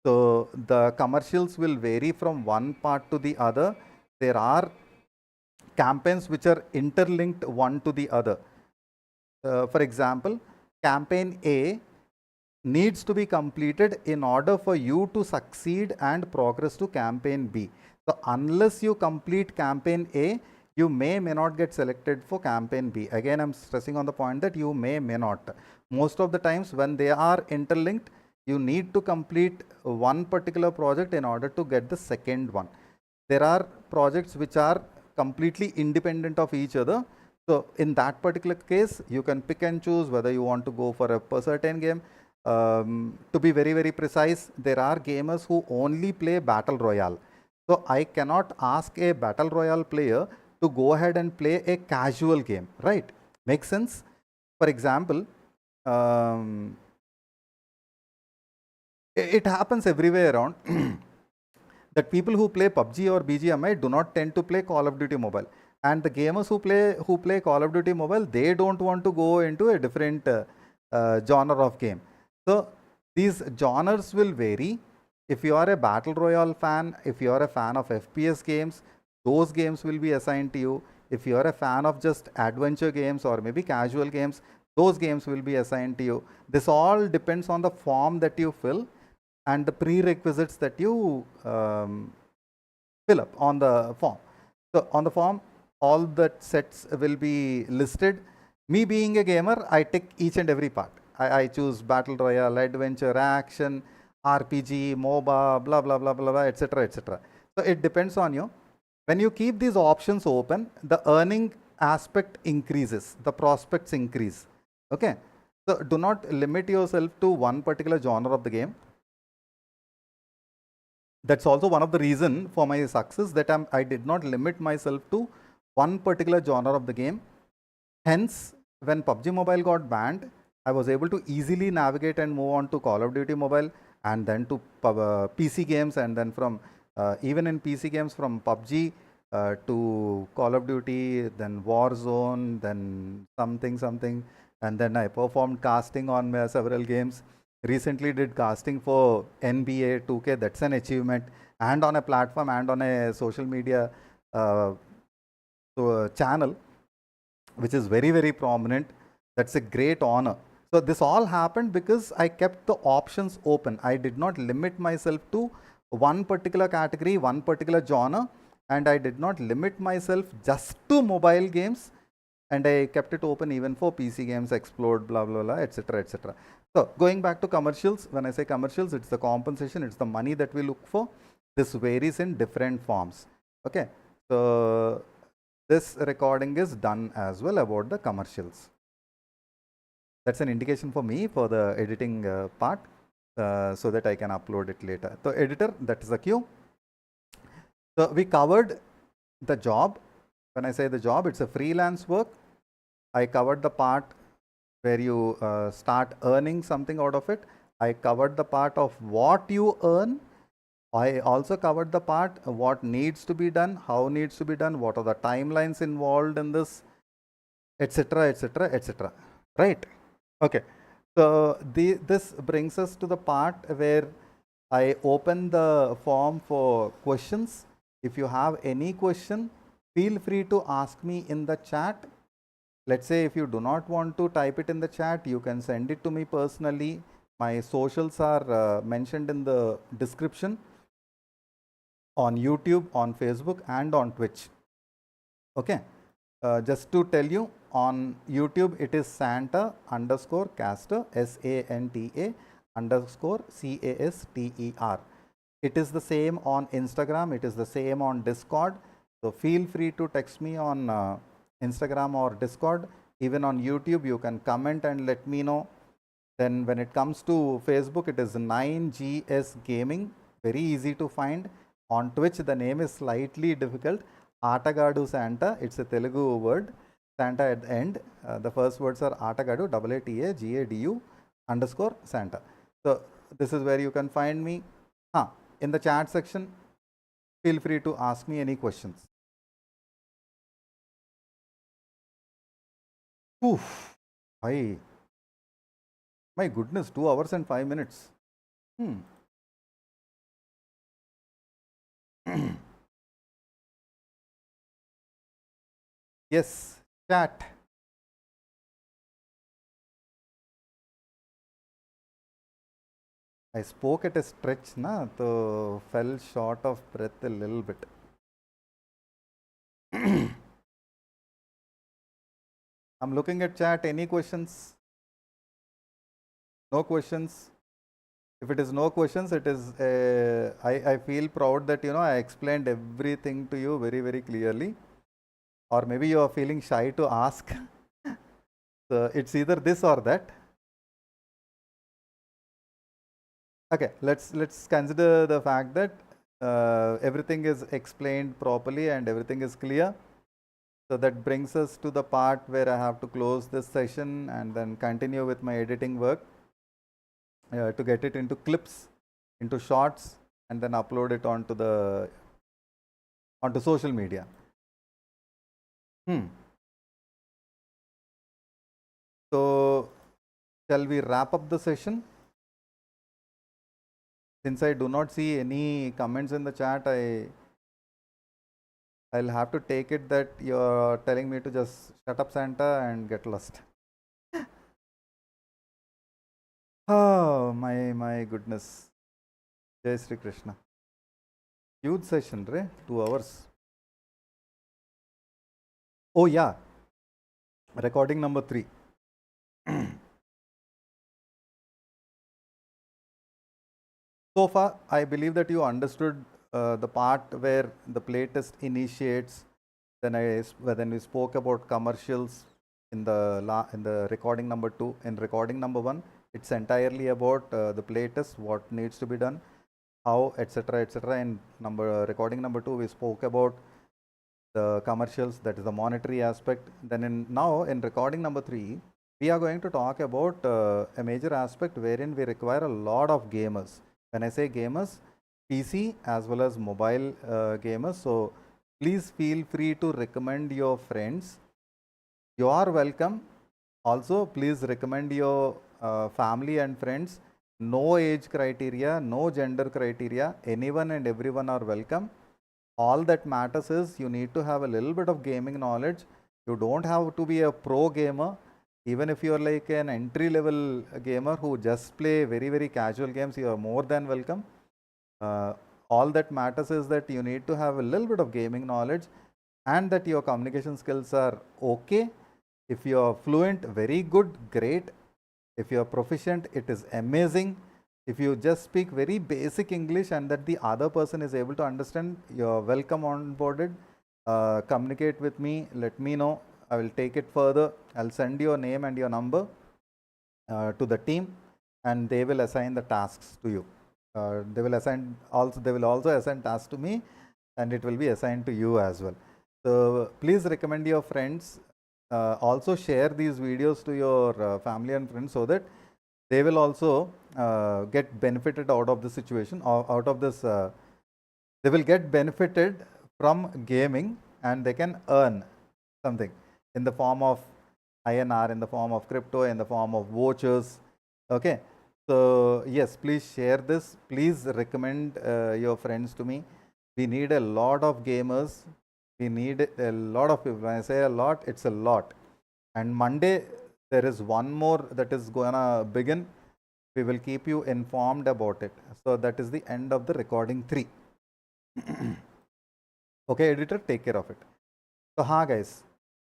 So the commercials will vary from one part to the other. There are campaigns which are interlinked one to the other. For example, campaign A needs to be completed in order for you to succeed and progress to campaign B. So unless you complete campaign A, you may not get selected for campaign B. Again, I'm stressing on the point that you may not. Most of the times when they are interlinked, you need to complete one particular project in order to get the second one. There are projects which are completely independent of each other. So in that particular case, you can pick and choose whether you want to go for a certain game. To be very, very precise, there are gamers who only play Battle Royale. So I cannot ask a Battle Royale player to go ahead and play a casual game, right? Makes sense? For example, it happens everywhere around that people who play PUBG or BGMI do not tend to play Call of Duty Mobile. And the gamers who play Call of Duty Mobile, they don't want to go into a different genre of game. So these genres will vary. If you are a Battle Royale fan, if you are a fan of FPS games, those games will be assigned to you. If you are a fan of just adventure games or maybe casual games, those games will be assigned to you. This all depends on the form that you fill and the prerequisites that you fill up on the form. So on the form, all the sets will be listed. Me being a gamer, I tick each and every part. I choose Battle Royale, Adventure, Action, RPG, MOBA, blah, blah, blah, blah, blah, etc., etc. So it depends on you. When you keep these options open, the earning aspect increases, the prospects increase. Okay. So do not limit yourself to one particular genre of the game. That's also one of the reasons for my success, that I did not limit myself to one particular genre of the game. Hence, when PUBG Mobile got banned, I was able to easily navigate and move on to Call of Duty Mobile, and then to PC games, and then from even in PC games, from PUBG to Call of Duty, then Warzone, then something, and then I performed casting on several games. Recently did casting for NBA 2K, that's an achievement, and on a platform and on a social media channel, which is very, very prominent. That's a great honor. So this all happened because I kept the options open. I did not limit myself to one particular category, one particular genre, and I did not limit myself just to mobile games, and I kept it open even for PC games, Explode, blah, blah, blah, etc., etc. So going back to commercials, when I say commercials, it's the compensation, it's the money that we look for. This varies in different forms. Okay. So this recording is done as well about the commercials. That's an indication for me for the editing part. so that I can upload it later. So editor, that is the queue. So we covered the job. When I say the job, it's a freelance work. I covered the part where you start earning something out of it. I covered the part of what you earn. I also covered the part what needs to be done, how needs to be done, what are the timelines involved in this, etc., etc., etc. Right? Okay. So this brings us to the part where I open the form for questions. If you have any question, feel free to ask me in the chat. Let's say if you do not want to type it in the chat, you can send it to me personally. My socials are mentioned in the description on YouTube, on Facebook, and on Twitch. Okay. Just to tell you, on YouTube it is Santa_caster, SANTA_CASTER. It is the same on Instagram, it is the same on Discord. So feel free to text me on Instagram or Discord. Even on YouTube, you can comment and let me know. Then when it comes to Facebook, it is 9GS Gaming, very easy to find. On Twitch, the name is slightly difficult. Atagadu Santa, it's a Telugu word. Santa at the end. The first words are Atagadu, ATAGADU_Santa. So this is where you can find me. In the chat section, feel free to ask me any questions. Oof, my goodness, 2 hours and 5 minutes. Yes, chat. I spoke at a stretch, so fell short of breath a little bit. I'm looking at chat. Any questions? No questions? If it is no questions, it is. I feel proud that I explained everything to you very, very clearly. Or maybe you are feeling shy to ask. So it's either this or that. Okay, let's consider the fact that everything is explained properly and everything is clear. So that brings us to the part where I have to close this session and then continue with my editing work to get it into clips, into shorts, and then upload it onto social media. So shall we wrap up the session? Since I do not see any comments in the chat, I'll have to take it that you're telling me to just shut up, Santa, and get lost. Oh, my goodness. Jai Sri Krishna. Huge session, right? 2 hours. Oh, yeah. Recording number 3. So far, I believe that you understood the part where the playtest initiates. Then we spoke about commercials in the recording number 2. In recording number 1, it's entirely about the playtest, what needs to be done, how, etc., etc. In recording number 2, we spoke about the commercials, that is the monetary aspect. Then now in recording number 3, we are going to talk about a major aspect wherein we require a lot of gamers. When I say gamers, PC as well as mobile gamers. So please feel free to recommend your friends. You are welcome. Also, please recommend your family and friends. No age criteria, no gender criteria. Anyone and everyone are welcome. All that matters is you need to have a little bit of gaming knowledge. You don't have to be a pro gamer. Even if you're like an entry level gamer who just play very, very casual games, you are more than welcome. All that matters is that you need to have a little bit of gaming knowledge and that your communication skills are okay. If you're fluent, very good, great. If you're proficient, it is amazing. If you just speak very basic English and that the other person is able to understand, you're welcome onboarded. Communicate with me, let me know. I will take it further. I'll send your name and your number to the team, and they will assign the tasks to you. They will also assign tasks to me, and it will be assigned to you as well. So please recommend your friends. Also share these videos to your family and friends so that they will also get benefited out of the situation, or out of this. They will get benefited from gaming, and they can earn something in the form of INR, in the form of crypto, in the form of vouchers. Okay. So yes, please share this. Please recommend your friends to me. We need a lot of gamers. We need a lot of people. When I say a lot, it's a lot. And Monday, there is one more that is gonna begin. We will keep you informed about it. So that is the end of the recording 3. Okay, editor, take care of it. So, guys,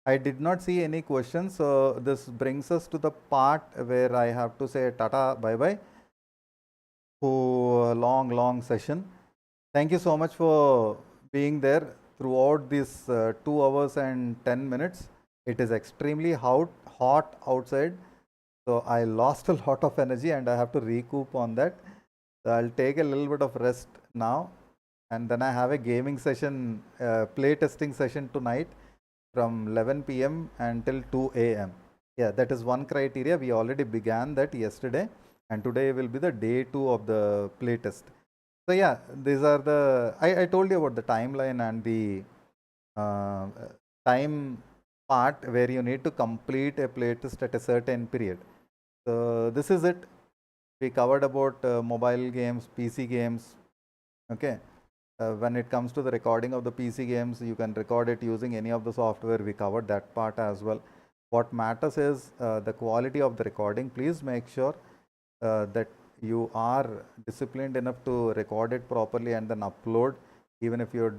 I did not see any questions. So this brings us to the part where I have to say tata, bye bye. Oh, a long session. Thank you so much for being there throughout these 2 hours and 10 minutes. It is extremely hot outside. So I lost a lot of energy and I have to recoup on that. So I'll take a little bit of rest now, and then I have a gaming session, playtesting session tonight from 11 p.m. until 2 a.m. Yeah, that is one criteria. We already began that yesterday, and today will be the day 2 of the playtest. So yeah, these are the, I told you about the timeline and the time part where you need to complete a playtest at a certain period. So this is it. We covered about mobile games, PC games. Okay. When it comes to the recording of the PC games, you can record it using any of the software. We covered that part as well. What matters is the quality of the recording. Please make sure that you are disciplined enough to record it properly and then upload. Even if you're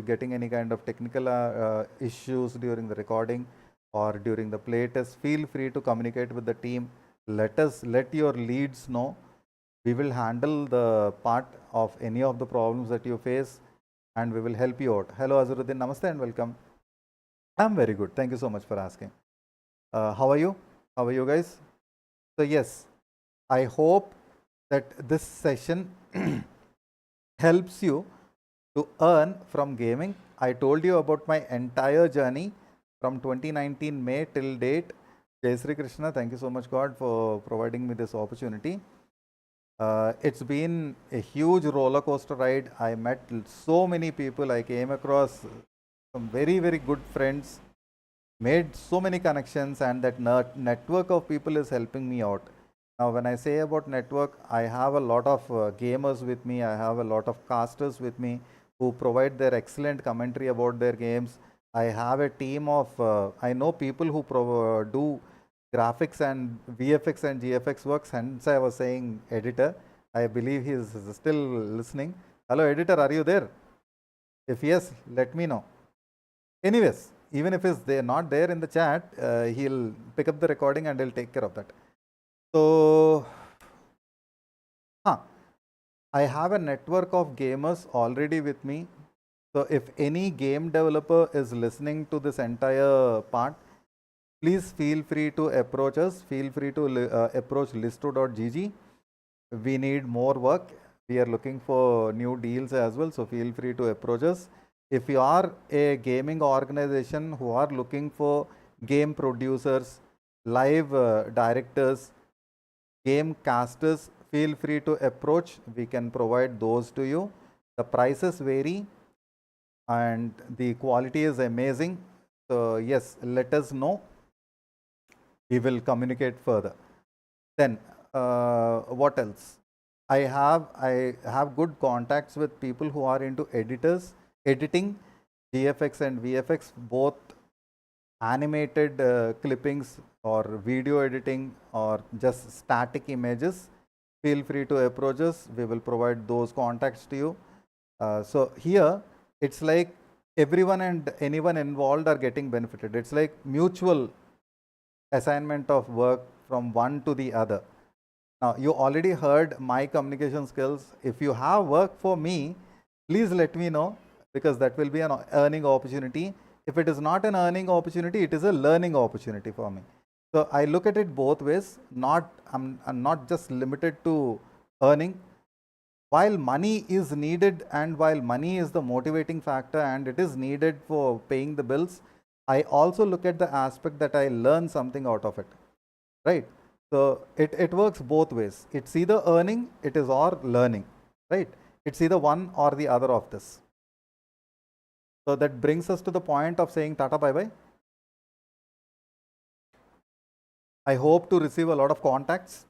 getting any kind of technical issues during the recording or during the playtest, feel free to communicate with the team. Let your leads know. We will handle the part of any of the problems that you face, and we will help you out. Hello Azharuddin, namaste and welcome. I'm very good. Thank you so much for asking. How are you? How are you guys? So yes, I hope that this session helps you to earn from gaming. I told you about my entire journey from 2019 May till date. Jai Sri Krishna, thank you so much God for providing me this opportunity. It's been a huge roller coaster ride. I met so many people. I came across some very good friends, made so many connections, and that network of people is helping me out. Now, when I say about network, I have a lot of gamers with me. I have a lot of casters with me who provide their excellent commentary about their games. I have a team of, I know people who do graphics and VFX and GFX works. Hence, I was saying editor. I believe he is still listening. Hello, editor, are you there? If yes, let me know. Anyways, even if they're not there in the chat, he'll pick up the recording and he'll take care of that. So, I have a network of gamers already with me. So, if any game developer is listening to this entire part, please feel free to approach us. Feel free to approach listo.gg. We need more work. We are looking for new deals as well. So feel free to approach us. If you are a gaming organization who are looking for game producers, live directors, game casters, feel free to approach. We can provide those to you. The prices vary and the quality is amazing. So yes, let us know. We will communicate further. Then what else? I have good contacts with people who are into editing, GFX and VFX, both animated clippings or video editing or just static images. Feel free to approach us. We will provide those contacts to you. So here it's like everyone and anyone involved are getting benefited. It's like mutual assignment of work from one to the other. Now, you already heard my communication skills. If you have work for me, please let me know, because that will be an earning opportunity. If it is not an earning opportunity, it is a learning opportunity for me. So I look at it both ways. I'm not just limited to earning. While money is needed and while money is the motivating factor and it is needed for paying the bills, I also look at the aspect that I learn something out of it, right? So it works both ways. It's either earning, it is or learning, right? It's either one or the other of this. So that brings us to the point of saying Tata bye bye. I hope to receive a lot of contacts.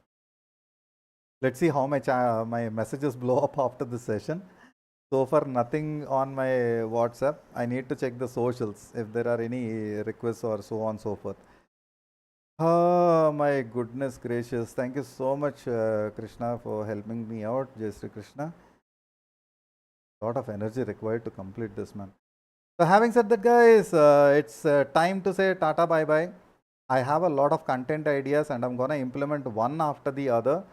Let's see how my messages blow up after this session. So far, nothing on my WhatsApp. I need to check the socials if there are any requests or so on and so forth. Oh my goodness gracious. Thank you so much, Krishna, for helping me out. Jai Sri Krishna. Lot of energy required to complete this, man. So having said that, guys, it's time to say Tata bye bye. I have a lot of content ideas and I'm going to implement one after the other.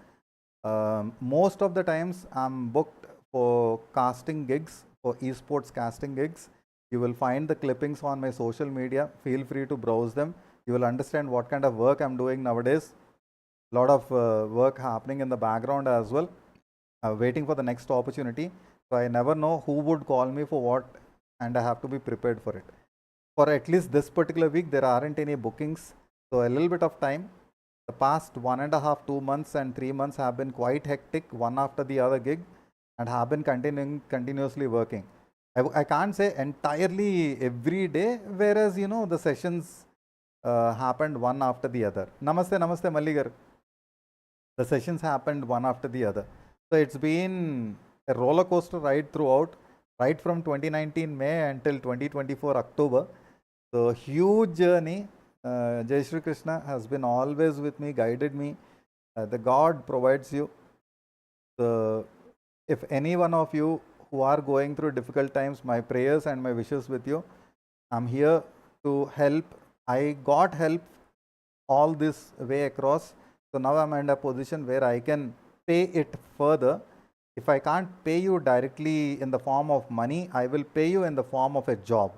Most of the times I'm booked for casting gigs, for esports casting gigs. You will find the clippings on my social media. Feel free to browse them. You will understand what kind of work I'm doing nowadays. A lot of work happening in the background as well. Waiting for the next opportunity. So I never know who would call me for what, and I have to be prepared for it. For at least this particular week, there aren't any bookings. So a little bit of time. The past 1.5, 2 months and 3 months have been quite hectic, one after the other gig, and have been continuously working. I can't say entirely every day, whereas, you know, the sessions happened one after the other. Namaste, namaste, Malligar. The sessions happened one after the other. So it's been a roller coaster ride throughout, right from 2019 May until 2024 October. So huge journey. Jai Shri Krishna has been always with me, guided me. The God provides you. So if any one of you who are going through difficult times, my prayers and my wishes with you. I'm here to help. I got help all this way across. So now I'm in a position where I can pay it further. If I can't pay you directly in the form of money, I will pay you in the form of a job.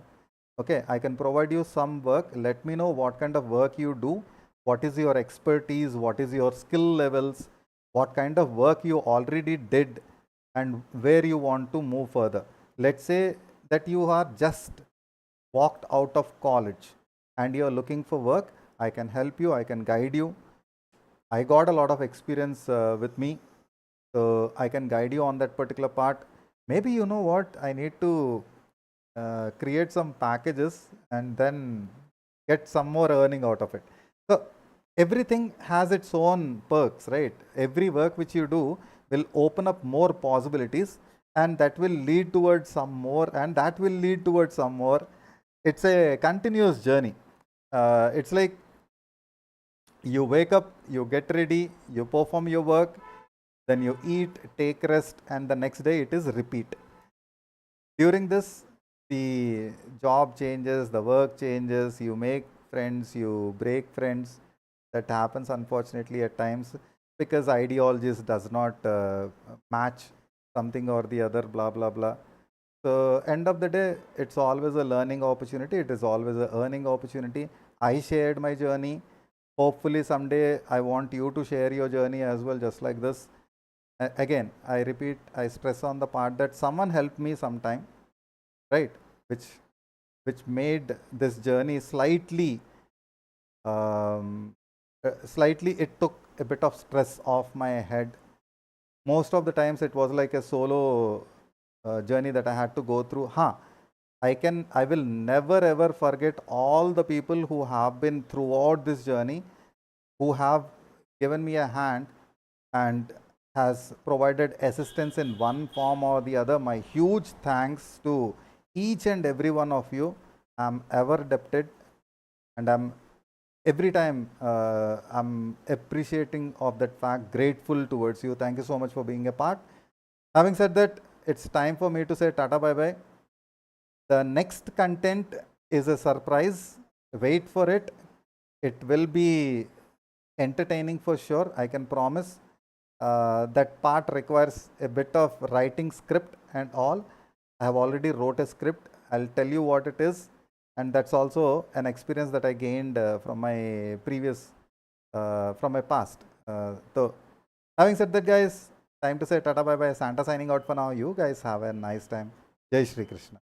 Okay, I can provide you some work. Let me know what kind of work you do, what is your expertise, what is your skill levels, what kind of work you already did, and where you want to move further. Let's say that you are just walked out of college and you're looking for work. I can help you, I can guide you. I got a lot of experience with me, so I can guide you on that particular part. Maybe you know what, I need to create some packages and then get some more earning out of it. So everything has its own perks, right? Every work which you do will open up more possibilities, and that will lead towards some more, and that will lead towards some more. It's a continuous journey. It's like you wake up, you get ready, you perform your work, then you eat, take rest, and the next day it is repeat. During this, the job changes, the work changes, you make friends, you break friends. That happens unfortunately at times because ideologies does not match something or the other, blah blah blah. So end of the day, it's always a learning opportunity, it is always a earning opportunity. I shared my journey. Hopefully someday I want you to share your journey as well, just like this. Again, I repeat, I stress on the part that someone helped me sometime, right? Which made this journey slightly, it took a bit of stress off my head. Most of the times it was like a solo journey that I had to go through. I will never ever forget all the people who have been throughout this journey, who have given me a hand and has provided assistance in one form or the other. My huge thanks to each and every one of you. I'm ever indebted, and I'm every time I'm appreciating of that fact, grateful towards you. Thank you so much for being a part. Having said that, it's time for me to say Tata bye bye. The next content is a surprise. Wait for it. It will be entertaining for sure, I can promise. That part requires a bit of writing script and all. I have already wrote a script. I'll tell you what it is. and that's also an experience that I gained from my previous, from my past. So having said that, guys, time to say tata bye bye. Santa signing out for now. You guys have a nice time. Jai Shri Krishna.